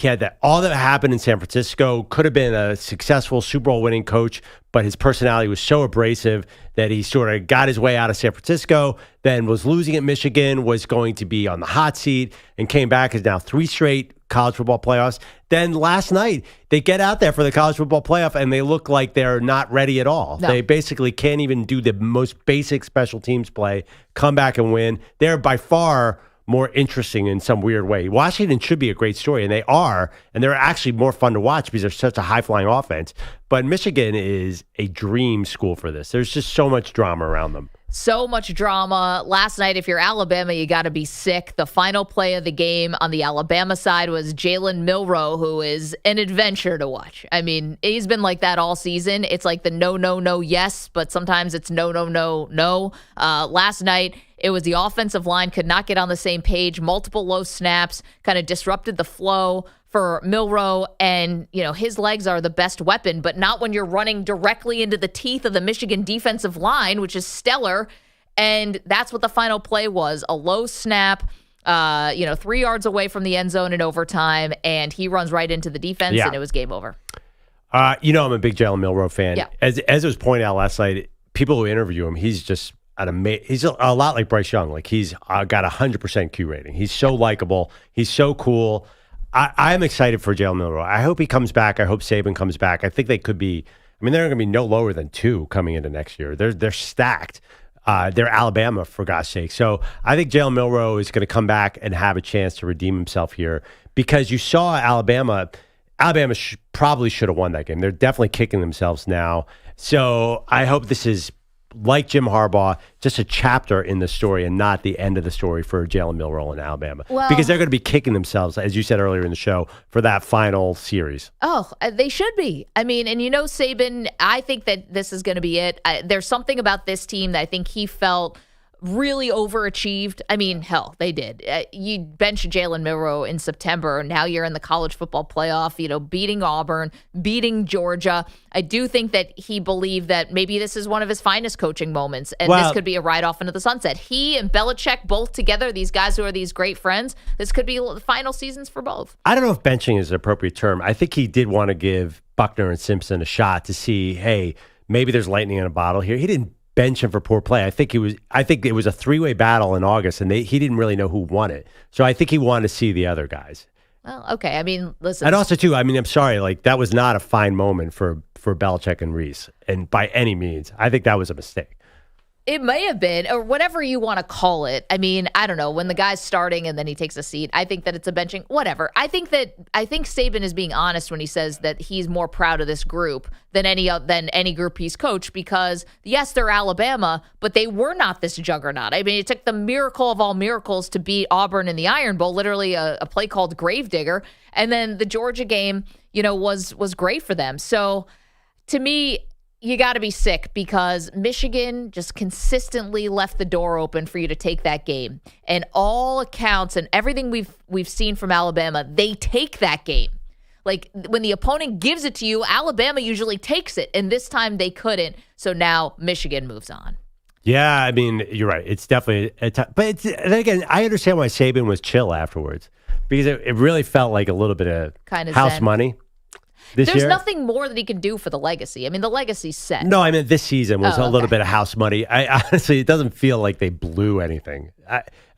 had that all that happened in San Francisco. Could have been a successful Super Bowl winning coach, but his personality was so abrasive that he sort of got his way out of San Francisco, then was losing at Michigan, was going to be on the hot seat, and came back as now 3 straight college football playoffs. Then last night, they get out there for the college football playoff, and they look like they're not ready at all. No. They basically can't even do the most basic special teams play, come back and win. They're by far more interesting in some weird way. Washington should be a great story, and they are, and they're actually more fun to watch because they're such a high-flying offense. But Michigan is a dream school for this. There's just so much drama around them. So much drama. Last night, if you're Alabama, you got to be sick. The final play of the game on the Alabama side was Jalen Milroe, who is an adventure to watch. I mean, he's been like that all season. It's like the no, no, no, yes, but sometimes it's no, no, no, no. Last night, it was the offensive line could not get on the same page. Multiple low snaps kind of disrupted the flow for Milroe, and his legs are the best weapon, but not when you're running directly into the teeth of the Michigan defensive line, which is stellar. And that's what the final play was, a low snap, 3 yards away from the end zone in overtime, and he runs right into the defense, and it was game over. I'm a big Jalen Milroe fan. Yeah. As it was pointed out last night, people who interview him, he's just he's a lot like Bryce Young. Like, he's got 100% Q rating. He's so likable. He's so cool. I'm excited for Jalen Milroe. I hope he comes back. I hope Saban comes back. I think they could be. I mean, they're going to be no lower than 2 coming into next year. They're stacked. they're Alabama, for God's sake. So I think Jalen Milroe is going to come back and have a chance to redeem himself here because you saw Alabama probably should have won that game. They're definitely kicking themselves now. So I hope this is, like Jim Harbaugh, just a chapter in the story and not the end of the story for Jalen Milroe in Alabama. Well, because they're going to be kicking themselves, as you said earlier in the show, for that final series. Oh, they should be. I mean, and Saban, I think that this is going to be it. There's something about this team that I think he felt really overachieved. I mean, hell, they did. You bench Jalen Milroe in September, and now you're in the college football playoff, beating Auburn, beating Georgia. I do think that he believed that maybe this is one of his finest coaching moments, and this could be a ride off into the sunset. He and Belichick both together, these guys who are these great friends, this could be the final seasons for both. I don't know if benching is an appropriate term. I think he did want to give Buckner and Simpson a shot to see, hey, maybe there's lightning in a bottle here. He didn't bench him for poor play. I think it was a three-way battle in August, and he didn't really know who won it. So I think he wanted to see the other guys. Well, okay. I mean, listen. And also, too, I'm sorry, that was not a fine moment for Belichick and Reese, and by any means. I think that was a mistake. It may have been, or whatever you want to call it. I mean, I don't know. When the guy's starting and then he takes a seat, I think that it's a benching. Whatever. I think Saban is being honest when he says that he's more proud of this group than any group he's coached because, yes, they're Alabama, but they were not this juggernaut. I mean, it took the miracle of all miracles to beat Auburn in the Iron Bowl, literally a play called Gravedigger, and then the Georgia game, was great for them. So, to me, you got to be sick because Michigan just consistently left the door open for you to take that game. And all accounts and everything we've seen from Alabama, they take that game. Like when the opponent gives it to you, Alabama usually takes it. And this time they couldn't. So now Michigan moves on. Yeah, I mean, you're right. It's definitely but then again, I understand why Saban was chill afterwards because it really felt like a little bit of kind of house zen. Money. There's nothing more that he can do for the legacy. I mean, the legacy's set. No, I mean, this season was a little bit of house money. I honestly, it doesn't feel like they blew anything.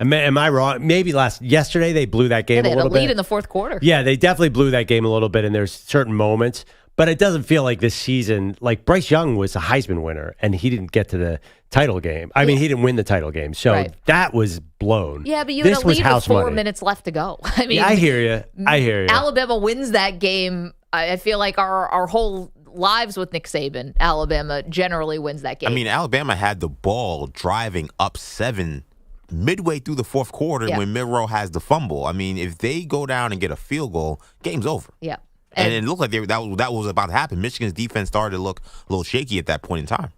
Am I wrong? Maybe yesterday they blew that game they a had little bit. Lead in the fourth quarter. Yeah, they definitely blew that game a little bit, and there's certain moments. But it doesn't feel like this season, like Bryce Young was a Heisman winner, and he didn't get to the title game. I mean, he didn't win the title game. So that was blown. Yeah, but you had a lead with 4 minutes left to go. I mean, yeah, I hear you. Alabama wins that game. I feel like our whole lives with Nick Saban, Alabama generally wins that game. I mean, Alabama had the ball driving up 7 midway through the fourth quarter when Milroe has the fumble. I mean, if they go down and get a field goal, game's over. Yeah. And it looked like that was about to happen. Michigan's defense started to look a little shaky at that point in time.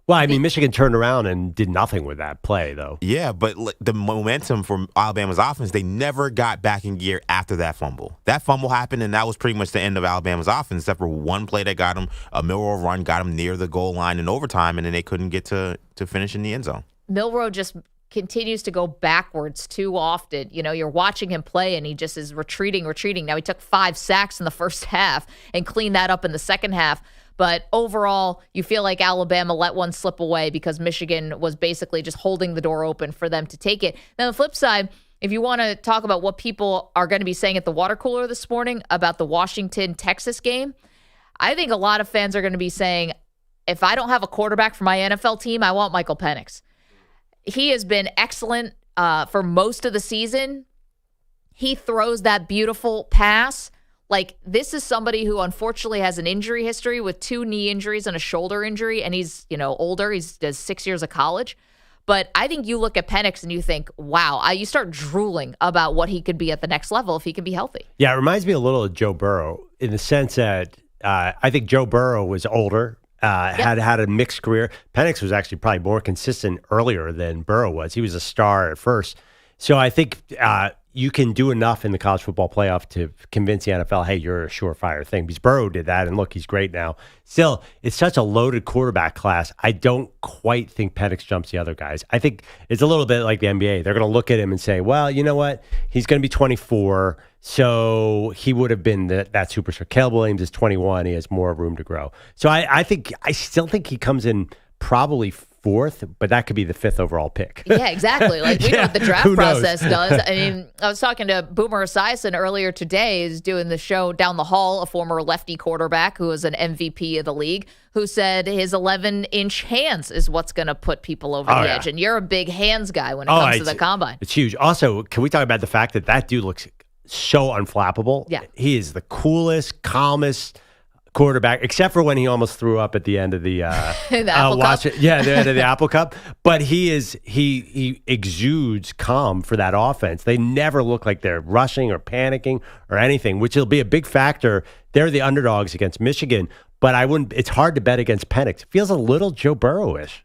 Well, I mean, Michigan turned around and did nothing with that play, though. Yeah, but the momentum from Alabama's offense, they never got back in gear after that fumble. That fumble happened, and that was pretty much the end of Alabama's offense, except for one play that got them, a Milroe run, got them near the goal line in overtime, and then they couldn't get to finish in the end zone. Milroe just continues to go backwards too often. You're watching him play, and he just is retreating. Now, he took 5 sacks in the first half and cleaned that up in the second half. But overall, you feel like Alabama let one slip away because Michigan was basically just holding the door open for them to take it. Now, the flip side, if you want to talk about what people are going to be saying at the water cooler this morning about the Washington-Texas game, I think a lot of fans are going to be saying, if I don't have a quarterback for my NFL team, I want Michael Penix. He has been excellent for most of the season. He throws that beautiful pass. Like, this is somebody who unfortunately has an injury history with 2 knee injuries and a shoulder injury, and he's, older. He does 6 years of college. But I think you look at Penix and you think, wow, you start drooling about what he could be at the next level if he can be healthy. Yeah, it reminds me a little of Joe Burrow in the sense that I think Joe Burrow was older, had a mixed career. Penix was actually probably more consistent earlier than Burrow was. He was a star at first. So I think you can do enough in the college football playoff to convince the NFL, hey, you're a surefire thing. Because Burrow did that, and look, he's great now. Still, it's such a loaded quarterback class. I don't quite think Penix jumps the other guys. I think it's a little bit like the NBA. They're going to look at him and say, well, you know what? He's going to be 24, so he would have been that superstar. Caleb Williams is 21. He has more room to grow. So I still think he comes in probably 4th, but that could be the 5th overall pick. Yeah, exactly. Like, we know what the draft who knows? process does. I mean, I was talking to Boomer Esiason earlier today, is doing the show Down the Hall, a former lefty quarterback who was an MVP of the league, who said his 11-inch hands is what's going to put people over the edge. And you're a big hands guy when it comes to the combine. It's huge. Also, can we talk about the fact that dude looks so unflappable? Yeah. He is the coolest, calmest quarterback, except for when he almost threw up at the end of the, the Apple Cup. the end of the Apple Cup. But he exudes calm for that offense. They never look like they're rushing or panicking or anything, which will be a big factor. They're the underdogs against Michigan, but it's hard to bet against Penix. It feels a little Joe Burrow-ish.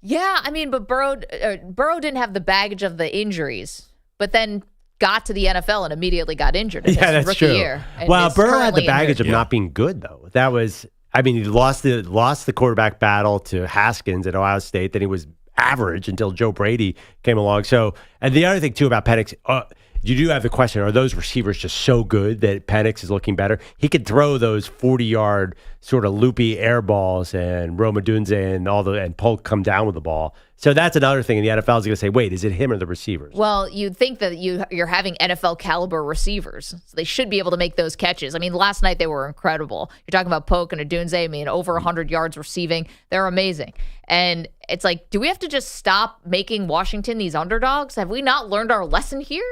Yeah, I mean, but Burrow didn't have the baggage of the injuries, but then got to the NFL and immediately got injured in his rookie year. Well, Burrow had the baggage of not being good, though. That was, I mean, he lost the quarterback battle to Haskins at Ohio State. Then he was average until Joe Brady came along. So, and the other thing, too, about Penix, you do have the question, are those receivers just so good that Penix is looking better? He could throw those 40-yard sort of loopy air balls, and Rome Odunze and Polk come down with the ball. So that's another thing. And the NFL is going to say, wait, is it him or the receivers? Well, you'd think that you're having NFL caliber receivers, so they should be able to make those catches. I mean, last night they were incredible. You're talking about Polk and Odunze. I mean, over 100 yards receiving. They're amazing. And it's like, do we have to just stop making Washington these underdogs? Have we not learned our lesson here?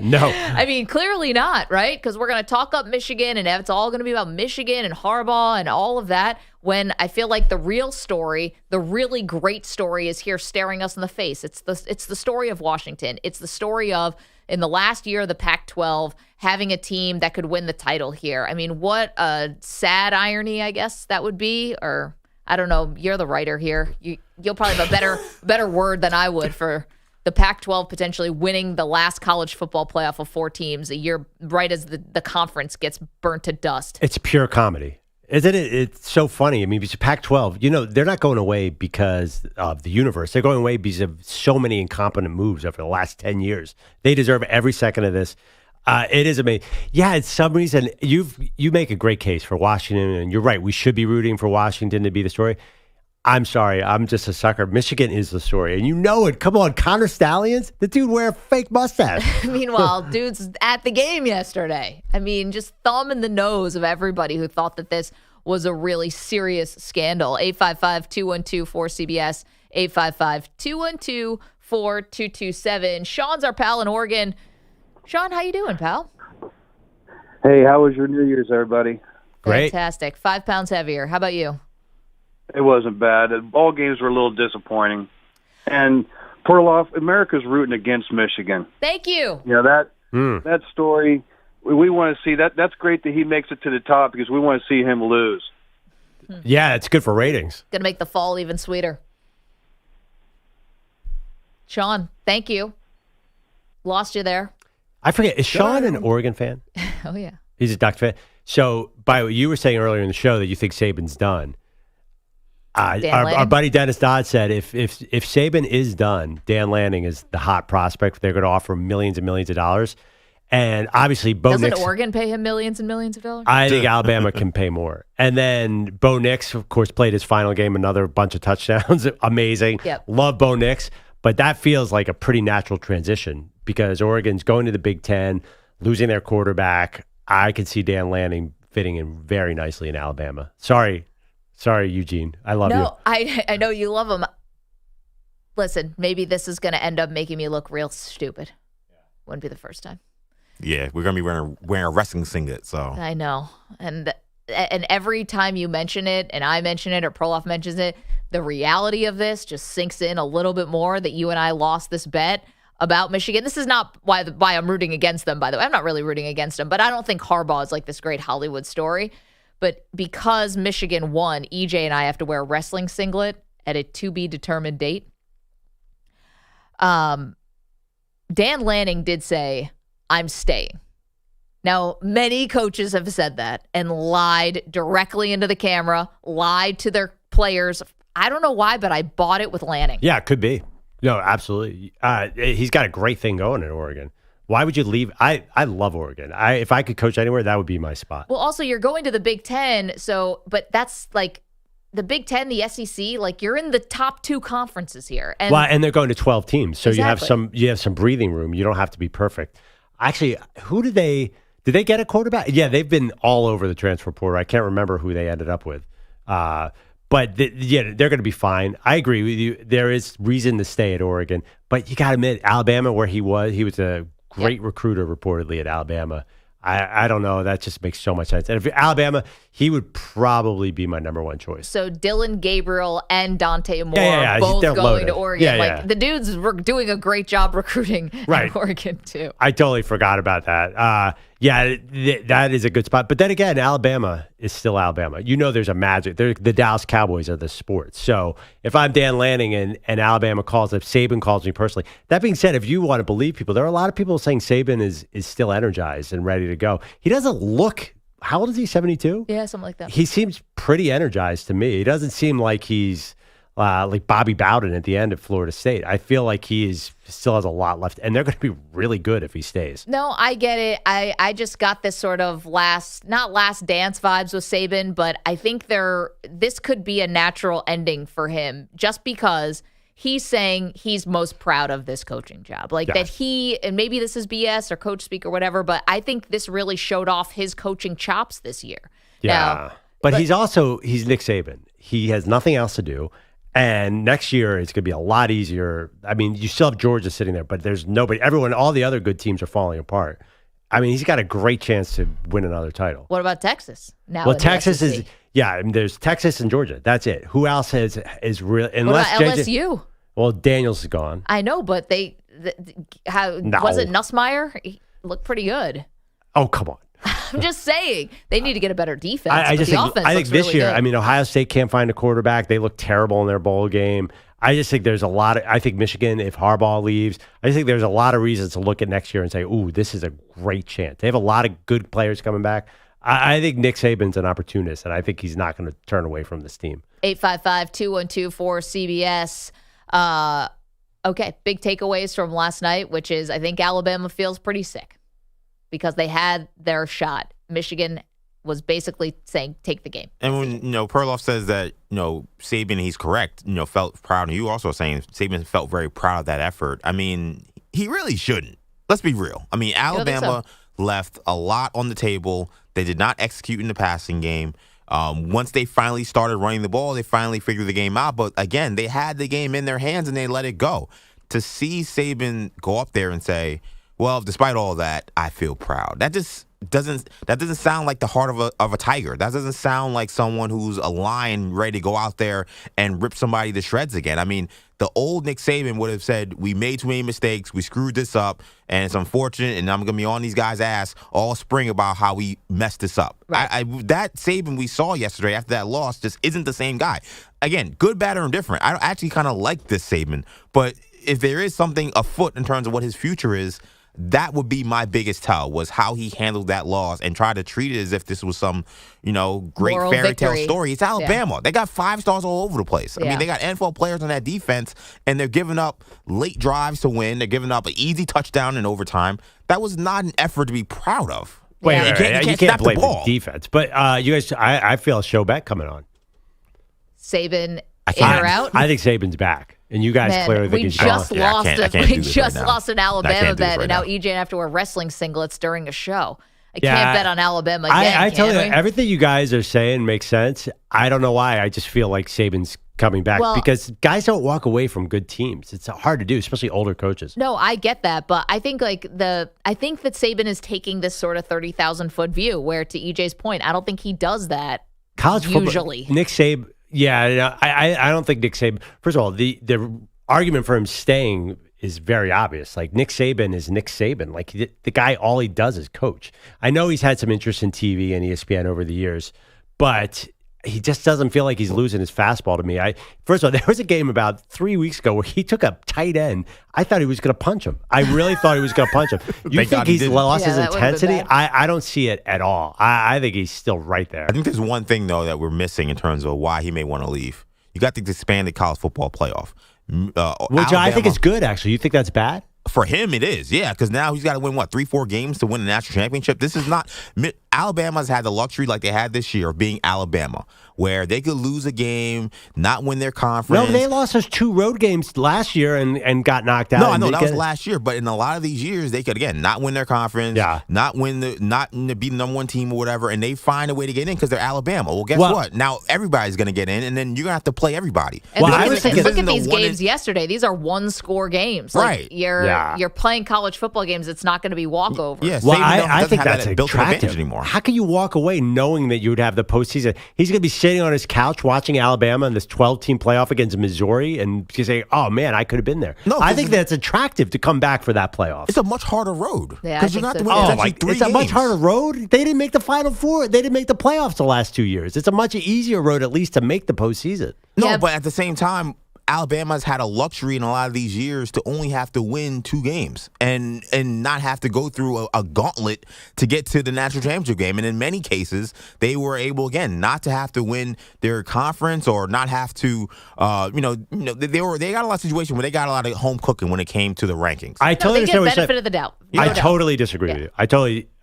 No. I mean, clearly not, right? Because we're going to talk up Michigan, and it's all going to be about Michigan and Harbaugh and all of that, when I feel like the real story, the really great story, is here staring us in the face. It's the story of Washington. It's the story of, in the last year of the Pac-12, having a team that could win the title here. I mean, what a sad irony, I guess, that would be. Or, I don't know, you're the writer here. You'll probably have a better word than I would for the Pac-12 potentially winning the last college football playoff of 4 teams a year right as the conference gets burnt to dust. It's pure comedy. Isn't it? It's so funny. I mean, it's Pac-12. They're not going away because of the universe. They're going away because of so many incompetent moves over the last 10 years. They deserve every second of this. It is amazing. Yeah, it's some reason you make a great case for Washington, and you're right. We should be rooting for Washington to be the story. I'm sorry. I'm just a sucker. Michigan is the story, and you know it. Come on, Connor Stallions. The dude wear a fake mustache. Meanwhile, dude's at the game yesterday. I mean, just thumb in the nose of everybody who thought that this was a really serious scandal. 855-212-4CBS, 855-212-4227. Sean's our pal in Oregon. Sean, how you doing, pal? Hey, how was your New Year's, everybody? Great. Fantastic. 5 pounds heavier. How about you? It wasn't bad. All games were a little disappointing. And Perloff, America's rooting against Michigan. Thank you. You know, that story, we want to see that. That's great that he makes it to the top because we want to see him lose. Yeah, it's good for ratings. Going to make the fall even sweeter. Sean, thank you. Lost you there. I forget, is Sean an Oregon fan? Oh, yeah. He's a Ducks fan. So, by what you were saying earlier in the show that you think Saban's done. Our buddy Dennis Dodd said if Saban is done, Dan Lanning is the hot prospect. They're going to offer him millions and millions of dollars. And obviously, Bo Doesn't Nix, Oregon pay him millions and millions of dollars? I think Alabama can pay more. And then Bo Nix, of course, played his final game, another bunch of touchdowns. Amazing. Yep. Love Bo Nix. But that feels like a pretty natural transition because Oregon's going to the Big Ten, losing their quarterback. I can see Dan Lanning fitting in very nicely in Alabama. Sorry, Eugene. I love you. No, I know you love him. Listen, maybe this is going to end up making me look real stupid. Wouldn't be the first time. Yeah, we're going to be wearing a wrestling singlet. So I know. And every time you mention it and I mention it or Perloff mentions it, the reality of this just sinks in a little bit more that you and I lost this bet about Michigan. This is not why I'm rooting against them, by the way. I'm not really rooting against them, but I don't think Harbaugh is like this great Hollywood story. But because Michigan won, EJ and I have to wear a wrestling singlet at a to-be-determined date. Dan Lanning did say, I'm staying. Now, many coaches have said that and lied directly into the camera, lied to their players. I don't know why, but I bought it with Lanning. Yeah, it could be. No, absolutely. He's got a great thing going in Oregon. Why would you leave? I love Oregon. If I could coach anywhere, that would be my spot. Well, also, you're going to the Big Ten, but that's like the Big Ten, the SEC, like you're in the top 2 conferences here. And and they're going to 12 teams, so Exactly. you have some breathing room. You don't have to be perfect. Actually, did they get a quarterback? Yeah, they've been all over the transfer portal. I can't remember who they ended up with. But they're going to be fine. I agree with you. There is reason to stay at Oregon, but you got to admit, Alabama, where he was a great recruiter reportedly at Alabama. I don't know. That just makes so much sense. And if Alabama, he would probably be my number 1 choice. So Dylan Gabriel and Dante Moore Yeah, both they're going loaded. to Oregon. Yeah, like yeah. the dudes were doing a great job recruiting Right. at Oregon too. I totally forgot about that. That is a good spot. But then again, Alabama is still Alabama. You know, there's a magic. The Dallas-Cowboys are the sport. So if I'm Dan Lanning and Alabama calls, if Saban calls me personally. That being said, if you want to believe people, there are a lot of people saying Saban is still energized and ready to go. He doesn't look. How old is he? 72? Yeah, something like that. He seems pretty energized to me. He doesn't seem like he's like Bobby Bowden at the end of Florida State. I feel like still has a lot left, and they're going to be really good if he stays. No, I get it. I just got this sort of not last dance vibes with Saban, but I think this could be a natural ending for him just because he's saying he's most proud of this coaching job. Like that and maybe this is BS or coach speak or whatever, but I think this really showed off his coaching chops this year. Yeah. Now, but he's Nick Saban. He has nothing else to do. And next year, it's going to be a lot easier. I mean, you still have Georgia sitting there, but there's nobody. All the other good teams are falling apart. I mean, he's got a great chance to win another title. what about Texas? Now Well, in the Texas SEC? there's Texas and Georgia. That's it. Who else is real? What Unless about JJ LSU? Well, Daniels is gone. I know, but was it Nussmeier? He looked pretty good. Oh, come on. I'm just saying they need to get a better defense. I but just the think, offense I think looks this really year, good. I mean, Ohio State can't find a quarterback. They look terrible in their bowl game. I just think there's a lot of, I think Michigan, if Harbaugh leaves, I just think there's a lot of reasons to look at next year and say, ooh, this is a great chance. They have a lot of good players coming back. I think Nick Saban's an opportunist, and I think he's not going to turn away from this team. 855-212-4CBS. Okay, big takeaways from last night, which is I think Alabama feels pretty sick because they had their shot. Michigan was basically saying, take the game. And when, Perloff says that, Saban, he's correct, felt proud. And you also saying Saban felt very proud of that effort. I mean, he really shouldn't. Let's be real. I mean, Alabama left a lot on the table. They did not execute in the passing game. Once they finally started running the ball, they finally figured the game out. But again, they had the game in their hands and they let it go. To see Saban go up there and say, well, despite all that, I feel proud. That doesn't sound like the heart of a tiger. That doesn't sound like someone who's a lion ready to go out there and rip somebody to shreds again. I mean, the old Nick Saban would have said, we made too many mistakes, we screwed this up, and it's unfortunate, and I'm going to be on these guys' ass all spring about how we messed this up. Right. That Saban we saw yesterday after that loss just isn't the same guy. Again, good, bad, or indifferent. I actually kind of like this Saban, but if there is something afoot in terms of what his future is, that would be my biggest tell, was how he handled that loss and tried to treat it as if this was some, great Moral fairy tale victory. story. It's Alabama. Yeah. They got 5 stars all over the place. I mean, they got NFL players on that defense, and they're giving up late drives to win. They're giving up an easy touchdown in overtime. That was not an effort to be proud of. Wait, you can't snap blame the ball. the defense. But you guys, I feel a show bet coming on. Saban in or out? I think Saban's back. And you guys clearly think he's gone. We just lost an Alabama bet, and now EJ have to wear wrestling singlets during a show. I can't bet on Alabama again. I tell you, everything you guys are saying makes sense. I don't know why. I just feel like Saban's coming back because guys don't walk away from good teams. It's hard to do, especially older coaches. No, I get that, but I think I think that Saban is taking this sort of 30,000-foot view, where to EJ's point, I don't think he does that college usually. Nick Saban. Yeah, I don't think Nick Saban. First of all, the argument for him staying is very obvious. Like, Nick Saban is Nick Saban. Like, the guy, all he does is coach. I know he's had some interest in TV and ESPN over the years, but he just doesn't feel like he's losing his fastball to me. First of all, there was a game about 3 weeks ago where he took a tight end. I thought he was going to punch him. I really thought he was going to punch him. You think he's lost his intensity? I don't see it at all. I think he's still right there. I think there's one thing, though, that we're missing in terms of why he may want to leave. You got the expanded college football playoff. Which Alabama, I think is good, actually. You think that's bad? For him, it is, yeah, because now he's got to win, 3-4 games to win the national championship? This is not – Alabama's had the luxury like they had this year of being Alabama, where they could lose a game, not win their conference. No, they lost those 2 road games last year and got knocked out. No, I know that was last year, but in a lot of these years, they could again not win their conference, not be the number 1 team or whatever, and they find a way to get in because they're Alabama. Well, guess what? Now everybody's going to get in, and then you're going to have to play everybody. And look at these games yesterday. These are 1-score games. Right. You're playing college football games. It's not going to be walkovers. Yeah, well, I think that's attractive anymore. How can you walk away knowing that you would have the postseason? He's going to be sitting on his couch watching Alabama in this 12-team playoff against Missouri and say, "Oh man, I could have been there." No, I think that's attractive to come back for that playoff. It's a much harder road because you're not so. It's a much harder road. They didn't make the Final Four. They didn't make the playoffs the last 2 years. It's a much easier road, at least, to make the postseason. No, but at the same time, Alabama's had a luxury in a lot of these years to only have to win 2 games and not have to go through a gauntlet to get to the national championship game. And in many cases, they were able, again, not to have to win their conference or not have to, they got a lot of situations where they got a lot of home cooking when it came to the rankings. I totally they get benefit of the doubt. I totally disagree with you.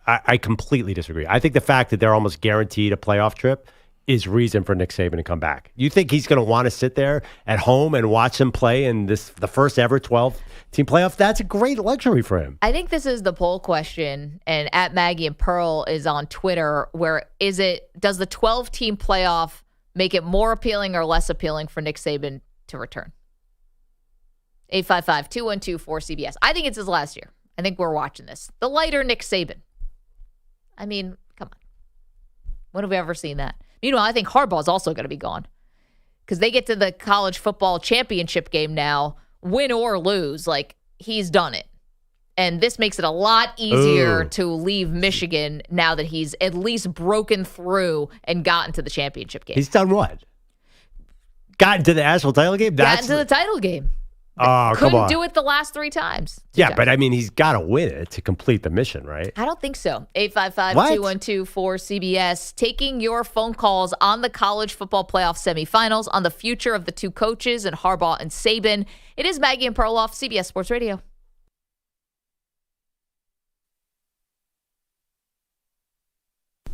I completely disagree. I think the fact that they're almost guaranteed a playoff trip is reason for Nick Saban to come back. You think he's going to want to sit there at home and watch him play in the first ever 12-team playoff? That's a great luxury for him. I think this is the poll question, and at Maggie and Pearl is on Twitter, where does the 12-team playoff make it more appealing or less appealing for Nick Saban to return? 855-212-4CBS. I think it's his last year. I think we're watching this. The lighter Nick Saban. I mean, come on. When have we ever seen that? Meanwhile, I think Harbaugh is also going to be gone because they get to the college football championship game now, win or lose. Like, he's done it. And this makes it a lot easier to leave Michigan now that he's at least broken through and gotten to the championship game. He's done what? Gotten to the national title game? Gotten to the title game. Oh, come on. Couldn't do it the last 3 times. Yeah, but I mean, he's got to win it to complete the mission, right? I don't think so. 855-212-4CBS. Taking your phone calls on the college football playoff semifinals, on the future of the 2 coaches and Harbaugh and Saban. It is Maggie and Perloff, CBS Sports Radio.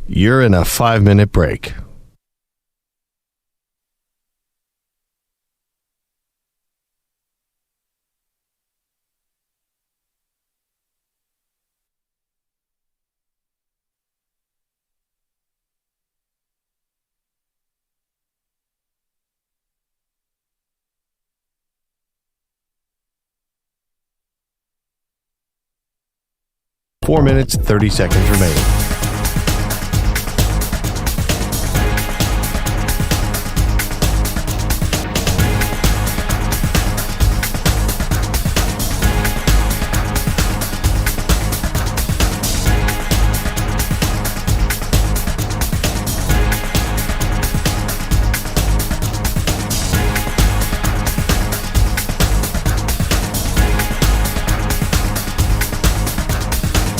You're in a 5-minute break. Four minutes, 30 seconds remaining.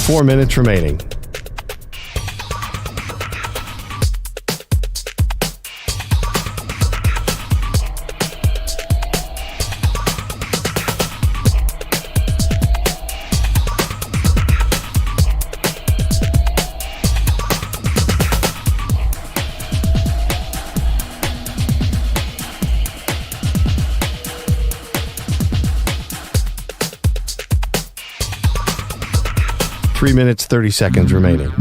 Four minutes remaining. Three minutes, 30 seconds remaining.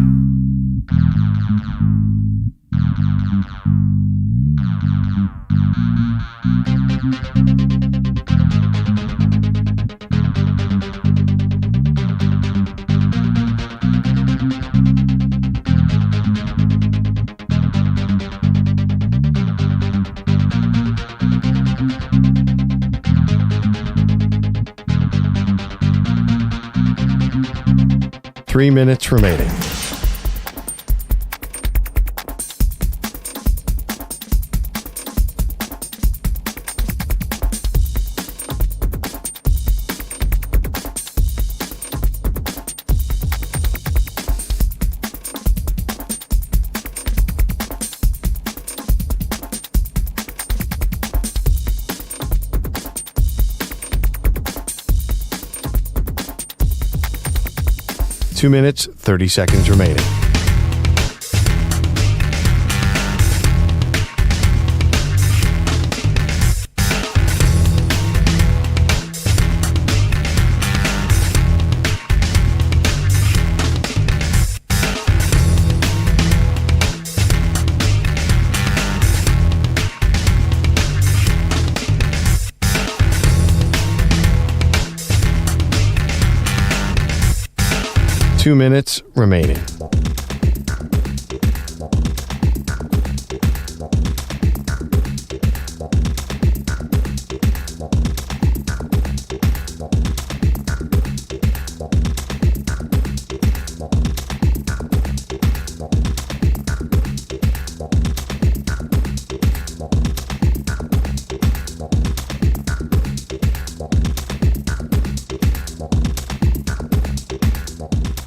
Three minutes remaining. Two minutes, 30 seconds remaining. 2 minutes remaining.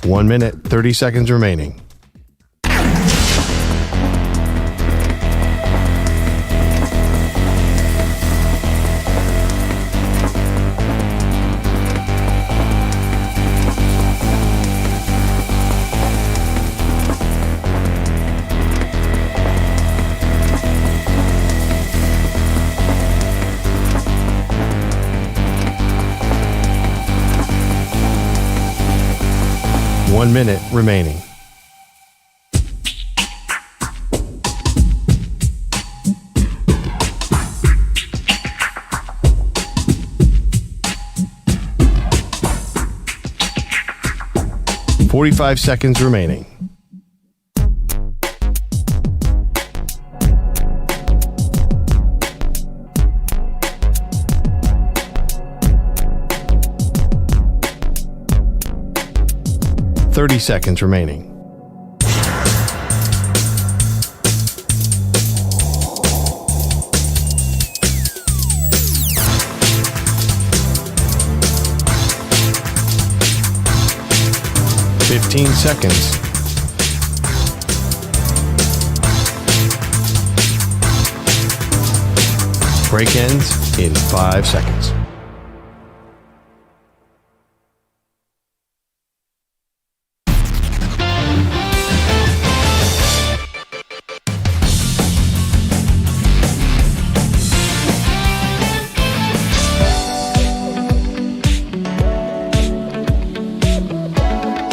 One minute, 30 seconds remaining. One minute remaining. "45 seconds remaining. "30 seconds remaining. "15 seconds. Break ends in 5 seconds.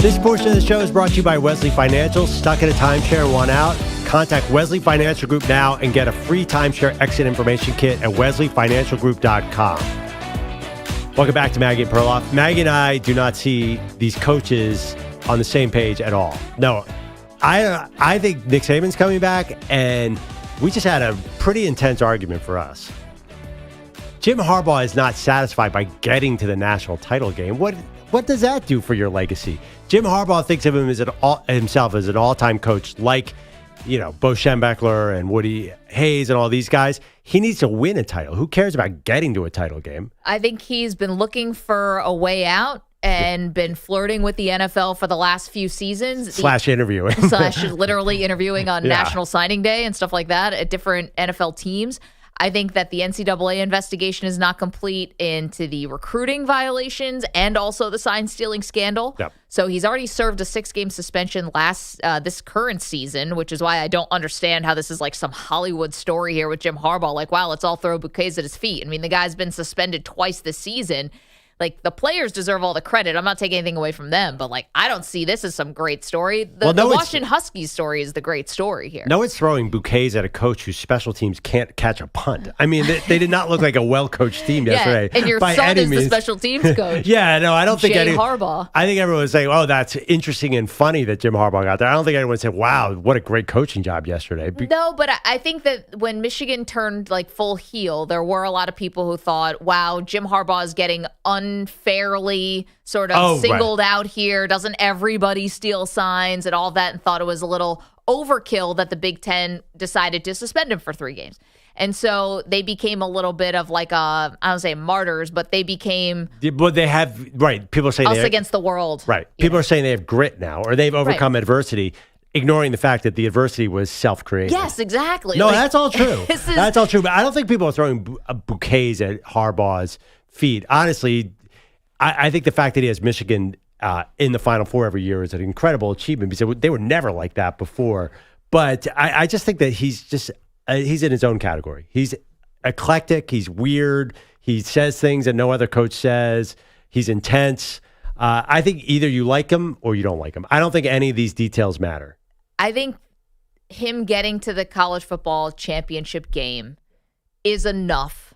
This portion of the show is brought to you by Wesley Financial. Stuck in a timeshare, want out? Contact Wesley Financial Group now and get a free timeshare exit information kit at wesleyfinancialgroup.com. Welcome back to Maggie and Perloff. Maggie and I do not see these coaches on the same page at all. No, I think Nick Saban's coming back, and we just had a pretty intense argument for us. Jim Harbaugh is not satisfied by getting to the national title game. What does that do for your legacy? Jim Harbaugh thinks of him as himself as an all-time coach, like, Bo Schembechler and Woody Hayes and all these guys. He needs to win a title. Who cares about getting to a title game? I think he's been looking for a way out and been flirting with the NFL for the last few seasons. / interviewing. / literally interviewing on National Signing Day and stuff like that at different NFL teams. I think that the NCAA investigation is not complete into the recruiting violations and also the sign stealing scandal. Yep. So he's already served a 6-game suspension this current season, which is why I don't understand how this is like some Hollywood story here with Jim Harbaugh. Like, wow, let's all throw bouquets at his feet. I mean, the guy's been suspended twice this season. Like, the players deserve all the credit. I'm not taking anything away from them, but I don't see this as some great story. The Washington Huskies story is the great story here. No one's throwing bouquets at a coach whose special teams can't catch a punt. I mean, they did not look like a well-coached team yesterday. And your son is the special teams coach. Yeah, no, I don't think Harbaugh. I think everyone was saying, oh, that's interesting and funny that Jim Harbaugh got there. I don't think anyone said, wow, what a great coaching job yesterday. No, but I think that when Michigan turned full heel, there were a lot of people who thought, wow, Jim Harbaugh is getting unfairly sort of singled out here. Doesn't everybody steal signs and all that, and thought it was a little overkill that the Big Ten decided to suspend him for 3 games. And so they became a little bit of I don't say martyrs, but they became they have, people are saying us against the world. Right. People are saying they have grit now, or they've overcome adversity, ignoring the fact that the adversity was self-created. Yes, exactly. No, that's all true. That's all true. But I don't think people are throwing bouquets at Harbaugh's feet. Honestly, I think the fact that he has Michigan in the Final Four every year is an incredible achievement, because they were never like that before. But I just think that he's in his own category. He's eclectic. He's weird. He says things that no other coach says. He's intense. I think either you like him or you don't like him. I don't think any of these details matter. I think him getting to the college football championship game is enough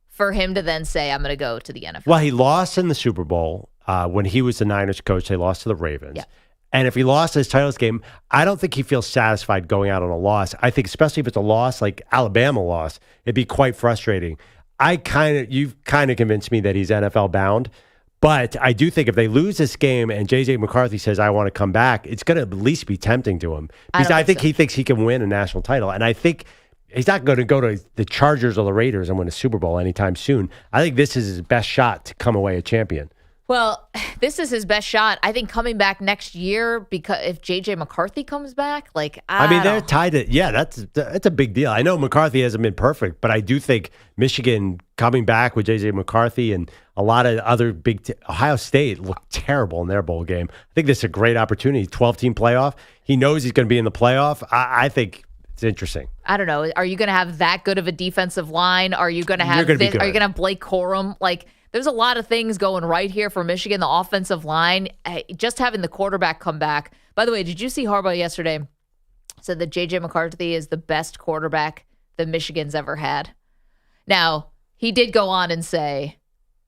for him to then say, I'm going to go to the NFL. Well, he lost in the Super Bowl when he was the Niners coach. They lost to the Ravens. Yeah. And if he lost his titles game, I don't think he feels satisfied going out on a loss. I think especially if it's a loss like Alabama loss, it'd be quite frustrating. You've kind of convinced me that he's NFL bound. But I do think if they lose this game and J.J. McCarthy says, I want to come back, it's going to at least be tempting to him. Because I think he thinks he can win a national title. And I think he's not going to go to the Chargers or the Raiders and win a Super Bowl anytime soon. I think this is his best shot to come away a champion. Well, this is his best shot. I think coming back next year, because if J.J. McCarthy comes back, they're tied to, that's a big deal. I know McCarthy hasn't been perfect, but I do think Michigan coming back with J.J. McCarthy and a lot of other Ohio State looked terrible in their bowl game. I think this is a great opportunity. 12-team playoff. He knows he's going to be in the playoff. I think it's interesting. I don't know. Are you going to have that good of a defensive line? Are you going to have this? Are you going to have Blake Corum? There's a lot of things going right here for Michigan, the offensive line. Just having the quarterback come back. By the way, did you see Harbaugh yesterday said that J.J. McCarthy is the best quarterback that Michigan's ever had? Now, he did go on and say,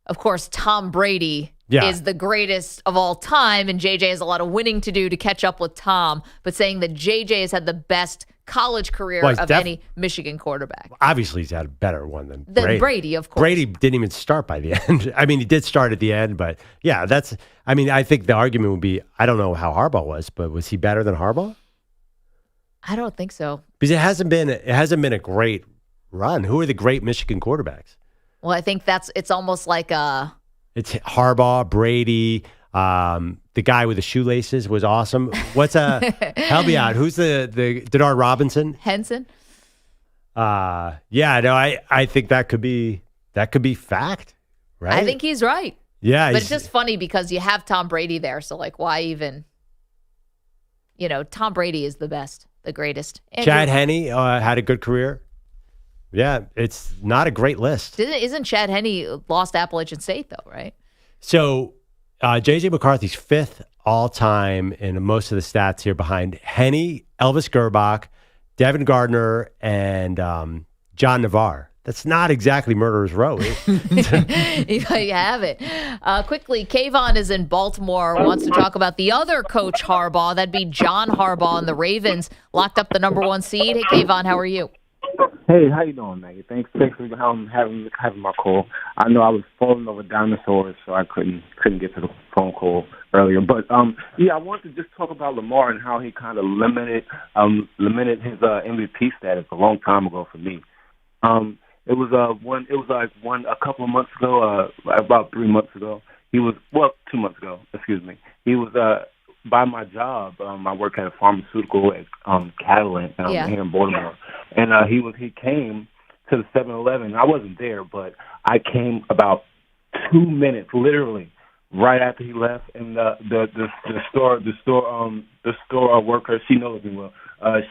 of course, Tom Brady is the greatest of all time, and J.J. has a lot of winning to do to catch up with Tom, but saying that J.J. has had the best college career of any Michigan quarterback. Obviously, he's had a better one than Brady, of course. Brady didn't even start by the end. I mean, he did start at the end, but I think the argument would be, I don't know how Harbaugh was, but was he better than Harbaugh? I don't think so. Because it hasn't been a great run. Who are the great Michigan quarterbacks? Well, I think it's almost like it's Harbaugh, Brady. The guy with the shoelaces was awesome. Help me out. Who's the Denard Robinson? Henson. I think that could be fact, right? I think he's right. Yeah. But it's just funny because you have Tom Brady there, so why even? Tom Brady is the best, the greatest. Chad Henne had a good career. Yeah, it's not a great list. Isn't Chad Henne lost Appalachian State though, right? So J.J. McCarthy's fifth all-time in most of the stats here behind Henne, Elvis Gerbach, Devin Gardner, and John Navarre. That's not exactly murderer's row. You have it. Quickly, Kayvon is in Baltimore, wants to talk about the other coach Harbaugh. That'd be John Harbaugh, and the Ravens locked up the number 1 seed. Hey, Kayvon, how are you? Hey, how you doing, Maggie? Thanks for having my call. I know I was falling over dinosaurs, so I couldn't get to the phone call earlier. But I wanted to just talk about Lamar and how he kind of limited his MVP status a long time ago for me. It was a couple of months ago, about 3 months ago. 2 months ago. Excuse me. He was by my job. I work at a pharmaceutical at Catalent here in Baltimore, and he came to the 7-Eleven. I wasn't there, but I came about 2 minutes, literally, right after he left, and the store worker, she knows me well.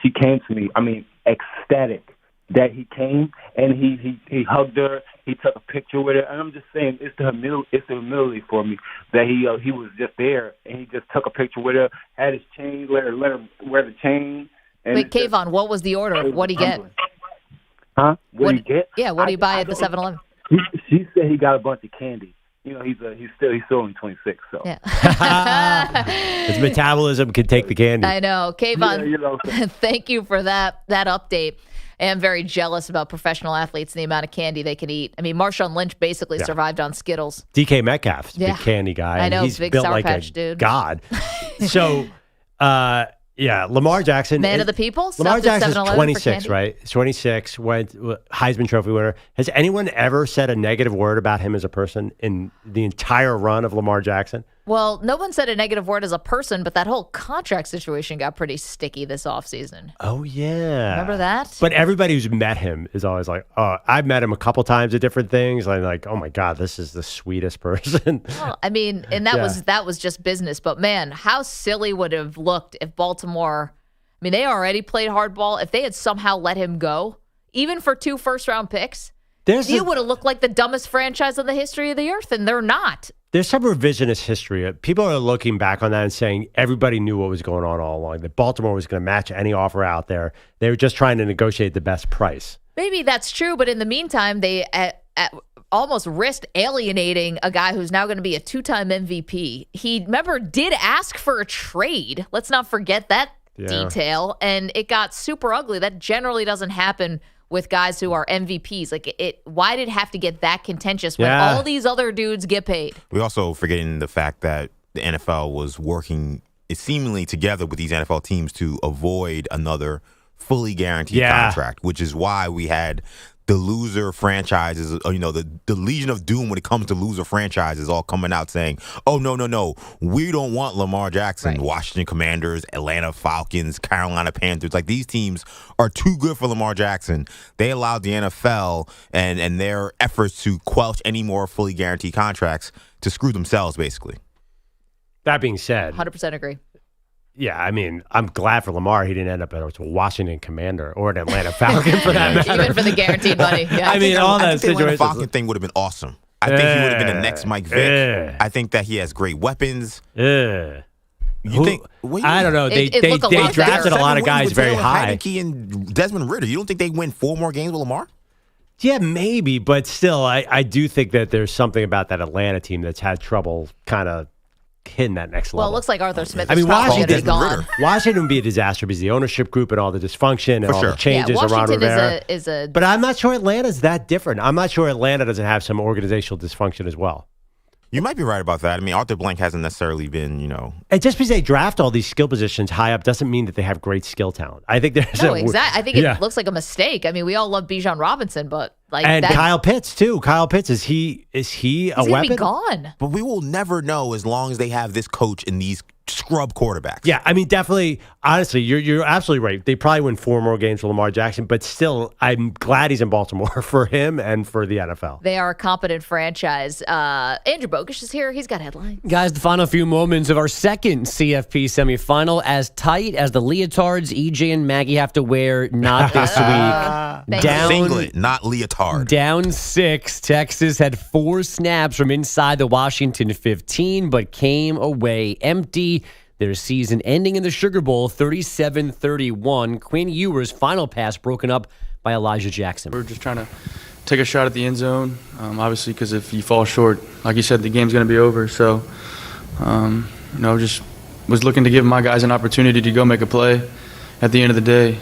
She came to me. I mean, ecstatic that he came, and he hugged her. He took a picture with her, and I'm just saying it's the humility for me that he was just there, and he just took a picture with her, had his chain, let her wear the chain. And wait, Kayvon, what was the order? What did he get? Huh? What did he get? Yeah, what did he buy at the 7-Eleven? She said he got a bunch of candy. He's still only 26, so. Yeah. His metabolism can take the candy. I know. Kayvon, thank you for that update. I am very jealous about professional athletes and the amount of candy they can eat. I mean, Marshawn Lynch basically survived on Skittles. DK Metcalf's a big candy guy. I know, he's big built Sour like Patch a dude. god. So, Lamar Jackson. Man of the people? Lamar Jackson's 26, right? 26, went Heisman Trophy winner. Has anyone ever said a negative word about him as a person in the entire run of Lamar Jackson? Well, no one said a negative word as a person, but that whole contract situation got pretty sticky this offseason. Oh, yeah. Remember that? But everybody who's met him is always like, oh, I've met him a couple times at different things. I'm like, oh, my God, this is the sweetest person. Well, I mean, and that was just business. But, man, how silly would it have looked if Baltimore, I mean, they already played hardball. If they had somehow let him go, even for 2 first-round picks, it would have looked like the dumbest franchise in the history of the earth, and they're not. There's some revisionist history. People are looking back on that and saying everybody knew what was going on all along, that Baltimore was going to match any offer out there. They were just trying to negotiate the best price. Maybe that's true, but in the meantime, they almost risked alienating a guy who's now going to be a 2-time MVP. He, remember, did ask for a trade. Let's not forget that detail. And it got super ugly. That generally doesn't happen with guys who are MVPs. Like, why did it have to get that contentious when all these other dudes get paid? We also forgetting the fact that the NFL was working seemingly together with these NFL teams to avoid another fully guaranteed contract, which is why we had the loser franchises, the Legion of Doom when it comes to loser franchises all coming out saying, oh, no, we don't want Lamar Jackson. Right. Washington Commanders, Atlanta Falcons, Carolina Panthers. Like, these teams are too good for Lamar Jackson. They allowed the NFL and their efforts to quelch any more fully guaranteed contracts to screw themselves, basically. That being said, 100% agree. Yeah, I mean, I'm glad for Lamar he didn't end up as a Washington Commander or an Atlanta Falcon for that matter. Even for the guaranteed money. Yeah. I mean, all that situation. The Atlanta Falcon thing would have been awesome. I think he would have been the next Mike Vick. I think that he has great weapons. You think? I don't know. They drafted a lot of guys very high. Heineke and Desmond Ridder. You don't think they win 4 more games with Lamar? Yeah, maybe, but still, I do think that there's something about that Atlanta team that's had trouble kind of hitting that next level. Well, it looks like Arthur Smith is probably going to be gone. Washington would be a disaster because the ownership group and all the dysfunction and all the changes around Rivera. But I'm not sure Atlanta's that different. I'm not sure Atlanta doesn't have some organizational dysfunction as well. You might be right about that. I mean, Arthur Blank hasn't necessarily been, And just because they draft all these skill positions high up doesn't mean that they have great skill talent. I think there's exactly. I think it looks like a mistake. I mean, we all love Bijan Robinson, but Kyle Pitts too. Kyle Pitts, is he a weapon? He's gonna be gone. But we will never know as long as they have this coach and these scrub quarterbacks. Yeah, I mean, definitely. Honestly, you're absolutely right. They probably win 4 more games with Lamar Jackson, but still, I'm glad he's in Baltimore for him and for the NFL. They are a competent franchise. Andrew Bogusch is here. He's got headlines. Guys, the final few moments of our second CFP semifinal, as tight as the leotards EJ and Maggie have to wear, not this week. Down singlet, not leotard. Down 6. Texas had 4 snaps from inside the Washington 15, but came away empty. Their season ending in the Sugar Bowl, 37-31. Quinn Ewers' final pass broken up by Elijah Jackson. We're just trying to take a shot at the end zone, obviously, because if you fall short, like you said, the game's going to be over. So, just was looking to give my guys an opportunity to go make a play at the end of the day.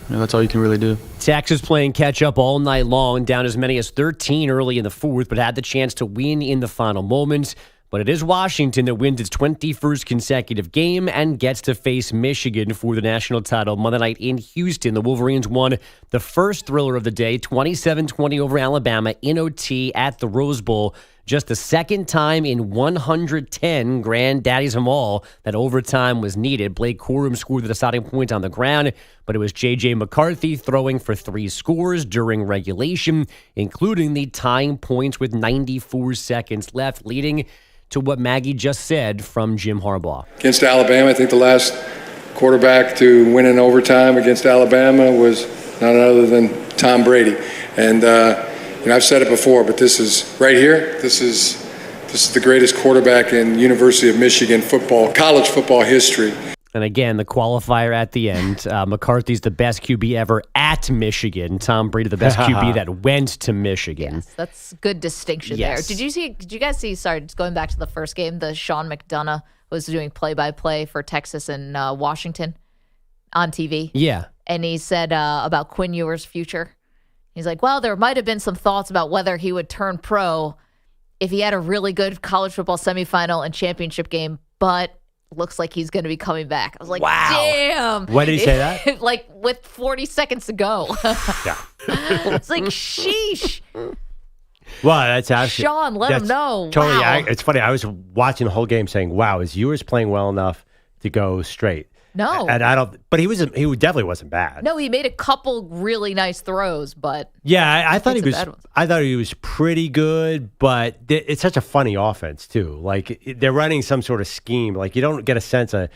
That's all you can really do. Texas playing catch-up all night long, down as many as 13 early in the 4th, but had the chance to win in the final moments. But it is Washington that wins its 21st consecutive game and gets to face Michigan for the national title Monday night in Houston. The Wolverines won the first thriller of the day, 27-20 over Alabama in OT at the Rose Bowl. Just the second time in 110 granddaddies of all that overtime was needed. Blake Corum scored the deciding point on the ground, but it was J.J. McCarthy throwing for 3 scores during regulation, including the tying points with 94 seconds left, leading to what Maggie just said from Jim Harbaugh. Against Alabama, I think the last quarterback to win in overtime against Alabama was none other than Tom Brady. And, I've said it before, but this is right here. This is the greatest quarterback in University of Michigan college football history. And again, the qualifier at the end, McCarthy's the best QB ever at Michigan. Tom Brady, the best QB that went to Michigan. Yes, that's good distinction there. Did you guys see, sorry, just going back to the first game, the Sean McDonough was doing play-by-play for Texas and Washington on TV? Yeah. And he said about Quinn Ewers' future. He's like, well, there might have been some thoughts about whether he would turn pro if he had a really good college football semifinal and championship game, but looks like he's going to be coming back. I was like, wow. Damn. When did he say that? Like with 40 seconds to go. Yeah. It's like, sheesh. Well, that's actually Sean, let him know. Totally. Wow. It's funny. I was watching the whole game saying, wow, is Ewers playing well enough to go straight? No. And I don't, but he definitely wasn't bad. No, he made a couple really nice throws, but yeah, I thought he was pretty good, but it's such a funny offense too. Like they're running some sort of scheme. Like you don't get a sense of,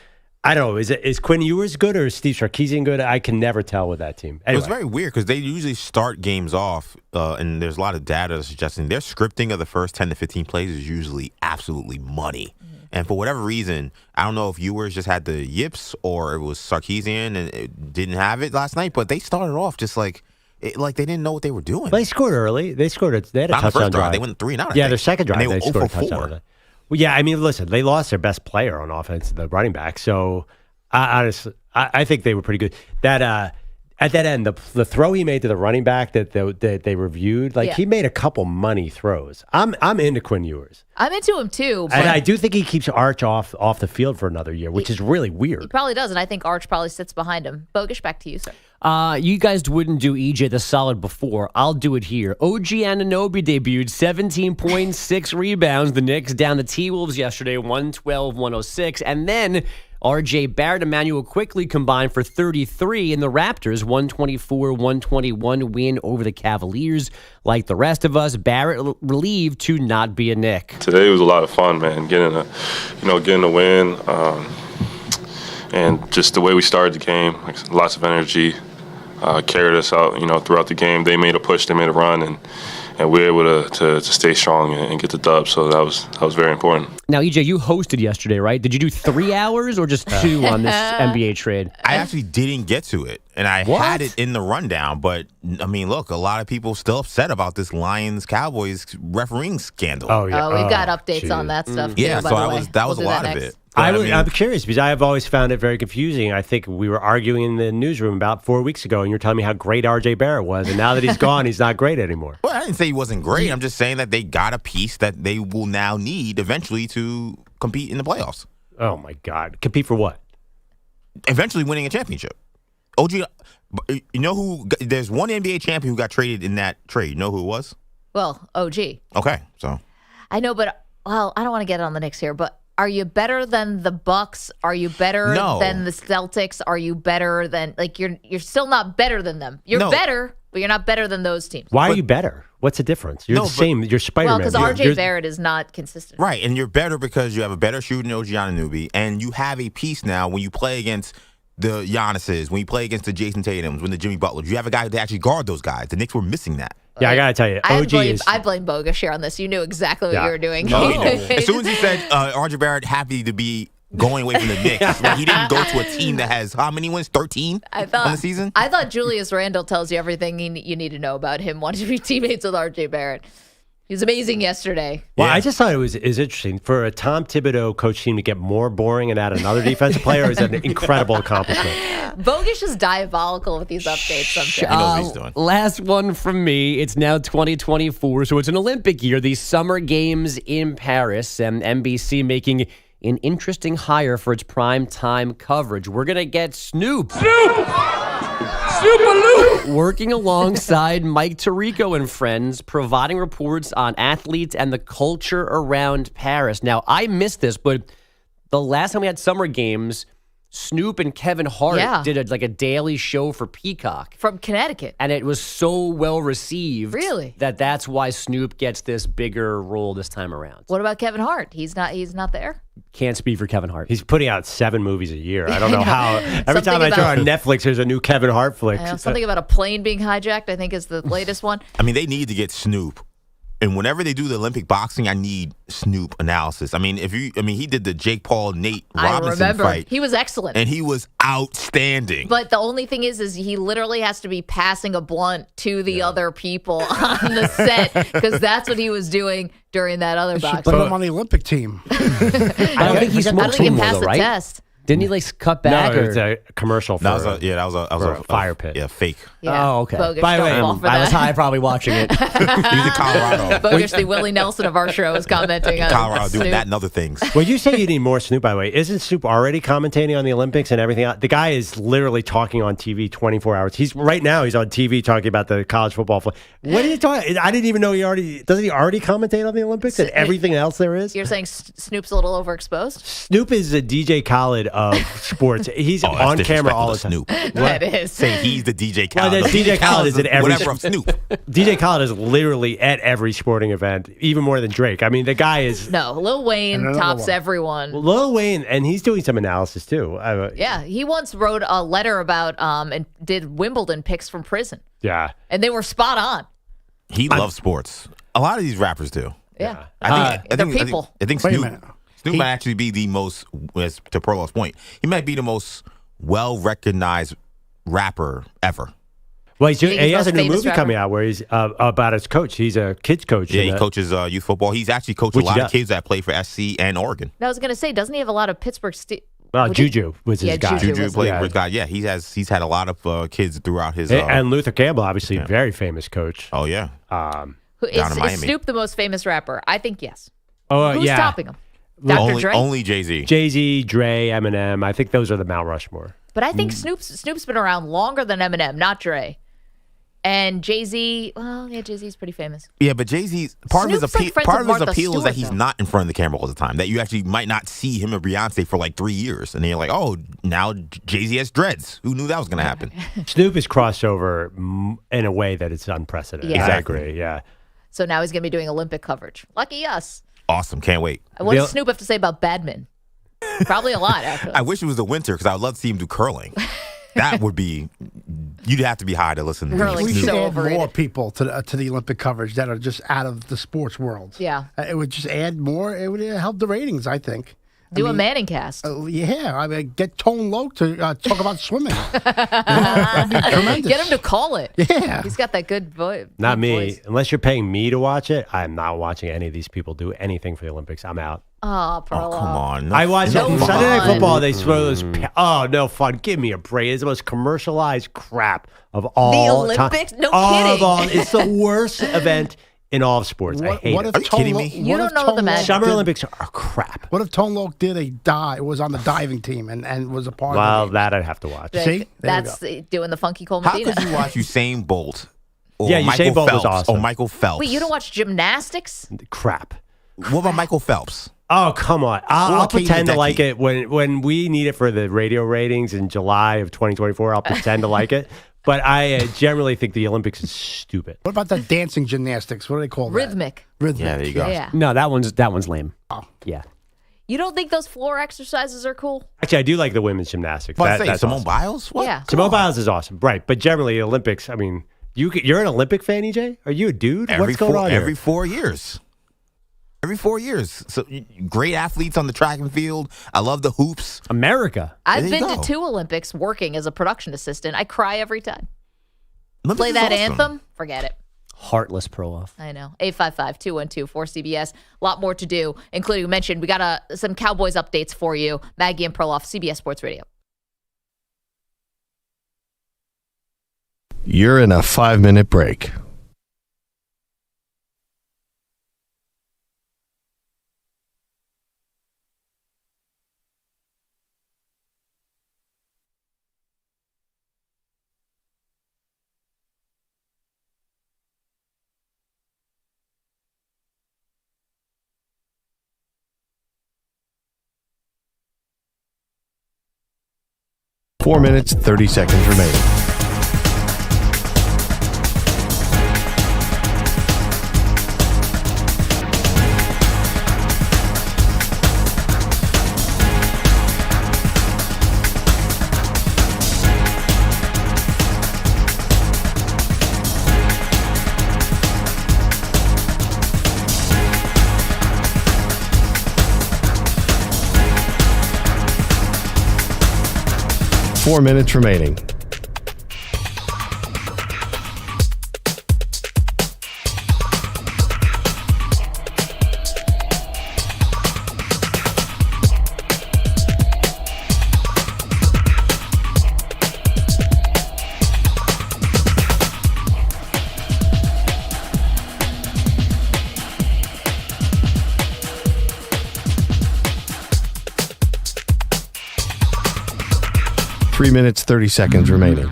I don't know, is Quinn Ewers good or is Steve Sarkisian good? I can never tell with that team. Anyway. It was very weird because they usually start games off, and there's a lot of data suggesting their scripting of the first 10 to 15 plays is usually absolutely money. And for whatever reason, I don't know if Ewers just had the yips or it was Sarkisian and it didn't have it last night, but they started off just like they didn't know what they were doing. They scored early. They had a Not the touchdown first drive. drive. They went 3 and out. I Yeah, think. their second drive, And they were scored a 0 for touchdown. 4. On that. Well, yeah, I mean, listen, they lost their best player on offense, the running back. So, honestly, I think they were pretty good. That at that end, the throw he made to the running back that they reviewed, he made a couple money throws. I'm into Quinn Ewers. I'm into him too. But And I do think he keeps Arch off the field for another year, which is really he weird. probably does, and I think Arch probably sits behind him. Bogusch, back to you, sir. You guys wouldn't do EJ the solid before. I'll do it here. OG Anunoby debuted 17 points, 6 rebounds. The Knicks down the T-Wolves yesterday, 112-106. And then RJ Barrett, Emmanuel quickly combined for 33, and the Raptors 124-121 win over the Cavaliers. Like the rest of us, Barrett relieved to not be a Knick. Today was a lot of fun, man. Getting a win, and just the way we started the game, lots of energy, carried us out. Throughout the game, they made a push, they made a run, and we were able to stay strong and get the dub. So that was very important. Now, EJ, you hosted yesterday, right? Did you do 3 hours or just 2 on this NBA trade? I actually didn't get to it, and I had it in the rundown. But I mean, look, a lot of people still upset about this Lions-Cowboys refereeing scandal. Oh yeah, we've got updates on that stuff. Yeah, too, so by the way. that was We'll a do lot that of next. it. But, I'm curious because I have always found it very confusing. I think we were arguing in the newsroom about 4 weeks ago, and you're telling me how great RJ Barrett was, and now that he's gone, he's not great anymore. Well, I didn't say he wasn't great. I'm just saying that they got a piece that they will now need eventually to compete in the playoffs. Oh my God, compete for what? Eventually winning a championship. OG, you know who? There's one NBA champion who got traded in that trade. You know who it was? Well, OG. Okay, so I know, but I don't want to get on the Knicks here, but are you better than the Bucks? Are you better than the Celtics? Are you better than you're still not better than them? You're better, but you're not better than those teams. Why are you better? What's the difference? You're the same. You're Spider-Man. Well, because RJ Barrett is not consistent. Right, and you're better because you have a better shooting OG Anunoby, and you have a piece now when you play against the Giannis's, when you play against the Jason Tatums, when the Jimmy Butlers, you have a guy to actually guard those guys. The Knicks were missing that. Yeah, I gotta tell you, I blame Bogusch here on this. You knew exactly what you were doing. No, as soon as he said RJ Barrett happy to be going away from the Knicks, he didn't go to a team that has how many wins? 13 on the season? I thought Julius Randle tells you everything you need to know about him wanting to be teammates with RJ Barrett. He was amazing yesterday. Well, I just thought it was interesting for a Tom Thibodeau coach team to get more boring and add another defensive player is an incredible accomplishment. Bogusch is diabolical with these updates sometimes. He knows what he's doing. Last one from me. It's now 2024, so it's an Olympic year. These Summer Games in Paris, and NBC making an interesting hire for its prime time coverage. We're going to get Snoop. Working alongside Mike Tirico and friends, providing reports on athletes and the culture around Paris. Now, I missed this, but the last time we had Summer Games, Snoop and Kevin Hart did a daily show for Peacock. From Connecticut. And it was so well received. Really? That's why Snoop gets this bigger role this time around. What about Kevin Hart? He's not there? Can't speak for Kevin Hart. He's putting out 7 movies a year. I don't know how. Every time I turn on Netflix, there's a new Kevin Hart flick. Something about a plane being hijacked, I think, is the latest one. I mean, they need to get Snoop. And whenever they do the Olympic boxing, I need Snoop analysis. I mean, he did the Jake Paul Nate Robinson fight. He was excellent. And he was outstanding. But the only thing is he literally has to be passing a blunt to the other people on the set because that's what he was doing during that other boxing. Put him on the Olympic team. I don't think he smokes anymore, though, right? Test. Didn't he cut back? No, it was a commercial for that was a fire pit. Yeah, fake. Yeah. Oh, okay. Bogusch, By the way, I was high probably watching it. He was in Colorado. Bogusch, the Willie Nelson of our show, is commenting on Colorado Snoop. doing that and other things. Well, you say you need more Snoop, by the way. Isn't Snoop already commentating on the Olympics and everything else? The guy is literally talking on TV 24 hours. He's on TV talking about the college football. What are you talking? I didn't even know doesn't he already commentate on the Olympics and everything else there is? You're saying Snoop's a little overexposed? Snoop is a DJ Khaled of sports. He's on camera all the time. Snoop. That is. Say he's the DJ Khaled. Well, DJ Khaled is at every whatever of Snoop. DJ Khaled is literally at every sporting event, even more than Drake. I mean, the guy is. No, Lil Wayne tops everyone. Lil Wayne, and he's doing some analysis too. Yeah, he once wrote a letter about and did Wimbledon picks from prison. Yeah, and they were spot on. He loves sports. A lot of these rappers do. Yeah, I think people. I think Snoop might actually be the most, as to Perloff's point, he might be the most well-recognized rapper ever. Well, You think he he's has a most new famous movie rapper? coming out where he's about his coach. He's a kids coach. Yeah, he coaches youth football. He's actually coached a Which he lot of does. kids that play for SC and Oregon. I was going to say, doesn't he have a lot of Pittsburgh? Juju was his guy. Juju played for his guy. Yeah, he's had a lot of kids throughout his. And Luther Campbell, obviously, very famous coach. Oh yeah. Is Snoop the most famous rapper? I think yes. Oh Who's yeah. topping him? Dr. Dre? Only Jay-Z. Jay-Z, Dre, Eminem. I think those are the Mount Rushmore. But I think Snoop's been around longer than Eminem, not Dre. And Jay-Z, well, yeah, Jay-Z's pretty famous. Yeah, but Jay-Z's part of his Snoop's like friends with Martha appeal is that Stewart, he's though. not in front of the camera all the time. That you actually might not see him or Beyonce for like 3 years, and then you're like, oh, now Jay-Z has dreads. Who knew that was going to happen? Snoop is crossover in a way that it's unprecedented. Yeah. I agree. Yeah. So now he's going to be doing Olympic coverage. Lucky us. Awesome, can't wait. What does Snoop have to say about badminton? Probably a lot, actually. I wish it was the winter because I would love to see him do curling. That would be. You'd have to be high to listen to We Snoop. should add more people to the Olympic coverage that are just out of the sports world. Yeah. It would just add more. It would help the ratings, I think. Do a Manning cast. Yeah, I mean, get Tone Loc to talk about swimming. That'd be tremendous. Get him to call it. Yeah. He's got that good voice. Not me. Unless you're paying me to watch it, I'm not watching any of these people do anything for the Olympics. I'm out. Oh, Perloff. Come on. I watch No Sunday fun. Night Football. They throw those. No fun. Give me a break. It's the most commercialized crap of all time. Olympics? No Of kidding. all, it's the worst event in all of sports. I hate it. Are you kidding me? You don't know what the magic Summer is. Olympics are crap. What if Tone Loc did a dive? Was on the diving team and was a part Well, of it. that I'd have to watch. See? There you That's doing the funky Cole How Medina. could you watch Usain Bolt? Or Yeah, Michael Usain Bolt was Phelps, awesome. Or Michael Phelps. Wait, you don't watch gymnastics? Crap. What about Michael Phelps? Oh, come on. I'll Well, Katie pretend to Ledecky. like it when we need it for the radio ratings in July of 2024. I'll pretend to like it. But I generally think the Olympics is stupid. What about that dancing gymnastics? What do they call that? Rhythmic. Rhythmic. Yeah, there you go. Yeah. No, that one's lame. Oh. Yeah. You don't think those floor exercises are cool? Actually, I do like the women's gymnastics. What say, That's Simone awesome. Biles? What? Yeah. Simone Biles is awesome, right? But generally, Olympics. I mean, you're an Olympic fan, EJ? Are you a dude? What's going on here? Every 4 years. Every 4 years. So great athletes on the track and field. I love the hoops. America. I've There you been go. to 2 Olympics working as a production assistant. I cry every time. Olympics Play is that awesome. anthem, forget it. Heartless Perloff. I know. 855-212-4CBS. A lot more to do, including mentioned. We got some Cowboys updates for you. Maggie and Perloff, CBS Sports Radio. You're in a 5-minute break. Four minutes, 30 seconds remaining. Four minutes remaining. Three minutes, 30 seconds remaining.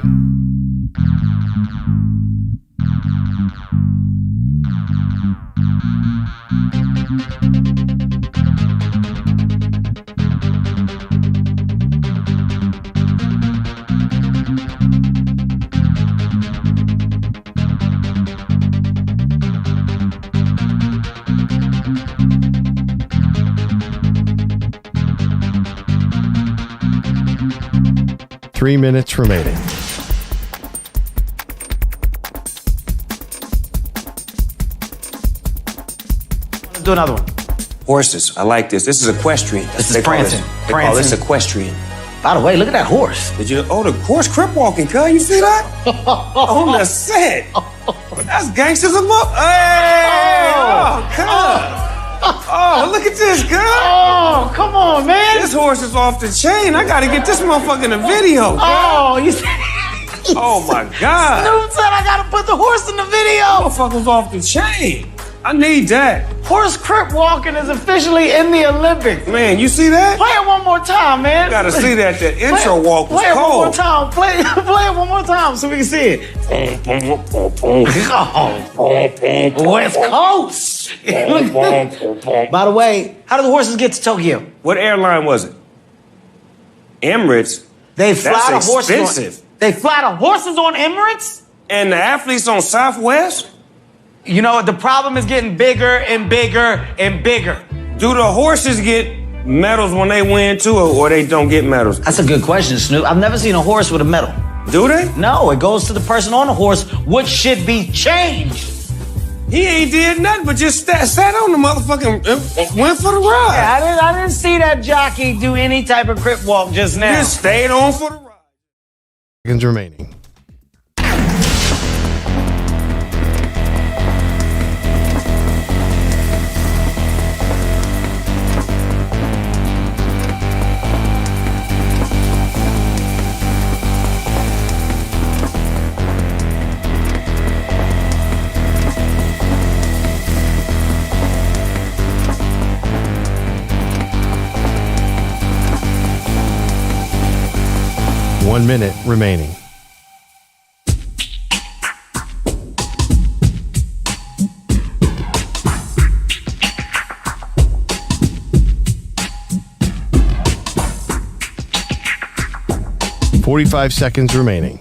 Three minutes remaining. Do another one. Horses. I like this. This is equestrian. This is They call prancing. They call this Prancing. equestrian. By the way, look at that horse. Did you? Oh, the horse crip walking, cuz. You see that? On the set. That's gangsters of up. Hey! Oh, cuz. Oh, look at this, cuz. Oh, come on, man. This horse is off the chain. I gotta get this motherfucker in the video, cuz. Oh, you see? Oh, my God. Snoop said I gotta put the horse in the video. Motherfucker's off the chain. I need that. Horse crip walking is officially in the Olympics. Man, you see that? Play it one more time, man. Gotta see that. The intro walk was play it cold. one more time. Play it one more time so we can see it. West Coast. By the way, how do the horses get to Tokyo? What airline was it? Emirates. They fly That's the horses. expensive. They fly the horses on Emirates? And the athletes on Southwest? You know, the problem is getting bigger and bigger and bigger. Do the horses get medals when they win too, or they don't get medals? That's a good question, Snoop. I've never seen a horse with a medal. Do they? No, it goes to the person on the horse, which should be changed. He ain't did nothing but just sat on the motherfucking went for the ride. Yeah, I didn't see that jockey do any type of crip walk just now. Just stayed on for the ride. Seconds remaining. One minute remaining. "45 seconds remaining.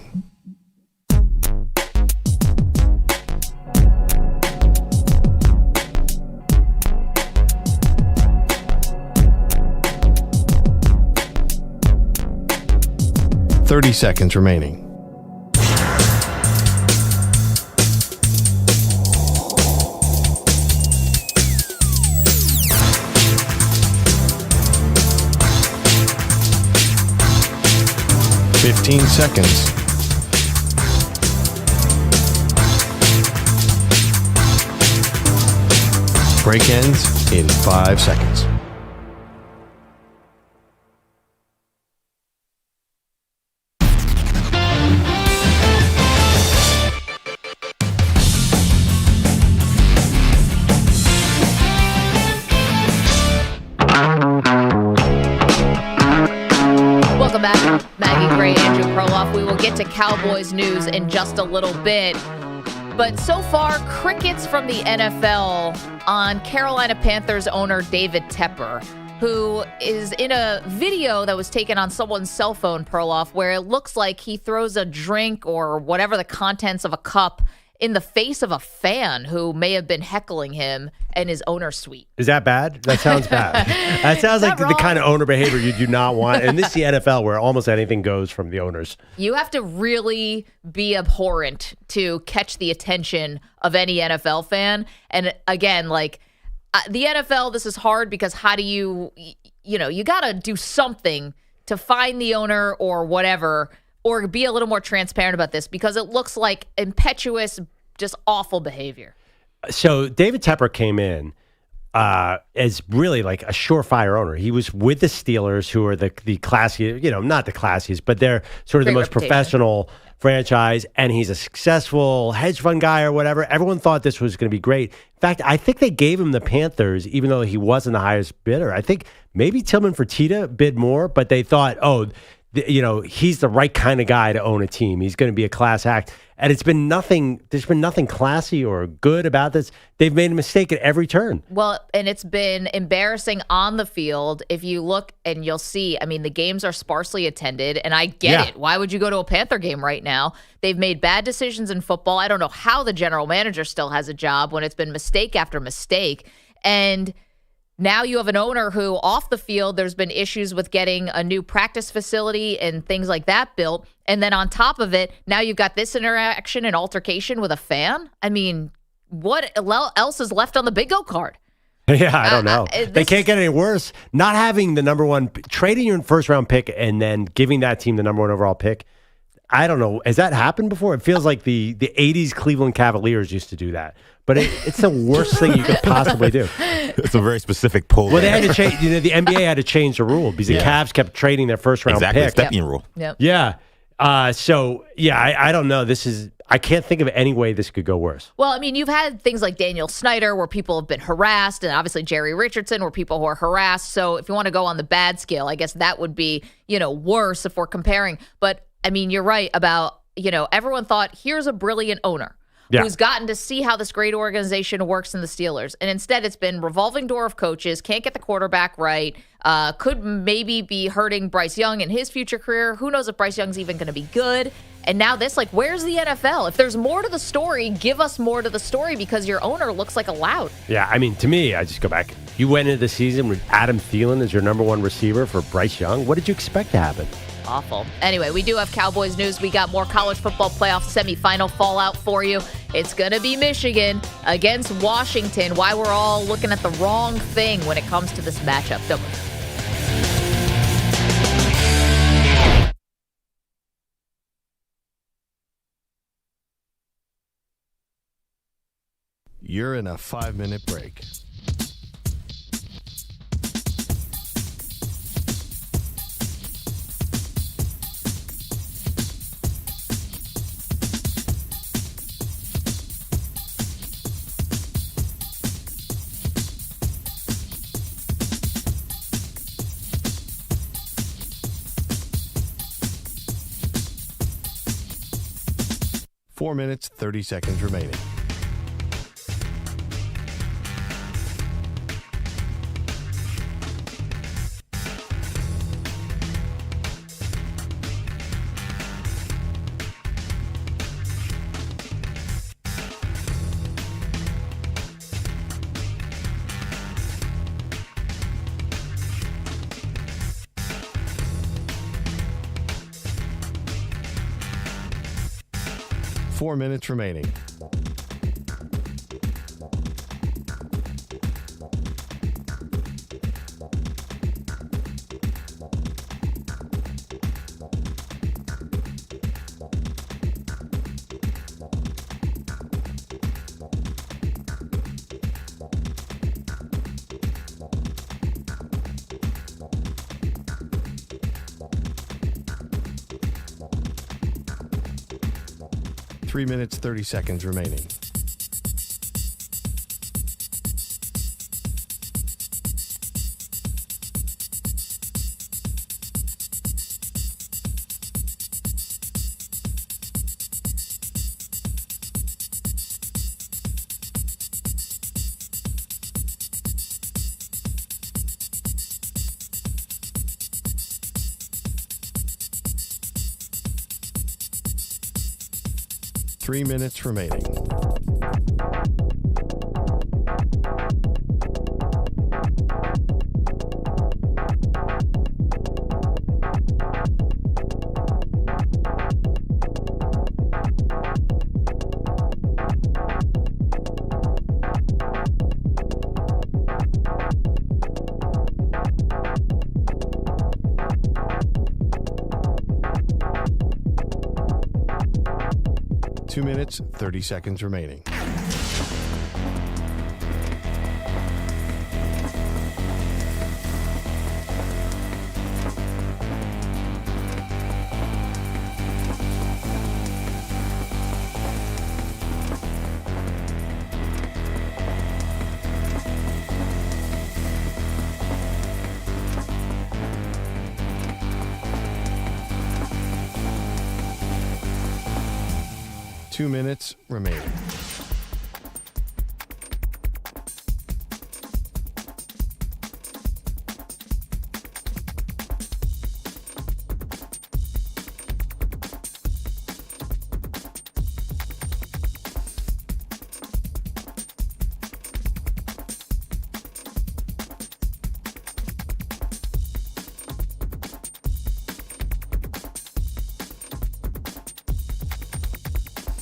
"30 seconds remaining. "15 seconds. Break ends in 5 seconds. Welcome back, Maggie Gray, Andrew Perloff. We will get to Cowboys news in just a little bit. But so far, crickets from the NFL on Carolina Panthers owner David Tepper, who is in a video that was taken on someone's cell phone, Perloff, where it looks like he throws a drink or whatever the contents of a cup in the face of a fan who may have been heckling him in his owner's suite. Is that bad? That sounds bad. That sounds like the kind of owner behavior you do not want. And this is the NFL where almost anything goes from the owners. You have to really be abhorrent to catch the attention of any NFL fan. And again, like the NFL, this is hard because how do you got to do something to find the owner or whatever, or be a little more transparent about this because it looks like impetuous, just awful behavior. So David Tepper came in as really like a surefire owner. He was with the Steelers, who are the classy, not the classiest, but they're sort of the most professional franchise. And he's a successful hedge fund guy or whatever. Everyone thought this was going to be great. In fact, I think they gave him the Panthers, even though he wasn't the highest bidder. I think maybe Tillman Fertitta bid more, but they thought, he's the right kind of guy to own a team. He's going to be a class act. And there's been nothing classy or good about this. They've made a mistake at every turn. Well, and it's been embarrassing on the field. If you look and you'll see, the games are sparsely attended, and I get it. Why would you go to a Panther game right now? They've made bad decisions in football. I don't know how the general manager still has a job when it's been mistake after mistake. And now you have an owner who, off the field, there's been issues with getting a new practice facility and things like that built. And then on top of it, now you've got this interaction and altercation with a fan. What else is left on the bingo card? Yeah, I don't know. They can't get any worse. Not having the number one, trading your first round pick and then giving that team the number one overall pick. I don't know. Has that happened before? It feels like the 80s Cleveland Cavaliers used to do that. But it's the worst thing you could possibly do. It's a very specific pull. Well, they had to change. The NBA had to change the rule because the Cavs kept trading their first round pick. Exactly, Stepien rule. Yep. Yeah. I don't know. I can't think of any way this could go worse. Well, I mean, you've had things like Daniel Snyder where people have been harassed, and obviously Jerry Richardson where people who are harassed. So if you want to go on the bad scale, I guess that would be, worse if we're comparing. But I mean, you're right about, everyone thought here's a brilliant owner who's gotten to see how this great organization works in the Steelers. And instead it's been revolving door of coaches, can't get the quarterback right, could maybe be hurting Bryce Young in his future career. Who knows if Bryce Young's even going to be good? And now this, where's the NFL? If there's more to the story, give us more to the story because your owner looks like a lout. Yeah, I mean, to me, I just go back. You went into the season with Adam Thielen as your number one receiver for Bryce Young. What did you expect to happen? Awful. Anyway, we do have Cowboys news. We got more college football playoff semifinal fallout for you. It's going to be Michigan against Washington. Why we're all looking at the wrong thing when it comes to this matchup. Don't move. You're in a 5-minute break. Four minutes, 30 seconds remaining. Four minutes remaining. Three minutes, 30 seconds remaining. Three minutes remaining. Two minutes, 30 seconds remaining. Two minutes remaining.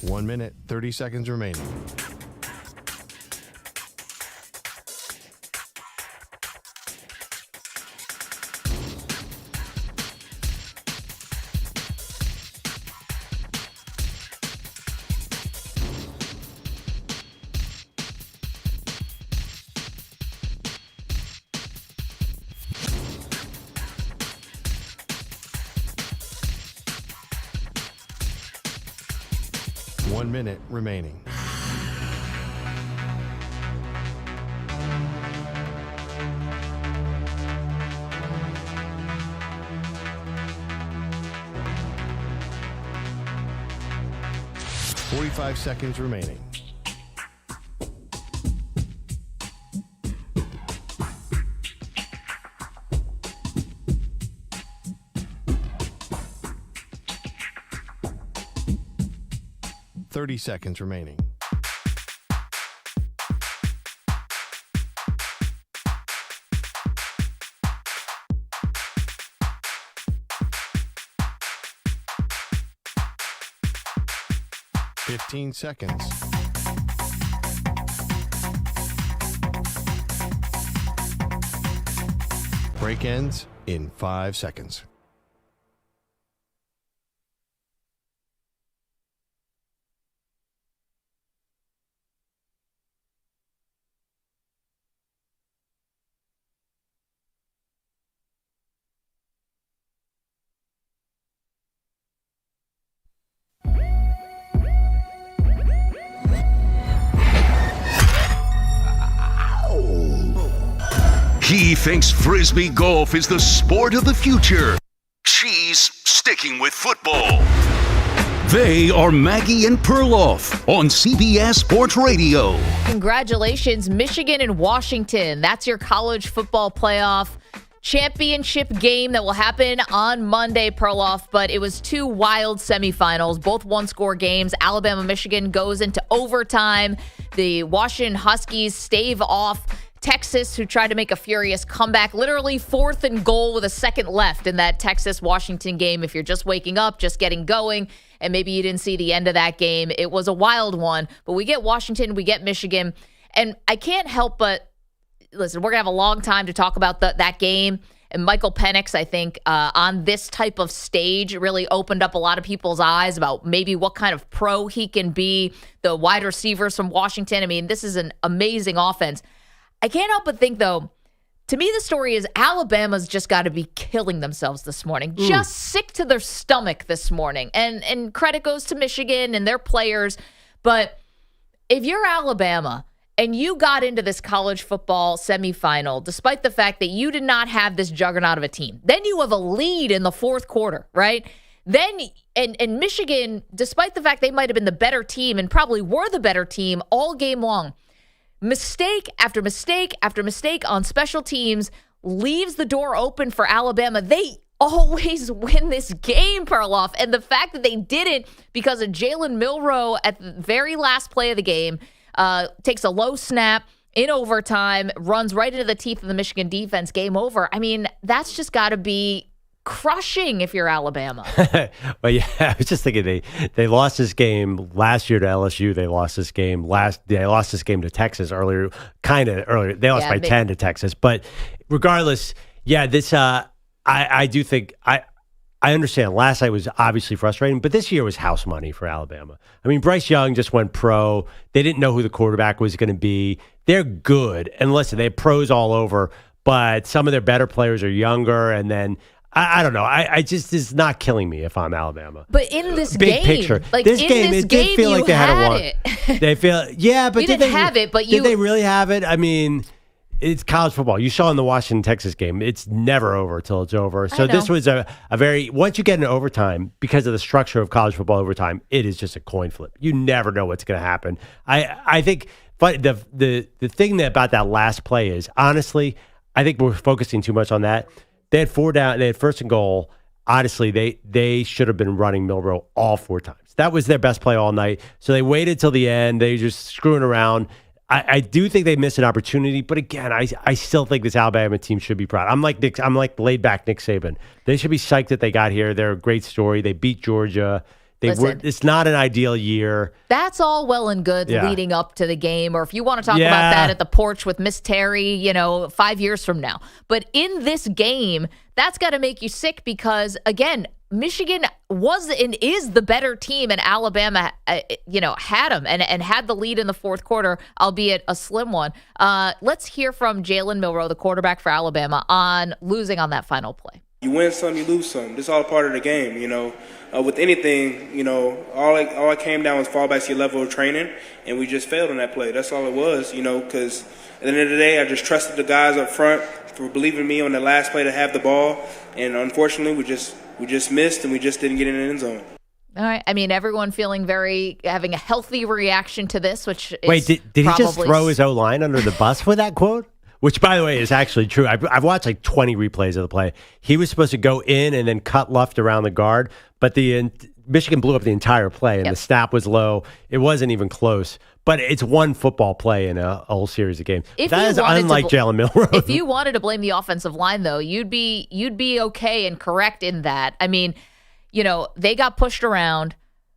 One minute, 30 seconds remaining. 1 minute remaining. "45 seconds remaining. "30 seconds remaining. "15 seconds. Break ends in 5 seconds. He thinks Frisbee golf is the sport of the future. She's sticking with football. They are Maggie and Perloff on CBS Sports Radio. Congratulations, Michigan and Washington. That's your college football playoff championship game that will happen on Monday, Perloff. But it was two wild semifinals, both one-score games. Alabama-Michigan goes into overtime. The Washington Huskies stave off Texas, who tried to make a furious comeback, literally 4th and goal with a second left in that Texas-Washington game. If you're just waking up, just getting going, and maybe you didn't see the end of that game, it was a wild one. But we get Washington, we get Michigan, and I can't help but, listen, we're going to have a long time to talk about that game. And Michael Penix, I think, on this type of stage really opened up a lot of people's eyes about maybe what kind of pro he can be. The wide receivers from Washington, I mean, this is an amazing offense. I can't help but think, though, to me, the story is Alabama's just got to be killing themselves this morning. Just sick to their stomach this morning. And credit goes to Michigan and their players. But if you're Alabama and you got into this college football semifinal, despite the fact that you did not have this juggernaut of a team, then you have a lead in the fourth quarter, right? Then, and Michigan, despite the fact they might have been the better team and probably were the better team all game long, mistake after mistake after mistake on special teams leaves the door open for Alabama. They always win this game, Perloff. And the fact that they didn't because of Jalen Milroe at the very last play of the game, takes a low snap in overtime, runs right into the teeth of the Michigan defense, game over. I mean, that's just got to be crushing if you're Alabama. Well, yeah, I was just thinking they lost this game last year to LSU. They lost this game to Texas earlier. They lost by 10 to Texas. But regardless, yeah, this I do think I understand. Last night was obviously frustrating, but this year was house money for Alabama. I mean, Bryce Young just went pro. They didn't know who the quarterback was going to be. They're good, and listen, they have pros all over, but some of their better players are younger, and then I don't know. I just, it's not killing me if I'm Alabama. But in this big game, picture, like this in game, this it did game, feel like they had it. They feel, yeah, but you didn't have it. But did they really have it? I mean, it's college football. You saw in the Washington Texas game, it's never over till it's over. So this was a very, once you get into overtime, because of the structure of college football overtime, it is just a coin flip. You never know what's going to happen. I think, but the thing about that last play is, honestly, I think we're focusing too much on that. They had 4 down. They had 1st and goal. Honestly, they should have been running Milroe all 4 times. That was their best play all night. So they waited till the end. They just screwing around. I do think they missed an opportunity, but again, I still think this Alabama team should be proud. I'm like laid back Nick Saban. They should be psyched that they got here. They're a great story. They beat Georgia. It's not an ideal year. That's all well and good leading up to the game, or if you want to talk about that at the porch with Miss Terry, 5 years from now. But in this game, that's got to make you sick because, again, Michigan was and is the better team, and Alabama, had them and had the lead in the fourth quarter, albeit a slim one. Let's hear from Jalen Milroe, the quarterback for Alabama, on losing on that final play. You win some, you lose some. This is all part of the game, you know. With anything, you know, all it came down was fall back to your level of training, and we just failed on that play. That's all it was, you know, because at the end of the day, I just trusted the guys up front for believing in me on the last play to have the ball, and unfortunately, we just missed, and we just didn't get in the end zone. All right. I mean, everyone having a healthy reaction to this, which is Wait, did he just throw his O-line under the bus with that quote? Which, by the way, is actually true. I've watched like 20 replays of the play. He was supposed to go in and then cut left around the guard, but Michigan blew up the entire play, and the snap was low. It wasn't even close. But it's one football play in a whole series of games. That is unlike Jalen Milroe. If you wanted to blame the offensive line, though, you'd be okay and correct in that. I mean, you know, they got pushed around.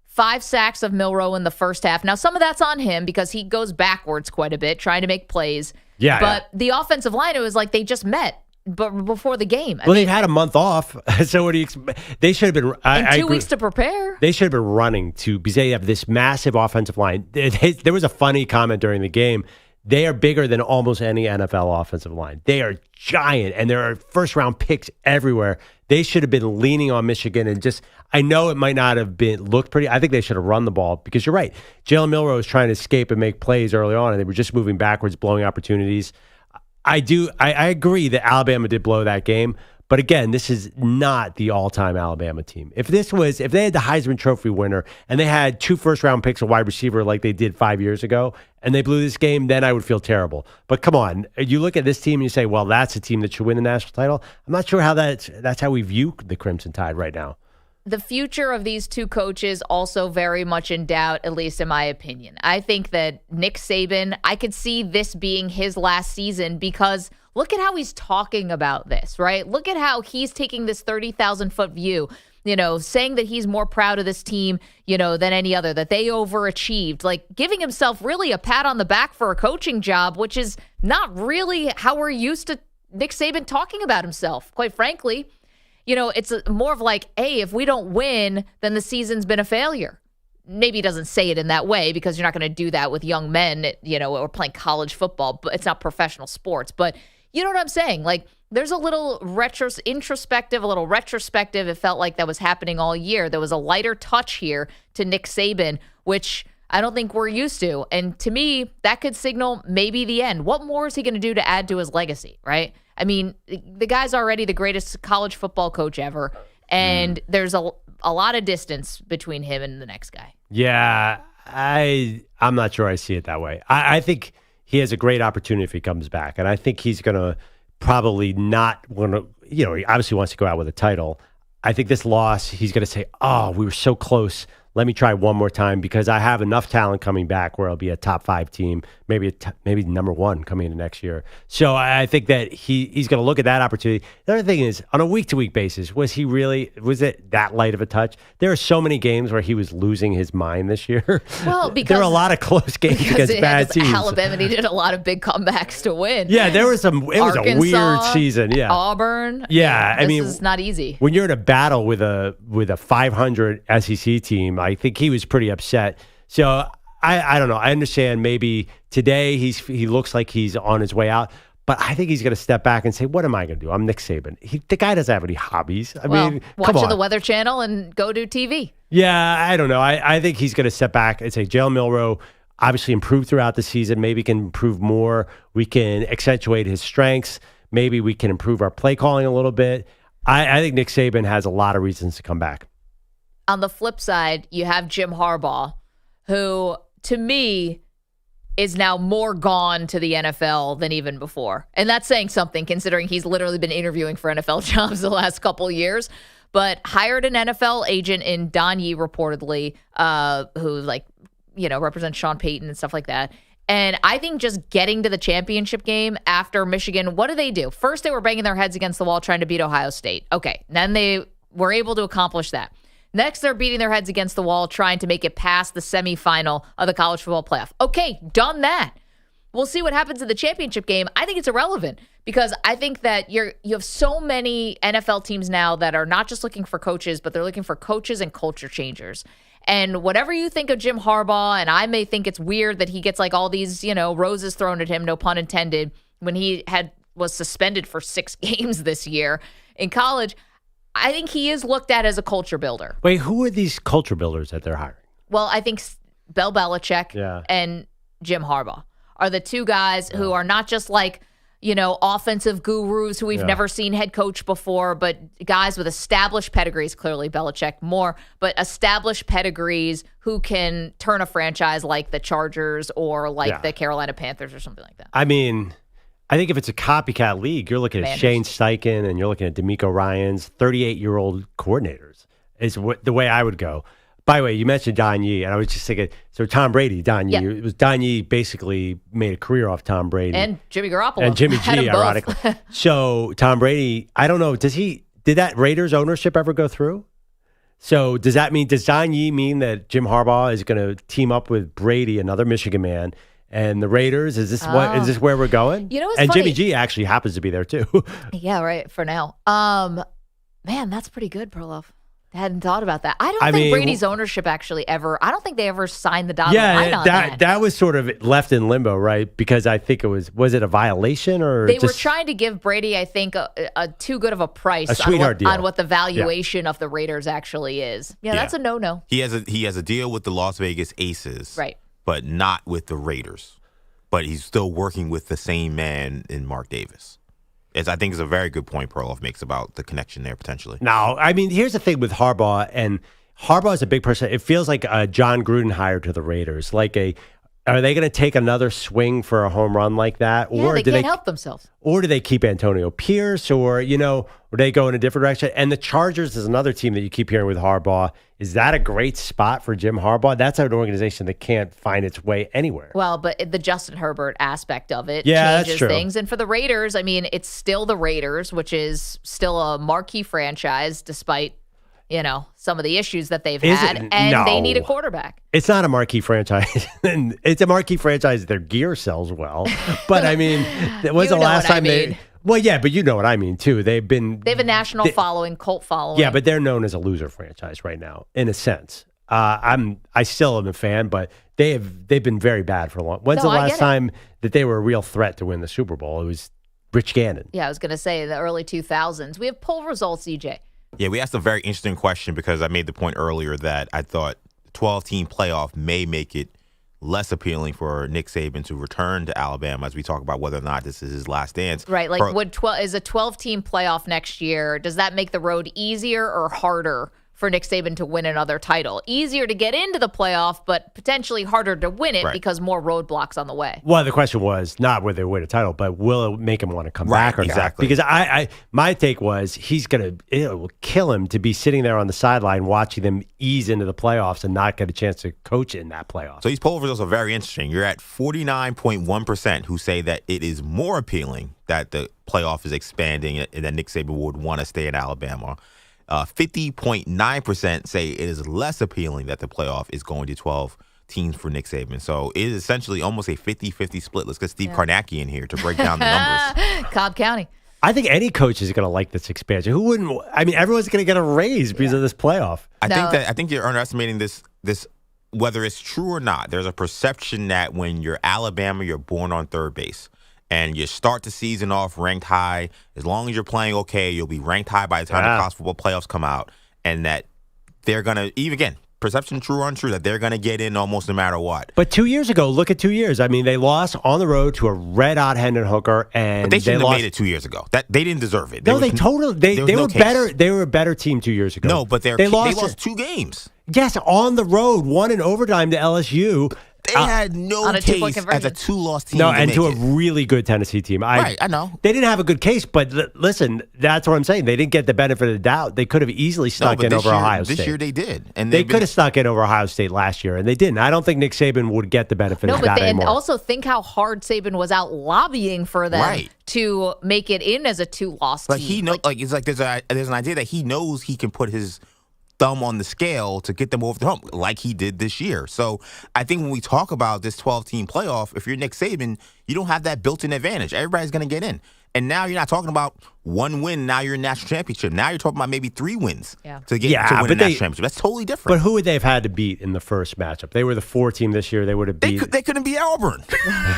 5 sacks of Milroe in the first half. Now, some of that's on him because he goes backwards quite a bit trying to make plays. Yeah. But the offensive line, it was like they just met before the game. Well, they've had a month off, so what do you expect? They should have been 2 weeks to prepare. They should have been running because they have this massive offensive line. There was a funny comment during the game. They are bigger than almost any NFL offensive line. They are giant, and there are first-round picks everywhere. They should have been leaning on Michigan and just – I know it might not have looked pretty. I think they should have run the ball because you're right. Jalen Milroe was trying to escape and make plays early on, and they were just moving backwards, blowing opportunities. I agree that Alabama did blow that game, but again, this is not the all-time Alabama team. If they had the Heisman Trophy winner and they had 2 first-round picks, a wide receiver like they did 5 years ago, and they blew this game, then I would feel terrible. But come on, you look at this team and you say, well, that's a team that should win the national title. I'm not sure how that's how we view the Crimson Tide right now. The future of these 2 coaches also very much in doubt, at least in my opinion. I think that Nick Saban, I could see this being his last season because look at how he's talking about this, right? Look at how he's taking this 30,000-foot view, you know, saying that he's more proud of this team, you know, than any other, that they overachieved, like giving himself really a pat on the back for a coaching job, which is not really how we're used to Nick Saban talking about himself, quite frankly. You know, it's more of like, hey, if we don't win, then the season's been a failure. Maybe he doesn't say it in that way because you're not going to do that with young men, you know, or playing college football, but it's not professional sports. But you know what I'm saying? Like, there's a little introspective, a little retrospective. It felt like that was happening all year. There was a lighter touch here to Nick Saban, which I don't think we're used to. And to me, that could signal maybe the end. What more is he going to do to add to his legacy, right? I mean, the guy's already the greatest college football coach ever, and there's a lot of distance between him and the next guy. Yeah, I'm not sure I see it that way. I think he has a great opportunity if he comes back, and I think he's going to probably not want to, you know, he obviously wants to go out with a title. I think this loss, he's going to say, oh, we were so close. Let me try one more time because I have enough talent coming back where I'll be a top 5 team, maybe number 1 coming into next year. So I think that he's going to look at that opportunity. The other thing is, on a week-to-week basis, was it that light of a touch? There are so many games where he was losing his mind this year. Well, because there are a lot of close games against bad teams. Alabama needed a lot of big comebacks to win. Yeah, it was a weird season. Yeah, Auburn. Yeah, I mean, this is not easy. When you're in a battle with a 500 SEC team, I think he was pretty upset. So I don't know. I understand maybe today he looks like he's on his way out, but I think he's going to step back and say, what am I going to do? I'm Nick Saban. The guy doesn't have any hobbies. I mean, watching the Weather Channel and go do TV. Yeah, I don't know. I think he's going to step back and say, Jalen Milroe obviously improved throughout the season. Maybe can improve more. We can accentuate his strengths. Maybe we can improve our play calling a little bit. I think Nick Saban has a lot of reasons to come back. On the flip side, you have Jim Harbaugh, who, to me, is now more gone to the NFL than even before. And that's saying something, considering he's literally been interviewing for NFL jobs the last couple of years. But hired an NFL agent in Don Yee, reportedly, who, represents Sean Payton and stuff like that. And I think just getting to the championship game after Michigan, what do they do? First, they were banging their heads against the wall trying to beat Ohio State. Okay, then they were able to accomplish that. Next, they're beating their heads against the wall trying to make it past the semifinal of the college football playoff. Okay, done that. We'll see what happens in the championship game. I think it's irrelevant because I think that you have so many NFL teams now that are not just looking for coaches, but they're looking for coaches and culture changers. And whatever you think of Jim Harbaugh, and I may think it's weird that he gets like all these, roses thrown at him, no pun intended, when he was suspended for 6 games this year in college. I think he is looked at as a culture builder. Wait, who are these culture builders that they're hiring? Well, I think Bill Belichick Yeah. and Jim Harbaugh are the two guys who are not just like, offensive gurus who we've never seen head coach before, but guys with established pedigrees, clearly Belichick more, but established pedigrees who can turn a franchise like the Chargers or like the Carolina Panthers or something like that. I mean, I think if it's a copycat league, you're looking at Shane Steichen and you're looking at DeMeco Ryans, 38-year-old coordinators is the way I would go. By the way, you mentioned Don Yee, and I was just thinking, so Tom Brady, Don Yee. It was Don Yee basically made a career off Tom Brady. And Jimmy Garoppolo. And Jimmy Had G, them both. ironically. So Tom Brady, I don't know, did that Raiders ownership ever go through? So does Don Yee mean that Jim Harbaugh is going to team up with Brady, another Michigan man, and the Raiders? Is this where we're going? It's and funny. Jimmy G actually happens to be there too. Yeah, right, for now. Man, that's pretty good, Perloff. I hadn't thought about that. I don't think Brady's ownership actually I don't think they ever signed the dotted line on that. That was sort of left in limbo, right? Because I think was it a violation or they were trying to give Brady, I think, a too good of a price on what the valuation of the Raiders actually is. Yeah, that's a no-no. He has a deal with the Las Vegas Aces, right? But not with the Raiders. But he's still working with the same man in Mark Davis. I think is a very good point Perloff makes about the connection there potentially. No, I mean, here's the thing with Harbaugh, and Harbaugh is a big person. It feels like a John Gruden hire to the Raiders. Are they going to take another swing for a home run like that? Yeah, or they can't help themselves. Or do they keep Antonio Pierce, or they go in a different direction? And the Chargers is another team that you keep hearing with Harbaugh. Is that a great spot for Jim Harbaugh? That's an organization that can't find its way anywhere. Well, but the Justin Herbert aspect of it that's changes true. things. And for the Raiders, I mean, it's still the Raiders, which is still a marquee franchise despite, some of the issues that they've had. And they need a quarterback. It's not a marquee franchise. It's a marquee franchise. Their gear sells well. But, I mean, when's the last time they... Well, yeah, but you know what I mean, too. They have a national following, cult following. Yeah, but they're known as a loser franchise right now, in a sense. I still am a fan, but they've been very bad for a long. When's the last time that they were a real threat to win the Super Bowl? It was Rich Gannon. Yeah, I was going to say the early 2000s. We have poll results, EJ. Yeah, we asked a very interesting question because I made the point earlier that I thought 12-team playoff may make it less appealing for Nick Saban to return to Alabama as we talk about whether or not this is his last dance. Right, is a 12-team playoff next year, does that make the road easier or harder for Nick Saban to win another title? Easier to get into the playoff, but potentially harder to win it because more roadblocks on the way. Well, the question was not whether they win a title, but will it make him want to come back or not? Because my take was it will kill him to be sitting there on the sideline watching them ease into the playoffs and not get a chance to coach in that playoff. So these poll results are very interesting. You're at 49.1% who say that it is more appealing that the playoff is expanding and that Nick Saban would want to stay in Alabama. 50.9% say it is less appealing that the playoff is going to 12 teams for Nick Saban. So it is essentially almost a 50-50 split. Let's get Steve Karnacki in here to break down the numbers. Cobb County. I think any coach is going to like this expansion. Who wouldn't? I mean, everyone's going to get a raise because of this playoff. I think you're underestimating this whether it's true or not. There's a perception that when you're Alabama, you're born on third base. And you start the season off ranked high. As long as you're playing okay, you'll be ranked high by the time the college football playoffs come out. And that they're going to, even again, perception true or untrue, that they're going to get in almost no matter what. But 2 years ago, look at 2 years. I mean, they lost on the road to a red-hot Hendon Hooker. And but they shouldn't have made it 2 years ago. They didn't deserve it. They were better. They were a better team 2 years ago. No, but they lost 2 games. Yes, on the road, one in overtime to LSU. They had no case as a 2-loss team. No, and to a really good Tennessee team. I know. They didn't have a good case, but listen, that's what I'm saying. They didn't get the benefit of the doubt. They could have easily snuck in over Ohio State. This year they did. And they could have snuck in over Ohio State last year, and they didn't. I don't think Nick Saban would get the benefit of that anymore. And also think how hard Saban was out lobbying for them to make it in as a 2-loss team. He knows, it's like there's an idea that he knows he can put his thumb on the scale to get them over the hump like he did this year. So I think when we talk about this 12-team playoff, if you're Nick Saban, you don't have that built-in advantage. Everybody's going to get in. And now you're not talking about one win, now you're in national championship. Now you're talking about maybe 3 wins to win a national championship. That's totally different. But who would they have had to beat in the first matchup? They were the 4 team this year. They would have beat. They couldn't beat Auburn.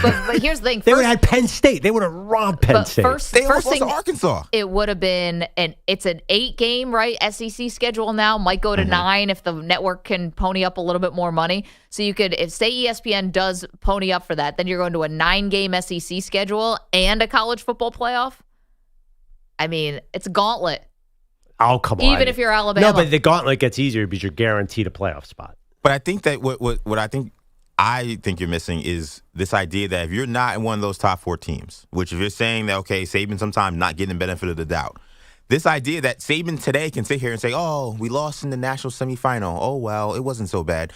But here's the thing. They would have had Penn State. They would have robbed Penn State. First thing, Arkansas. It would have been it's an 8-game, right? SEC schedule now. Might go to 9 if the network can pony up a little bit more money. So you could, if say ESPN does pony up for that, then you're going to a 9-game SEC schedule and a college football playoff. I mean, it's a gauntlet. Oh, come on. Even if you're Alabama. No, but the gauntlet gets easier because you're guaranteed a playoff spot. But I think that what I think you're missing is this idea that if you're not in one of those top 4 teams, which if you're saying that, okay, Saban sometimes not getting the benefit of the doubt, this idea that Saban today can sit here and say, oh, we lost in the national semifinal. Oh, well, it wasn't so bad.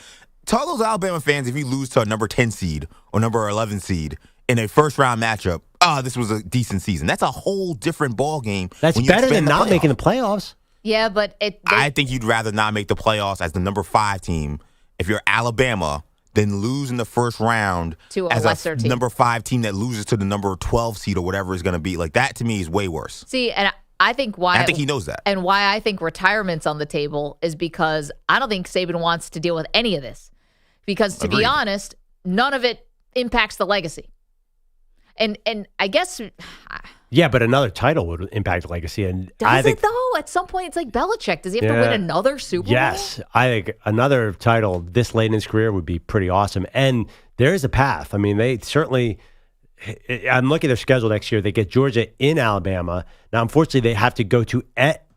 Tell those Alabama fans if you lose to a number 10 seed or number 11 seed in a first-round matchup, this was a decent season. That's a whole different ball game. That's better than not making the playoffs. Yeah, but I think you'd rather not make the playoffs as the number 5 team if you're Alabama than lose in the first round to a as lesser team. Number 5 team that loses to the number 12 seed or whatever it's going to be. Like, that to me is way worse. See, and I think why I think he knows that. And why I think retirement's on the table is because I don't think Saban wants to deal with any of this. Because to be honest, none of it impacts the legacy. And I guess yeah, but another title would impact legacy. And does it though? At some point, it's like Belichick. Does he have to win another Super Bowl? Yes, I think another title this late in his career would be pretty awesome. And there is a path. I mean, they certainly. I'm looking at their schedule next year. They get Georgia in Alabama. Now, unfortunately, they have to go to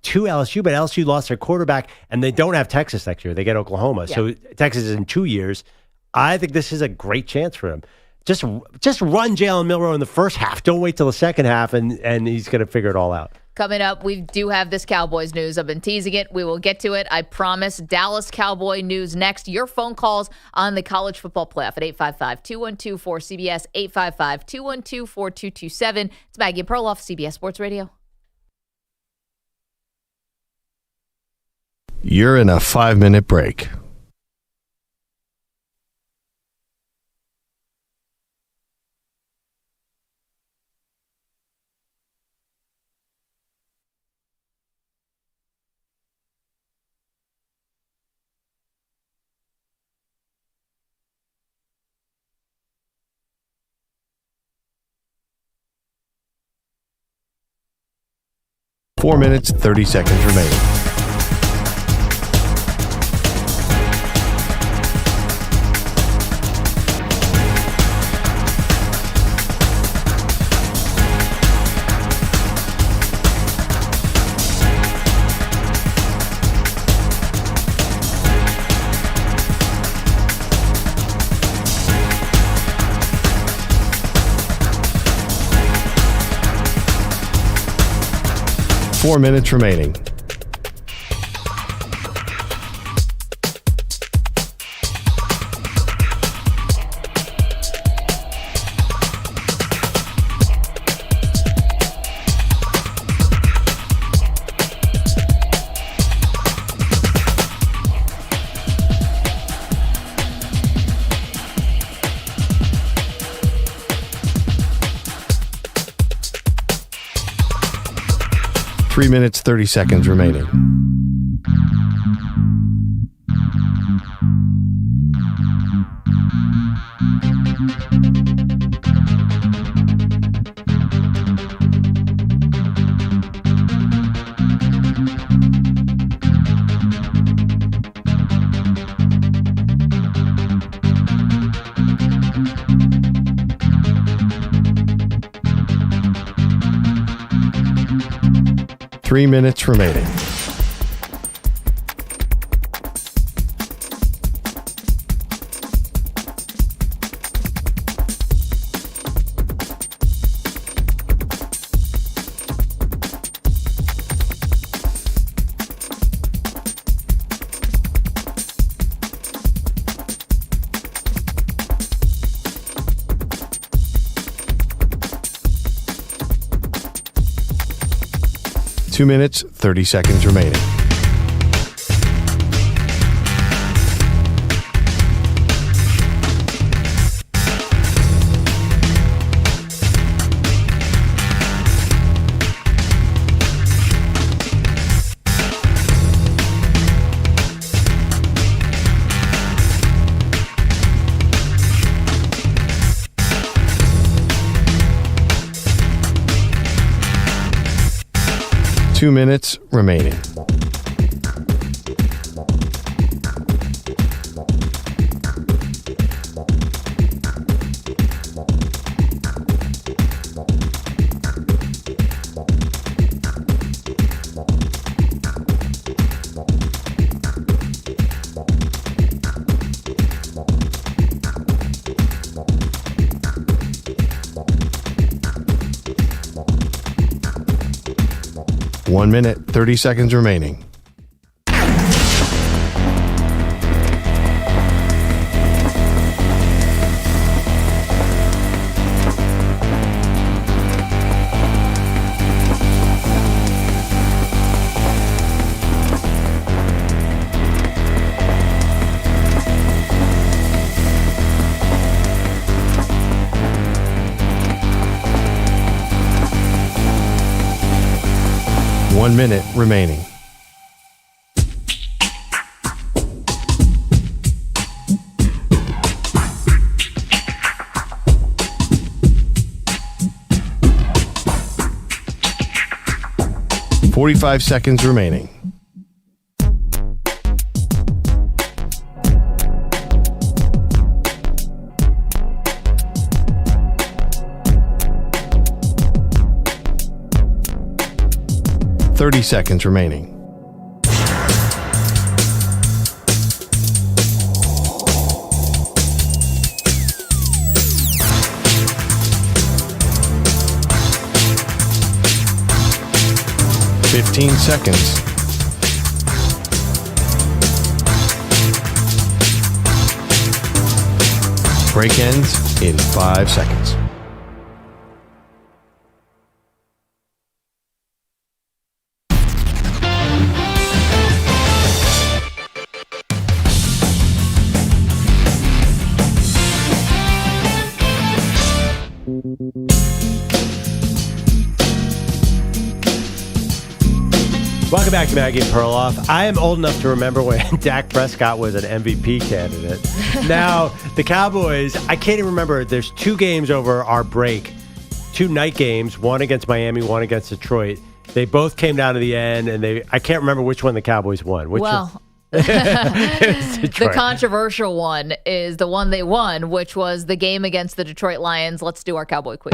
LSU, but LSU lost their quarterback, and they don't have Texas next year. They get Oklahoma. Yeah. So Texas is in 2 years. I think this is a great chance for him. Just run Jalen Milroe in the first half. Don't wait till the second half, and he's going to figure it all out. Coming up, we do have this Cowboys news. I've been teasing it. We will get to it. I promise. Dallas Cowboy news next. Your phone calls on the college football playoff at 855-212-4CBS, 855-212-4227. It's Maggie and Perloff, CBS Sports Radio. You're in a 5-minute break. Four minutes, 30 seconds remaining. Four minutes remaining. Three minutes, 30 seconds remaining. Three minutes remaining. Two minutes, 30 seconds remaining. 2 minutes remaining. One minute, 30 seconds remaining. One minute remaining. "45 seconds remaining. "30 seconds remaining. "15 seconds. Break ends in 5 seconds. Welcome back to Maggie and Perloff. I am old enough to remember when Dak Prescott was an MVP candidate. Now, the Cowboys, I can't even remember. There's 2 games over our break, 2 night games, one against Miami, one against Detroit. They both came down to the end, and I can't remember which one the Cowboys won. The controversial one is the one they won, which was the game against the Detroit Lions. Let's do our Cowboy quiz.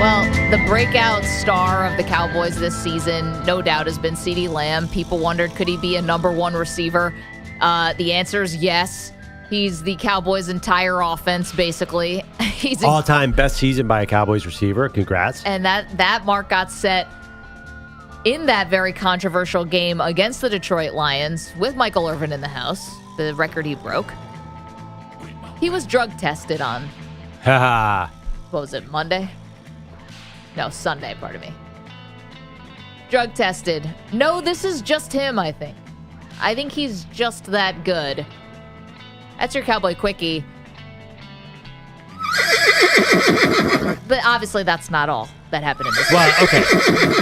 Well, the breakout star of the Cowboys this season, no doubt, has been CeeDee Lamb. People wondered, could he be a number 1 receiver? The answer is yes. He's the Cowboys' entire offense, basically. He's all-time best season by a Cowboys receiver. Congrats. And that mark got set in that very controversial game against the Detroit Lions with Michael Irvin in the house, the record he broke. He was drug tested on, what was it, Monday? No, Sunday, pardon me. Drug tested. No, this is just him, I think. I think he's just that good. That's your Cowboy Quickie. But obviously that's not all that happened in this game. Well, okay.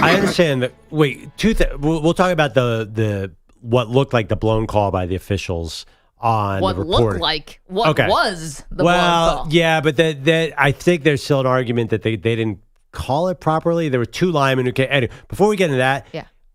I understand that. Wait, we'll talk about the what looked like the blown call by the officials on what the report. Looked like what was the blown call. Yeah, but that I think there's still an argument that they didn't call it properly. There were 2 linemen who came. Anyway, before we get into that,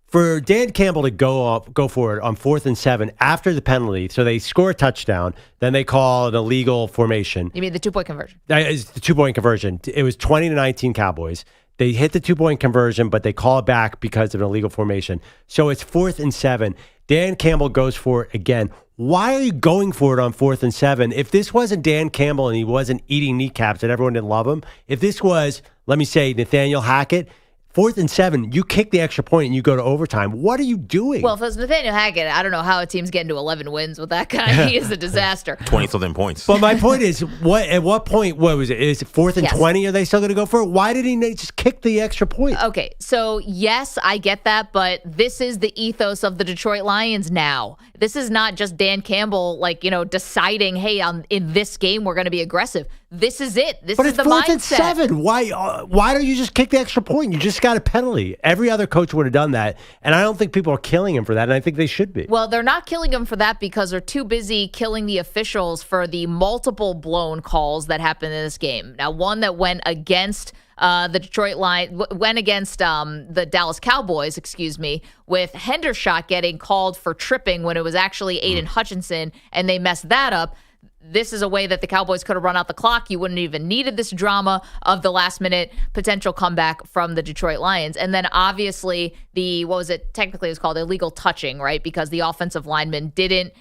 for Dan Campbell to go for it on 4th and 7 after the penalty, so they score a touchdown, then they call an illegal formation. You mean the 2-point conversion? It's the 2-point conversion. It was 20-19 Cowboys. They hit the 2-point conversion, but they call it back because of an illegal formation. So it's 4th and 7. Dan Campbell goes for it again. Why are you going for it on 4th and 7? If this wasn't Dan Campbell and he wasn't eating kneecaps and everyone didn't love him, if this was, let me say, Nathaniel Hackett, 4th and 7, you kick the extra point and you go to overtime. What are you doing? Well, if it's Nathaniel Hackett, I don't know how a team's getting to 11 wins with that guy. He is a disaster. 20-something points. But my point is, at what point, what was it? Is it 4th and 20? Are they still going to go for it? Why did he just kick the extra point? Okay, so yes, I get that, but this is the ethos of the Detroit Lions now. This is not just Dan Campbell, deciding, hey, in this game, we're going to be aggressive. this is it. This But is it's the fourth and mindset. 7. Why don't you just kick the extra point? You just got a penalty. Every other coach would have done that, and I don't think people are killing him for that, and I think they should be. Well, they're not killing him for that because they're too busy killing the officials for the multiple blown calls that happened in this game. Now, one that went against the Detroit Lions, went against the Dallas Cowboys, with Hendershot getting called for tripping when it was actually Aiden Hutchinson, and they messed that up. This is a way that the Cowboys could have run out the clock. You wouldn't even needed this drama of the last-minute potential comeback from the Detroit Lions. And then, obviously, technically it was called illegal touching, right? Because the offensive lineman didn't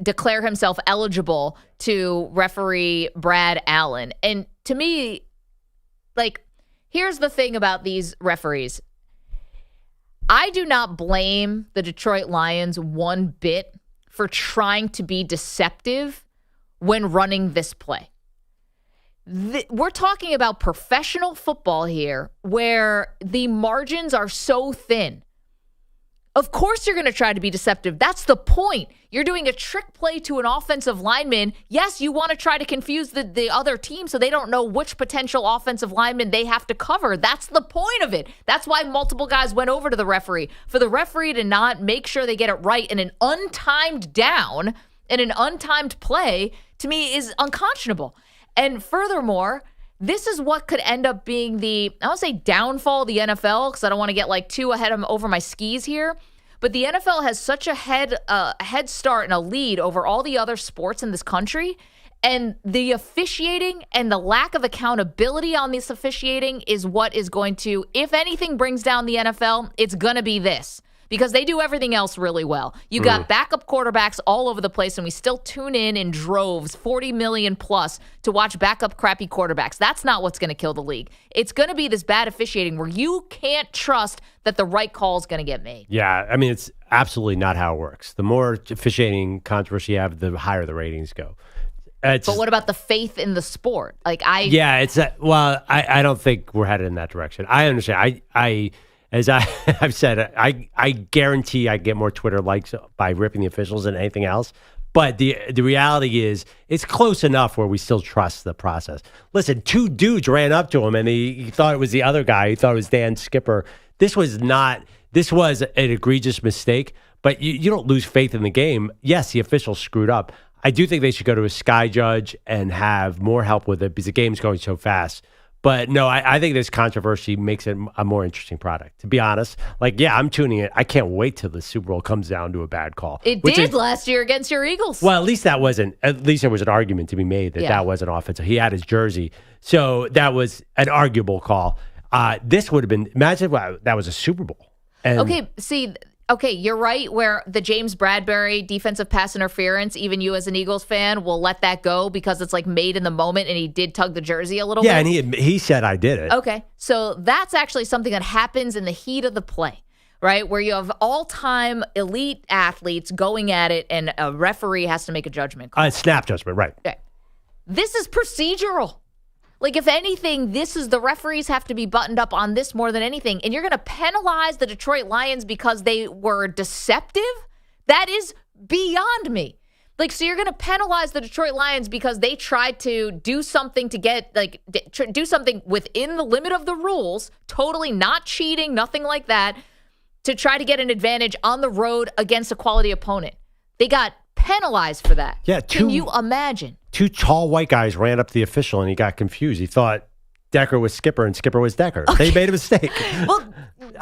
declare himself eligible to referee Brad Allen. And to me, here's the thing about these referees. I do not blame the Detroit Lions one bit for trying to be deceptive when running this play. We're talking about professional football here where the margins are so thin. Of course you're going to try to be deceptive. That's the point. You're doing a trick play to an offensive lineman. Yes, you want to try to confuse the other team so they don't know which potential offensive lineman they have to cover. That's the point of it. That's why multiple guys went over to the referee. For the referee to not make sure they get it right in an untimed down, in an untimed play, to me is unconscionable. And furthermore, this is what could end up being I don't say downfall of the NFL, because I don't want to get too ahead over my skis here. But the NFL has such a head start and a lead over all the other sports in this country. And the officiating and the lack of accountability on this officiating is what is going to, if anything brings down the NFL, it's going to be this. Because they do everything else really well. You got backup quarterbacks all over the place, and we still tune in droves, 40 million plus, to watch backup crappy quarterbacks. That's not what's going to kill the league. It's going to be this bad officiating where you can't trust that the right call is going to get made. Yeah, I mean, it's absolutely not how it works. The more officiating controversy you have, the higher the ratings go. But what about the faith in the sport? I don't think we're headed in that direction. I understand. As I've said, I guarantee I get more Twitter likes by ripping the officials than anything else. But the reality is it's close enough where we still trust the process. Listen, 2 dudes ran up to him, and he thought it was the other guy. He thought it was Dan Skipper. This was an egregious mistake, but you don't lose faith in the game. Yes, the officials screwed up. I do think they should go to a sky judge and have more help with it because the game's going so fast. But no, I think this controversy makes it a more interesting product, to be honest. I'm tuning in. I can't wait till the Super Bowl comes down to a bad call. It did last year against your Eagles. Well, at least there was an argument to be made that wasn't offensive. He had his jersey. So that was an arguable call. This would have been, imagine that was a Super Bowl. Okay, you're right, where the James Bradbury defensive pass interference, even you as an Eagles fan will let that go because it's made in the moment and he did tug the jersey a little bit. Yeah, and he said I did it. Okay, so that's actually something that happens in the heat of the play, right? Where you have all-time elite athletes going at it and a referee has to make a judgment call. Snap judgment, right. Okay. This is procedural. If anything, the referees have to be buttoned up on this more than anything. And you're going to penalize the Detroit Lions because they were deceptive? That is beyond me. So you're going to penalize the Detroit Lions because they tried to do something to get, do something within the limit of the rules, totally not cheating, nothing like that, to try to get an advantage on the road against a quality opponent. They got penalized for that. Yeah, Can you imagine? 2 tall white guys ran up to the official and he got confused. He thought Decker was Skipper and Skipper was Decker. Okay. They made a mistake. Well,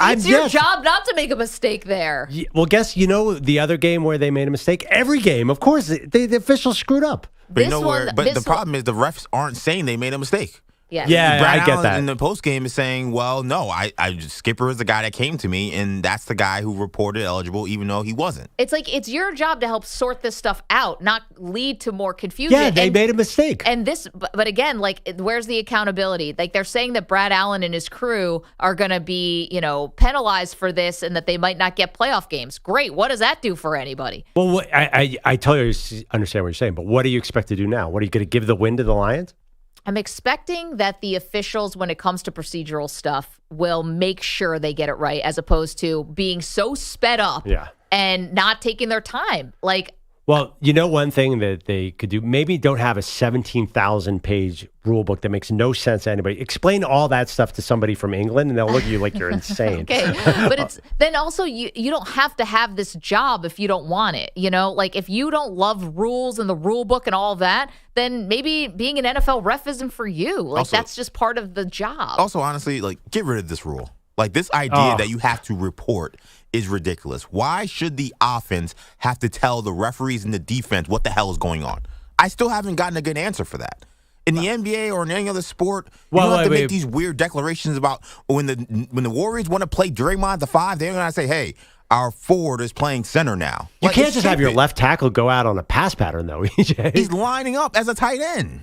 it's your job not to make a mistake there. Well, guess the other game where they made a mistake? Every game, of course, the officials screwed up. But the problem is the refs aren't saying they made a mistake. Yeah, Brad I get Allen that. in the post game is saying, well, no, Skipper is the guy that came to me, and that's the guy who reported eligible, even though he wasn't. It's your job to help sort this stuff out, not lead to more confusion. Yeah, they made a mistake. And but again, where's the accountability? They're saying that Brad Allen and his crew are going to be, penalized for this, and that they might not get playoff games. Great. What does that do for anybody? Well, I totally understand what you're saying, but what do you expect to do now? What are you going to give the win to the Lions? I'm expecting that the officials, when it comes to procedural stuff, will make sure they get it right, as opposed to being so sped up and not taking their time. Well, you know one thing that they could do? Maybe don't have a 17,000-page rule book that makes no sense to anybody. Explain all that stuff to somebody from England, and they'll look at you like you're insane. Okay, but it's then also you don't have to have this job if you don't want it. Like if you don't love rules and the rule book and all of that, then maybe being an NFL ref isn't for you. Like Also- that's just part of the job. Also, honestly, like get rid of this rule. Like this idea that you have to report is ridiculous. Why should the offense have to tell the referees and the defense what the hell is going on? I still haven't gotten a good answer for that. In the NBA or in any other sport, you don't have to make these weird declarations about when the Warriors want to play Draymond the 5, they're going to say, hey, our forward is playing center now. You Like, can't it's just have your stupid. left tackle go out on a pass pattern, though, EJ. He's lining up as a tight end.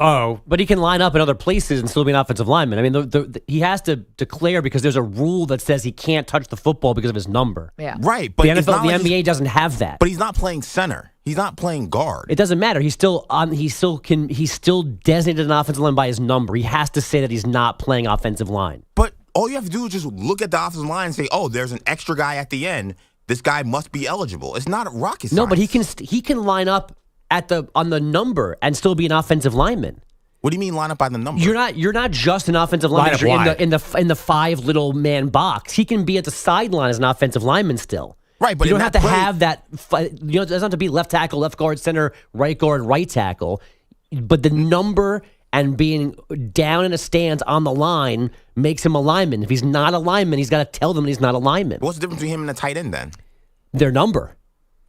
Oh, but he can line up in other places and still be an offensive lineman. I mean, he has to declare because there's a rule that says he can't touch the football because of his number. Yeah, right. But the it's NFL, not the like NBA doesn't have that. But he's not playing center. He's not playing guard. It doesn't matter. He's still on. He's still designated an offensive line by his number. He has to say that he's not playing offensive line. But all you have to do is just look at the offensive line and say, oh, there's an extra guy at the end. This guy must be eligible. It's not rocket science. No, but he can line up on the number and still be an offensive lineman. What do you mean line up by the number? You're not just an offensive lineman. You're in the 5 little man box. He can be at the sideline as an offensive lineman still. Right, but you don't in have that to play- have that. It doesn't have to be left tackle, left guard, center, right guard, right tackle. But the number and being down in a stance on the line makes him a lineman. If he's not a lineman, he's got to tell them he's not a lineman. What's the difference between him and a tight end then? Their number.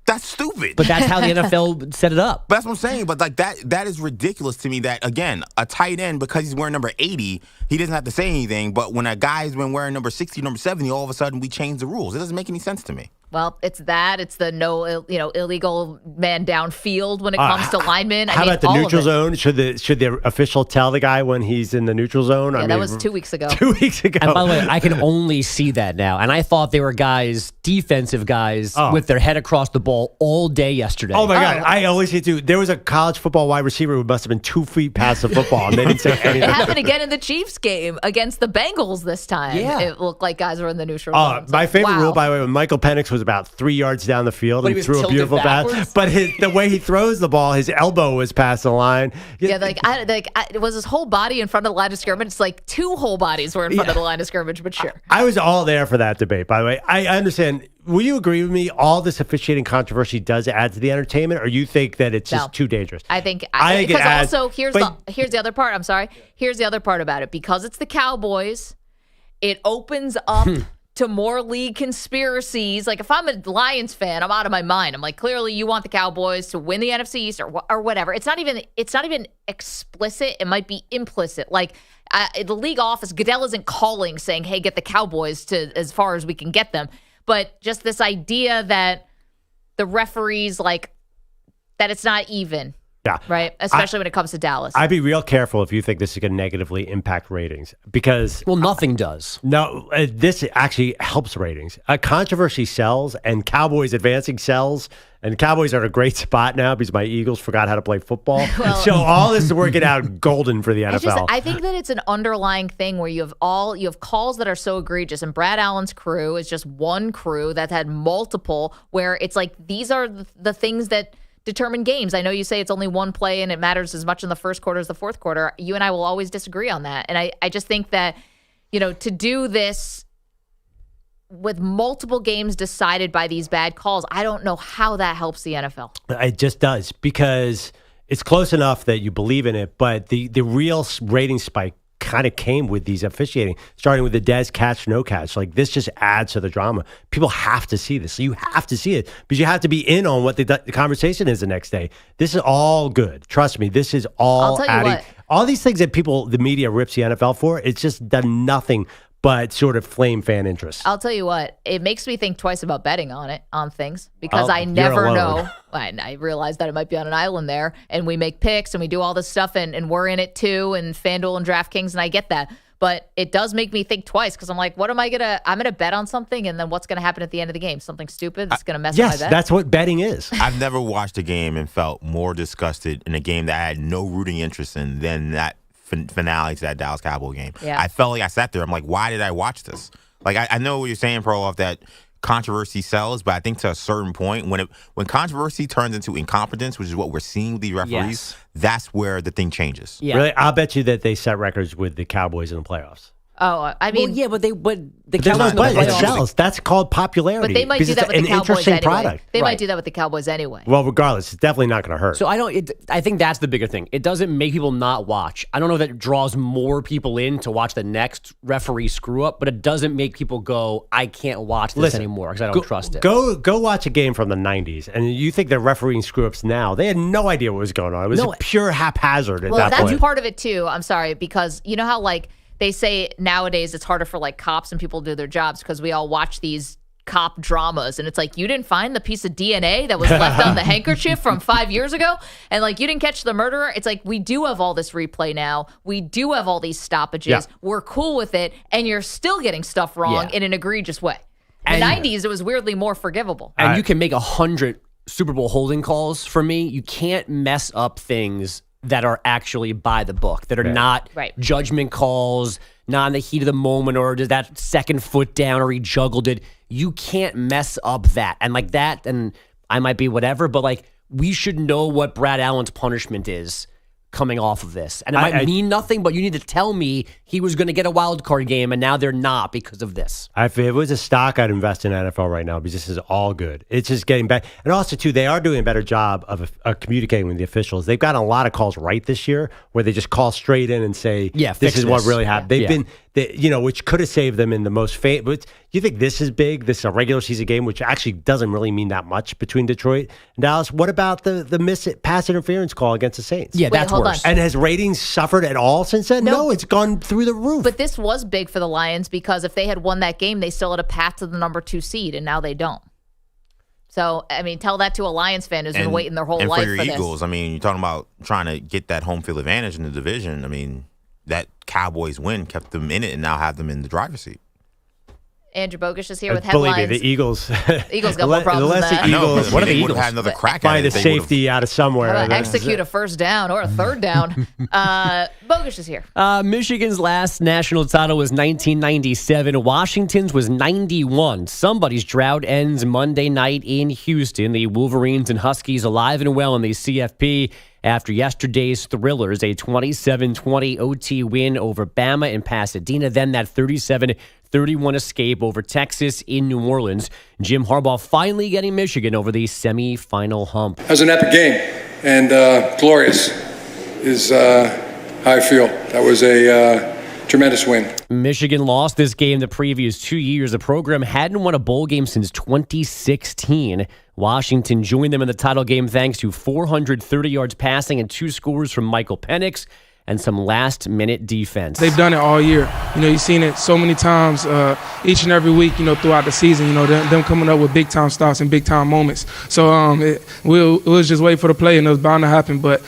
That's stupid. But that's how the NFL set it up. But that's what I'm saying. But like that is ridiculous to me that, again, a tight end, because he's wearing number 80, he doesn't have to say anything. But when a guy's been wearing number 60, number 70, all of a sudden we change the rules. It doesn't make any sense to me. Well, it's the no, illegal man downfield when it comes to linemen. How about the all neutral of it. zone? Should the official tell the guy when he's in the neutral zone? Yeah, that was 2 weeks ago. 2 weeks ago. And by the way, I can only see that now. And I thought they were defensive guys with their head across the ball all day yesterday. Oh my God! I always see it too. There was a college football wide receiver who must have been 2 feet past the football, and they didn't say anything. It happened again in the Chiefs game against the Bengals this time. Yeah. It looked like guys were in the neutral zone. My favorite wow. rule, by the way, when Michael Penix was about 3 yards down the field But and he was threw a tilted beautiful backwards? pass, but the way he throws the ball, his elbow was past the line. Yeah, it was his whole body in front of the line of scrimmage. It's like 2 whole bodies were in front of the line of scrimmage, but sure. I was all there for that debate, by the way. I understand. Will you agree with me? All this officiating controversy does add to the entertainment, or you think that it's just too dangerous? I think it because adds, also here's the other part. I'm sorry. Here's the other part about it. Because it's the Cowboys, it opens up to more league conspiracies. Like if I'm a Lions fan, I'm out of my mind. I'm like, clearly you want the Cowboys to win the NFC East or whatever. It's not even explicit. It might be implicit. Like the league office, Goodell isn't calling saying, "Hey, get the Cowboys to as far as we can get them." But just this idea that the referees that it's not even. Yeah. Right? Especially when it comes to Dallas. I'd be real careful if you think this is going to negatively impact ratings because... Well, nothing does. No, this actually helps ratings. Controversy sells and Cowboys advancing sells. And Cowboys are in a great spot now because my Eagles forgot how to play football. So all this is working out golden for the NFL. I think that it's an underlying thing where you have calls that are so egregious, and Brad Allen's crew is just one crew that had multiple where it's like these are the things that determine games. I know you say it's only one play and it matters as much in the first quarter as the fourth quarter. You and I will always disagree on that. And I just think that, to do this with multiple games decided by these bad calls, I don't know how that helps the NFL. It just does because it's close enough that you believe in it, but the real rating spike kind of came with these officiating, starting with the Dez catch, no catch. Like this just adds to the drama. People have to see this. So you have to see it because you have to be in on what the conversation is the next day. This is all good. Trust me. This is all adding. All these things that the media rips the NFL for, it's just done nothing but sort of flame fan interest. I'll tell you what, it makes me think twice about betting on things because I never know. I realize that it might be on an island there and we make picks and we do all this stuff and we're in it too and FanDuel and DraftKings and I get that. But it does make me think twice because I'm like, I'm going to bet on something and then what's going to happen at the end of the game? Something stupid that's going to mess with my bet? Yes, that's what betting is. I've never watched a game and felt more disgusted in a game that I had no rooting interest in than that finale to that Dallas Cowboy game. Yeah. I felt like I sat there. I'm like, why did I watch this? Like, I know what you're saying, Perloff, that controversy sells, but I think to a certain point, when controversy turns into incompetence, which is what we're seeing with these referees, that's where the thing changes. Yeah. Really, I'll bet you that they set records with the Cowboys in the playoffs. Oh, I mean, yeah, but the But Cowboys in the it playoffs. sells. That's called popularity. but they might because do that it's with an the Cowboys interesting anyway. product. They might do that with the Cowboys anyway. Well, regardless, it's definitely not going to hurt. So I think that's the bigger thing. It doesn't make people not watch. I don't know if that draws more people in to watch the next referee screw up, but it doesn't make people go, I can't watch this anymore because I don't trust it. Go watch a game from the 90s, and you think they're refereeing screw-ups now. They had no idea what was going on. It was pure haphazard at that point. That's part of it too. I'm sorry, because you know how they say nowadays it's harder for cops and people to do their jobs because we all watch these cop dramas, and it's you didn't find the piece of DNA that was left on the handkerchief from 5 years ago, and you didn't catch the murderer. It's we do have all this replay now. We do have all these stoppages. Yeah. We're cool with it, and you're still getting stuff wrong in an egregious way. In the 90s, it was weirdly more forgivable. And you can make 100 Super Bowl holding calls for me. You can't mess up things that are actually by the book, that are not judgment calls, not in the heat of the moment, or does that second foot down, or he juggled it. You can't mess up that. And that, and I might be whatever, but we should know what Brad Allen's punishment is coming off of this. And it might mean nothing, but you need to tell me he was going to get a wild card game, and now they're not because of this. If it was a stock, I'd invest in NFL right now because this is all good. It's just getting back. And also, too, they are doing a better job of communicating with the officials. They've gotten a lot of calls right this year where they just call straight in and say, this is what really happened. They've been, which could have saved them in the most famous. But you think this is big? This is a regular season game, which actually doesn't really mean that much between Detroit and Dallas. What about the pass interference call against the Saints? Yeah, that's worse. And has ratings suffered at all since then? No, it's gone through the roof. But this was big for the Lions because if they had won that game, they still had a path to the number 2 seed, and now they don't. So, I mean, tell that to a Lions fan who's been waiting their whole life for for your Eagles, this. I mean, you're talking about trying to get that home field advantage in the division. I mean, that Cowboys win kept them in it and now have them in the driver's seat. Andrew Bogusch is here with headlines. Believe me, the Eagles. Eagles got more problems than that. The Eagles, what are the Eagles? Had another crack find at it. a safety out of somewhere. How about execute a first down or a third down? Bogusch is here. Michigan's last national title was 1997. Washington's was 91. Somebody's drought ends Monday night in Houston. The Wolverines and Huskies alive and well in the CFP after yesterday's thrillers, a 27-20 OT win over Bama in Pasadena, then that 37-31 escape over Texas in New Orleans. Jim Harbaugh finally getting Michigan over the semifinal hump. That was an epic game, and glorious is how I feel. That was a tremendous win. Michigan lost this game the previous 2 years. The program hadn't won a bowl game since 2016. Washington joined them in the title game thanks to 430 yards passing and 2 scores from Michael Penix and some last-minute defense. They've done it all year. You've seen it so many times each and every week, throughout the season, them coming up with big-time stops and big-time moments. So we'll just wait for the play, and it was bound to happen. But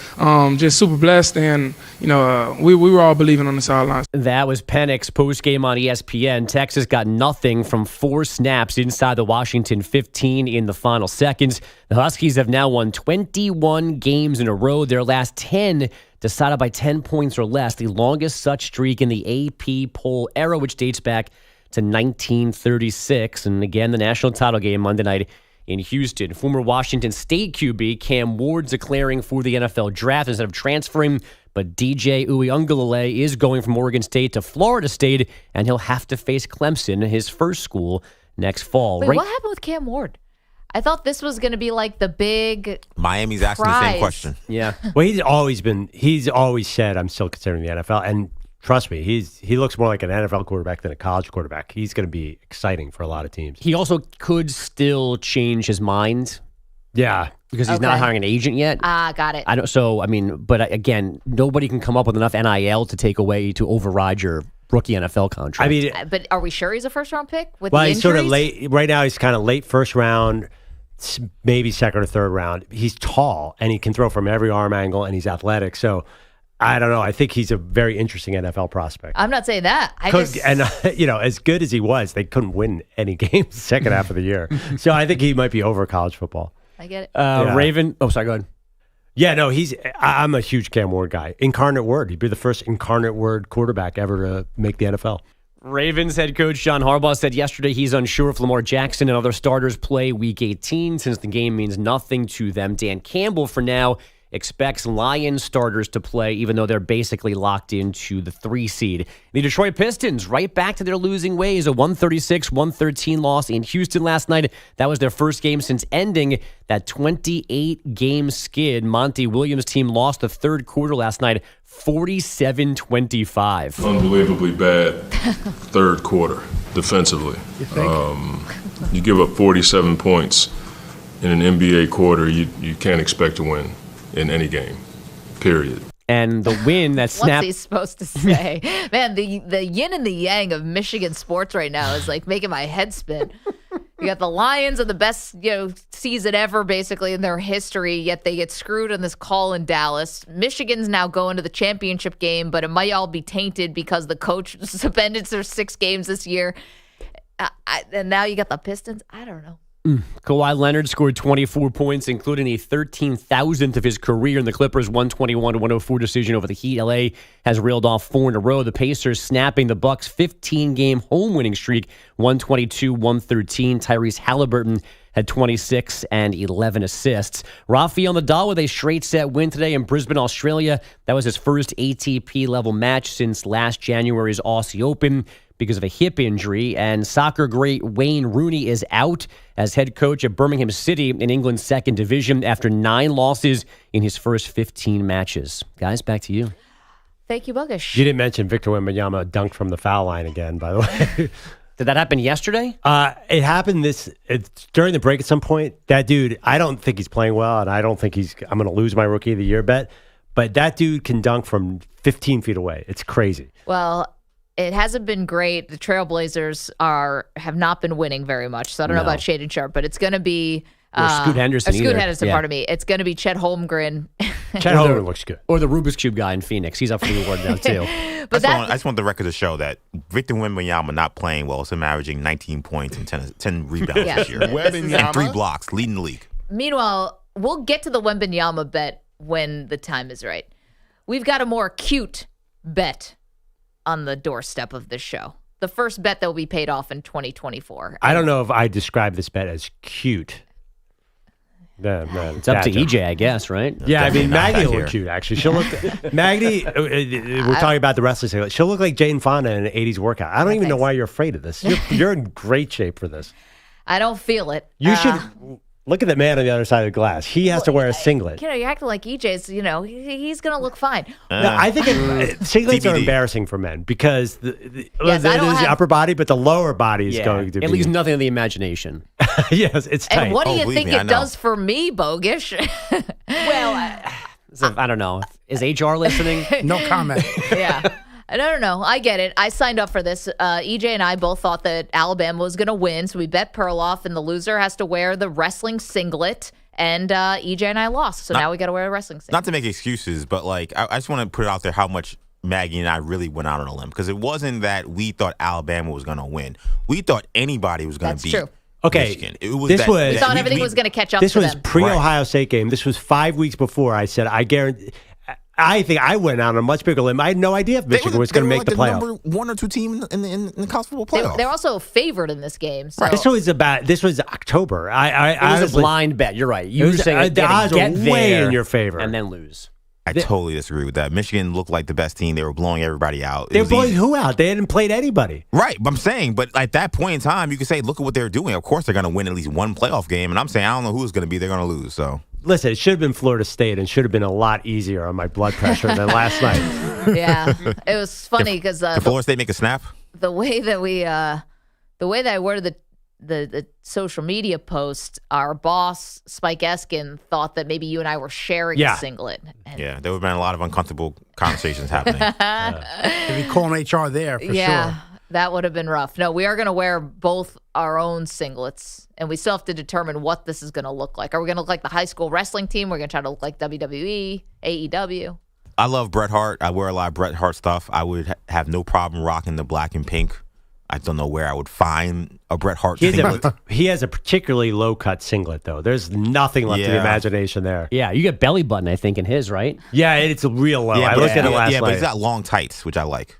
just super blessed, and, we were all believing on the sidelines. That was Penix post-game on ESPN. Texas got nothing from 4 snaps inside the Washington 15 in the final seconds. The Huskies have now won 21 games in a row. Their last 10 decided by 10 points or less, the longest such streak in the AP poll era, which dates back to 1936. And again, the national title game Monday night in Houston. Former Washington State QB Cam Ward's declaring for the NFL draft instead of transferring, but DJ Uiagalelei is going from Oregon State to Florida State, and he'll have to face Clemson, his first school, next fall. Wait, what happened with Cam Ward? I thought this was going to be the big Miami's asking the same question. Yeah. Well, he's always said, I'm still considering the NFL. And trust me, he looks more like an NFL quarterback than a college quarterback. He's going to be exciting for a lot of teams. He also could still change his mind. Yeah. Because he's not hiring an agent yet. Got it. But again, nobody can come up with enough NIL to override your rookie NFL contract. But are we sure he's a first-round pick with well, the he's sort of injuries? late. Right now, he's kind of late first round, maybe second or third round. He's tall, and he can throw from every arm angle, and he's athletic. So, I don't know. I think he's a very interesting NFL prospect. I'm not saying that. As good as he was, they couldn't win any games the second half of the year. So, I think he might be over college football. I get it. Raven. Oh, sorry, go ahead. Yeah, no, I'm a huge Cam Ward guy. Incarnate Word. He'd be the first incarnate Word quarterback ever to make the NFL. Ravens head coach John Harbaugh said yesterday he's unsure if Lamar Jackson and other starters play Week 18 since the game means nothing to them. Dan Campbell, for now, expects Lions starters to play, even though they're basically locked into the 3 seed. The Detroit Pistons, right back to their losing ways, a 136-113 loss in Houston last night. That was their first game since ending that 28-game skid. Monty Williams' team lost the third quarter last night, 47-25. Unbelievably bad third quarter defensively. You give up 47 points in an NBA quarter, you can't expect to win in any game, period. And the win that snapped... What's he supposed to say? Man, the yin and the yang of Michigan sports right now is like making my head spin. You got the Lions of the best, season ever, basically, in their history, yet they get screwed on this call in Dallas. Michigan's now going to the championship game, but it might all be tainted because the coach suspended their 6 games this year. And now you got the Pistons? I don't know. Kawhi Leonard scored 24 points, including a 13,000th of his career in the Clippers' 121-104 decision over the Heat. LA has reeled off 4 in a row. The Pacers snapping the Bucks' 15-game home winning streak, 122-113. Tyrese Halliburton had 26 and 11 assists. Rafael Nadal with a straight set win today in Brisbane, Australia. That was his first ATP-level match since last January's Aussie Open because of a hip injury. And soccer great Wayne Rooney is out as head coach at Birmingham City in England's second division after 9 losses in his first 15 matches. Guys, back to you. Thank you, Bogusch. You didn't mention Victor Wembanyama dunked from the foul line again, by the way. Did that happen yesterday? It happened during the break at some point. That dude, I don't think he's playing well, and I don't think I'm going to lose my Rookie of the Year bet. But that dude can dunk from 15 feet away. It's crazy. Well, it hasn't been great. The Trailblazers have not been winning very much, so I don't know about Shade and Sharp, but it's going to be Scoot Henderson. Scoot Henderson, pardon me. It's going to be Chet Holmgren. Chet Holmgren looks good. Or the Rubik's Cube guy in Phoenix. He's up for the award now, too. But I just want the record to show that Victor Wembanyama not playing well, so averaging 19 points and 10 rebounds this year. And 3 blocks, leading the league. Meanwhile, we'll get to the Wembanyama bet when the time is right. We've got a more cute bet on the doorstep of this show. The first bet that will be paid off in 2024. I don't know if I describe this bet as cute. It's up to EJ, I guess, right? Yeah, I mean, Maggie will look cute, actually. She'll look... Maggie, we're talking about the wrestling segment. She'll look like Jane Fonda in an 80s workout. I don't even know why you're afraid of this. You're in great shape for this. I don't feel it. You should... Look at the man on the other side of the glass. He has to wear a singlet. You're acting like EJ's, he's going to look fine. No, I think singlets are embarrassing for men because there's the upper body, but the lower body is going to be... It leaves nothing to the imagination. Yes, it's tight. And what do you think it does for me, Bogusch? Well, I don't know. Is HR listening? No comment. Yeah. I don't know. I get it. I signed up for this. EJ and I both thought that Alabama was going to win, so we bet Perloff, and the loser has to wear the wrestling singlet, and EJ and I lost, so now we got to wear a wrestling singlet. Not to make excuses, but I just want to put it out there how much Maggie and I really went out on a limb, because it wasn't that we thought Alabama was going to win. We thought anybody was going to beat true. Okay, Michigan. We thought everything was going to catch up to them. This was pre-Ohio State game. This was 5 weeks before. I said, I guarantee... I think I went out on a much bigger limb. I had no idea if Michigan was going to make the playoff. Number 1 or 2 team in the college football playoff. They're also favored in this game. So. Right. This was October. It was a blind bet. You're right. You were saying the odds were way in your favor, and then lose. I totally disagree with that. Michigan looked like the best team. They were blowing everybody out. They were blowing who out? They hadn't played anybody. Right. But I'm saying, at that point in time, you could say, look at what they're doing. Of course, they're going to win at least one playoff game. And I'm saying, I don't know who it's going to be. They're going to lose. So. Listen, it should have been Florida State and should have been a lot easier on my blood pressure than last night. Yeah, it was funny because did Florida State make a snap? The way that I worded the social media post, our boss Spike Eskin thought that maybe you and I were sharing a singlet. Yeah, there would have been a lot of uncomfortable conversations happening. If you call HR there, for sure. That would have been rough. No, we are going to wear both our own singlets, and we still have to determine what this is going to look like. Are we going to look like the high school wrestling team? We're going to try to look like WWE, AEW. I love Bret Hart. I wear a lot of Bret Hart stuff. I would have no problem rocking the black and pink. I don't know where I would find a Bret Hart singlet. He has a particularly low-cut singlet, though. There's nothing left to the imagination there. Yeah, you get belly button, I think, in his, right? Yeah, it's real low. Yeah, I looked at it last night. Yeah, but he's got long tights, which I like.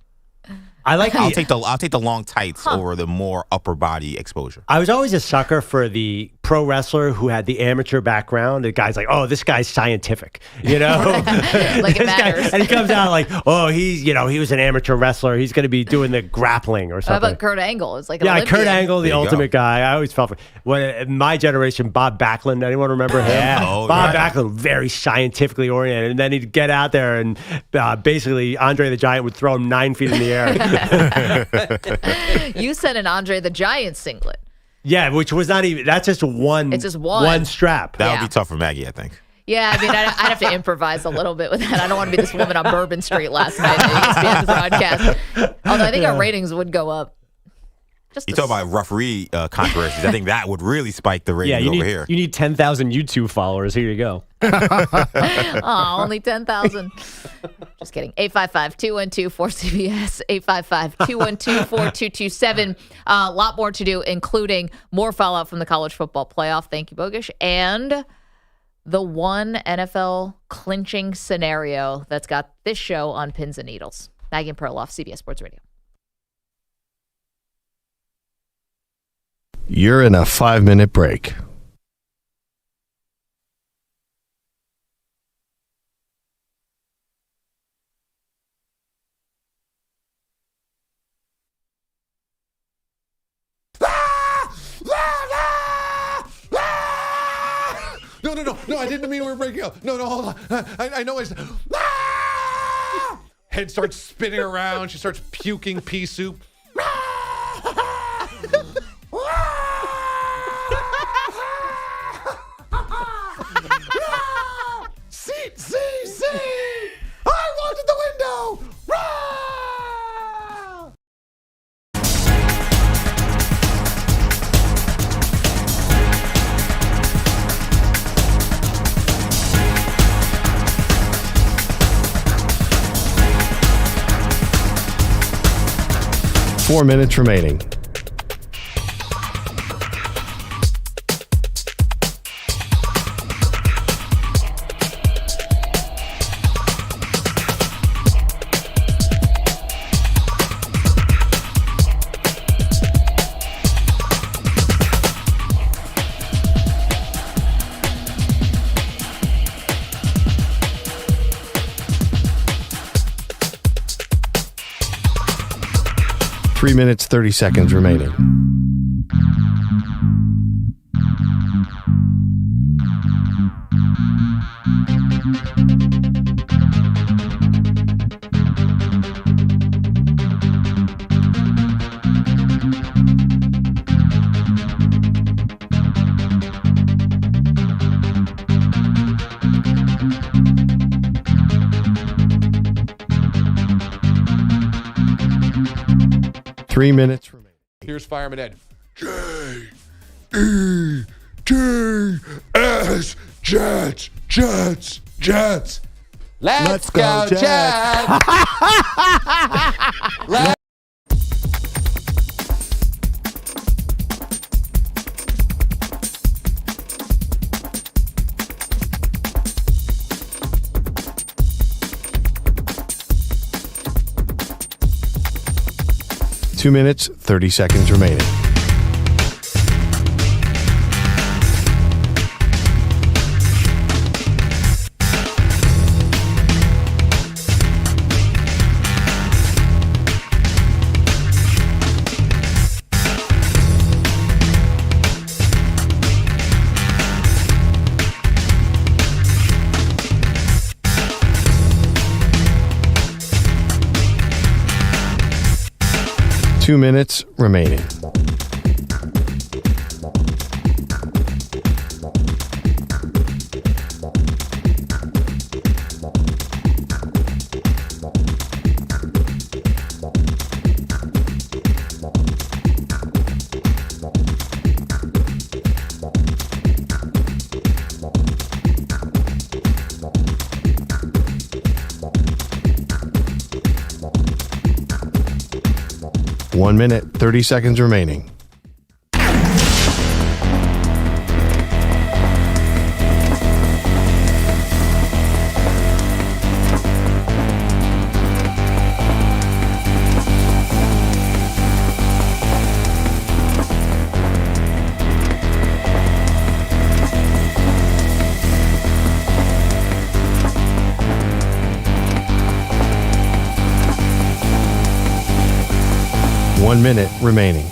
I'll take the long tights over the more upper body exposure. I was always a sucker for the pro wrestler who had the amateur background. The guy's like, oh, this guy's scientific, Like it matters. And he comes out like, oh, he was an amateur wrestler. He's going to be doing the grappling or How something. about Kurt Angle? It's like an Yeah, Olympian. Kurt Angle, the ultimate guy. I always felt for in my generation, Bob Backlund. Anyone remember him? Yeah. Bob Backlund, very scientifically oriented, and then he'd get out there and basically Andre the Giant would throw him 9 feet in the air. You said an Andre the Giant singlet. Yeah, which was not even. That's just one. It's just one. One strap. That would be tough for Maggie, I think. Yeah, I mean, I'd have to improvise a little bit with that. I don't want to be this woman on Bourbon Street last night at ESPN's broadcast. Although I think our ratings would go up. You talk about referee controversies. I think that would really spike the ratings over here. You need 10,000 YouTube followers. Here you go. Oh, only 10,000. Just kidding. 855-212-4CBS. 855-212-4227. A lot more to do, including more fallout from the college football playoff. Thank you, Bogusch. And the one NFL clinching scenario that's got this show on pins and needles. Maggie and Perloff, CBS Sports Radio. You're in a 5-minute break. No, I didn't mean we were breaking up. No, hold on. I know it's... Head starts spinning around. She starts puking pea soup. See! I wanted the window! 4 minutes remaining. Three minutes, 30 seconds remaining. Three minutes remaining. Here's Fireman Ed. J-E-T-S. Jets. Let's go, Jets. Two minutes, 30 seconds remaining. Two minutes remaining. One minute, 30 seconds remaining. 1 minute remaining.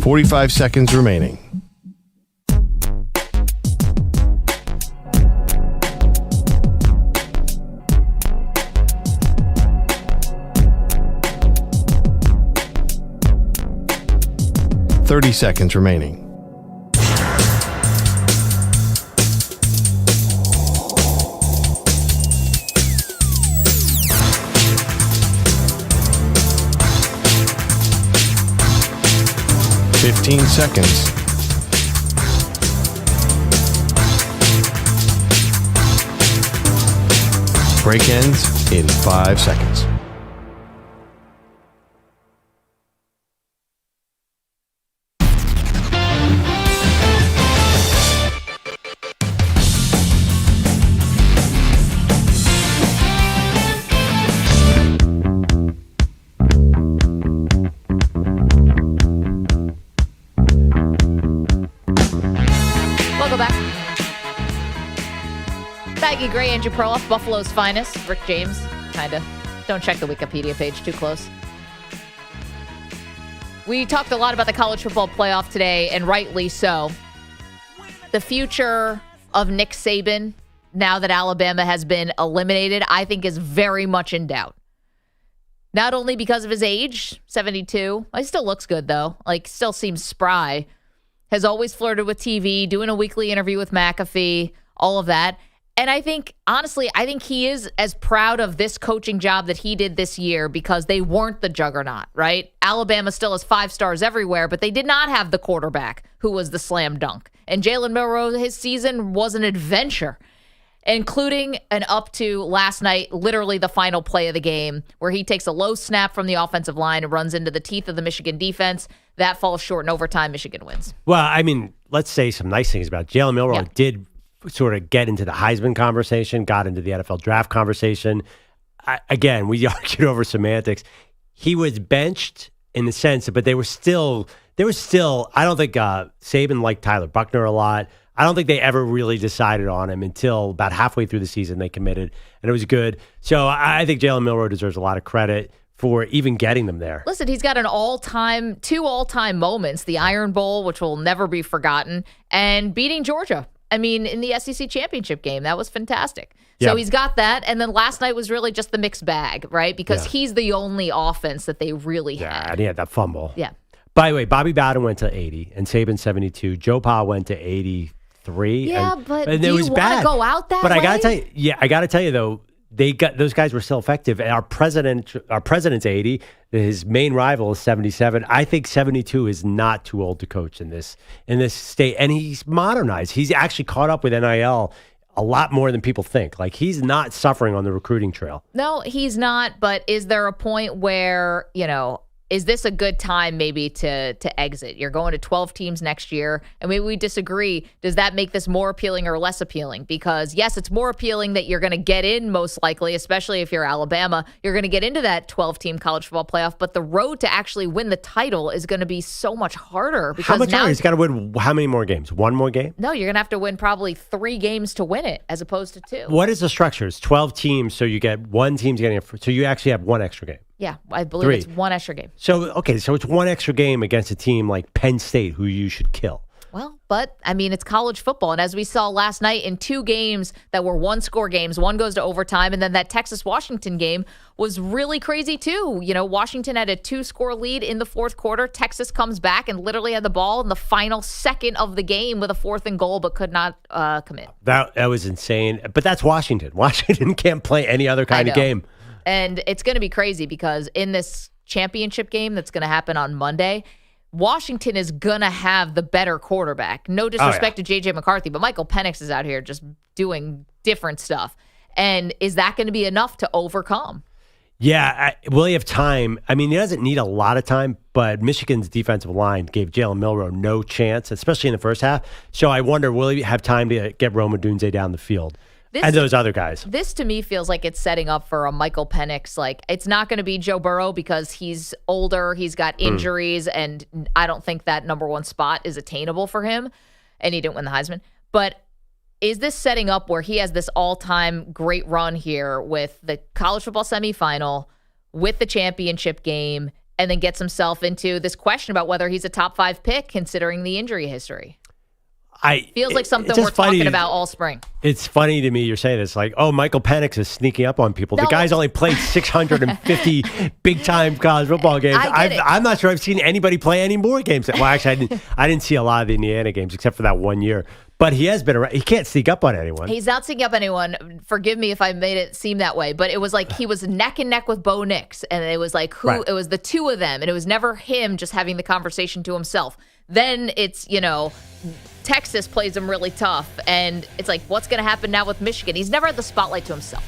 "45 seconds remaining. "30 seconds remaining. "15 seconds. Break ends in 5 seconds. Welcome back. Maggie Gray, Andrew Perloff, Buffalo's finest. Rick James, kind of. Don't check the Wikipedia page too close. We talked a lot about the college football playoff today, and rightly so. The future of Nick Saban, now that Alabama has been eliminated, I think is very much in doubt. Not only because of his age, 72. He still looks good, though. Still seems spry. Has always flirted with TV, doing a weekly interview with McAfee, all of that. And I think, honestly, he is as proud of this coaching job that he did this year because they weren't the juggernaut, right? Alabama still has 5 stars everywhere, but they did not have the quarterback who was the slam dunk. And Jalen Milroe, his season was an adventure, including an up to last night, literally the final play of the game, where he takes a low snap from the offensive line and runs into the teeth of the Michigan defense. That falls short in overtime. Michigan wins. Well, let's say some nice things about it. Jalen Milroe. Yeah. Did sort of get into the Heisman conversation, got into the NFL draft conversation. Again, we argued over semantics. He was benched in the sense, but there was still, I don't think Saban liked Tyler Buckner a lot. I don't think they ever really decided on him until about halfway through the season they committed, and it was good. So I think Jalen Milroe deserves a lot of credit for even getting them there. Listen, he's got two all-time moments, the Iron Bowl, which will never be forgotten, and beating Georgia. In the SEC championship game. That was fantastic. So he's got that, and then last night was really just the mixed bag, right? Because he's the only offense that they really had. Yeah, and he had that fumble. Yeah. By the way, Bobby Bowden went to 80, and Saban 72. Joe Pa went to 83. Yeah, but do you want to go out that way? But I got to tell you, though, those guys were still effective. And our president's 80. His main rival is 77. I think 72 is not too old to coach in this state. And he's modernized. He's actually caught up with NIL a lot more than people think. He's not suffering on the recruiting trail. No, he's not. But is there a point where, is this a good time maybe to exit? You're going to 12 teams next year, and maybe we disagree. Does that make this more appealing or less appealing? Because, yes, it's more appealing that you're going to get in most likely, especially if you're Alabama. You're going to get into that 12-team college football playoff, but the road to actually win the title is going to be so much harder. Because how much harder? He's got to win how many more games? One more game? No, you're going to have to win probably 3 games to win it as opposed to 2. What is the structure? It's 12 teams, so you get one team's getting so you actually have 1 extra game. Yeah, I believe 3. It's 1 extra game. So it's 1 extra game against a team like Penn State, who you should kill. Well, but, it's college football. And as we saw last night in 2 games that were 1-score games, one goes to overtime, and then that Texas-Washington game was really crazy, too. Washington had a 2-score lead in the 4th quarter. Texas comes back and literally had the ball in the final second of the game with a 4th and goal, but could not commit. That was insane. But that's Washington. Washington can't play any other kind of game. And it's going to be crazy because in this championship game that's going to happen on Monday, Washington is going to have the better quarterback. No disrespect to J.J. McCarthy, but Michael Penix is out here just doing different stuff. And is that going to be enough to overcome? Yeah. Will he have time? He doesn't need a lot of time, but Michigan's defensive line gave Jalen Milroe no chance, especially in the first half. So I wonder, will he have time to get Rome Odunze down the field? and those other guys. This to me feels like it's setting up for a Michael Penix. Like, it's not going to be Joe Burrow because he's older, he's got injuries, and I don't think that number one spot is attainable for him, and he didn't win the Heisman. But is this setting up where he has this all-time great run here with the college football semifinal, with the championship game, and then gets himself into this question about whether he's a top 5 pick considering the injury history? Feels like something we're talking about all spring. It's funny to me you're saying this, like, oh, Michael Penix is sneaking up on people. The guy's only played 650 big-time college football games. I'm not sure I've seen anybody play any more games. Well, actually, I didn't see a lot of the Indiana games except for that one year. But he has been around. He can't sneak up on anyone. He's not sneaking up on anyone. Forgive me if I made it seem that way. But it was like he was neck and neck with Bo Nix. And it was like it was the two of them. And it was never him just having the conversation to himself. Then it's, Texas plays him really tough. And it's like, what's going to happen now with Michigan? He's never had the spotlight to himself.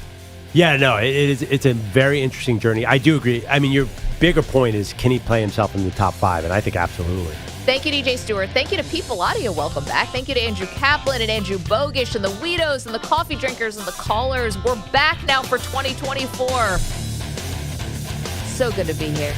Yeah, no, it's a very interesting journey. I do agree. I mean, your bigger point is, can he play himself in the top 5? And I think absolutely. Thank you, DJ Stewart. Thank you to People Audio. Welcome back. Thank you to Andrew Kaplan and Andrew Bogusch and the Weedos and the coffee drinkers and the callers. We're back now for 2024. So good to be here.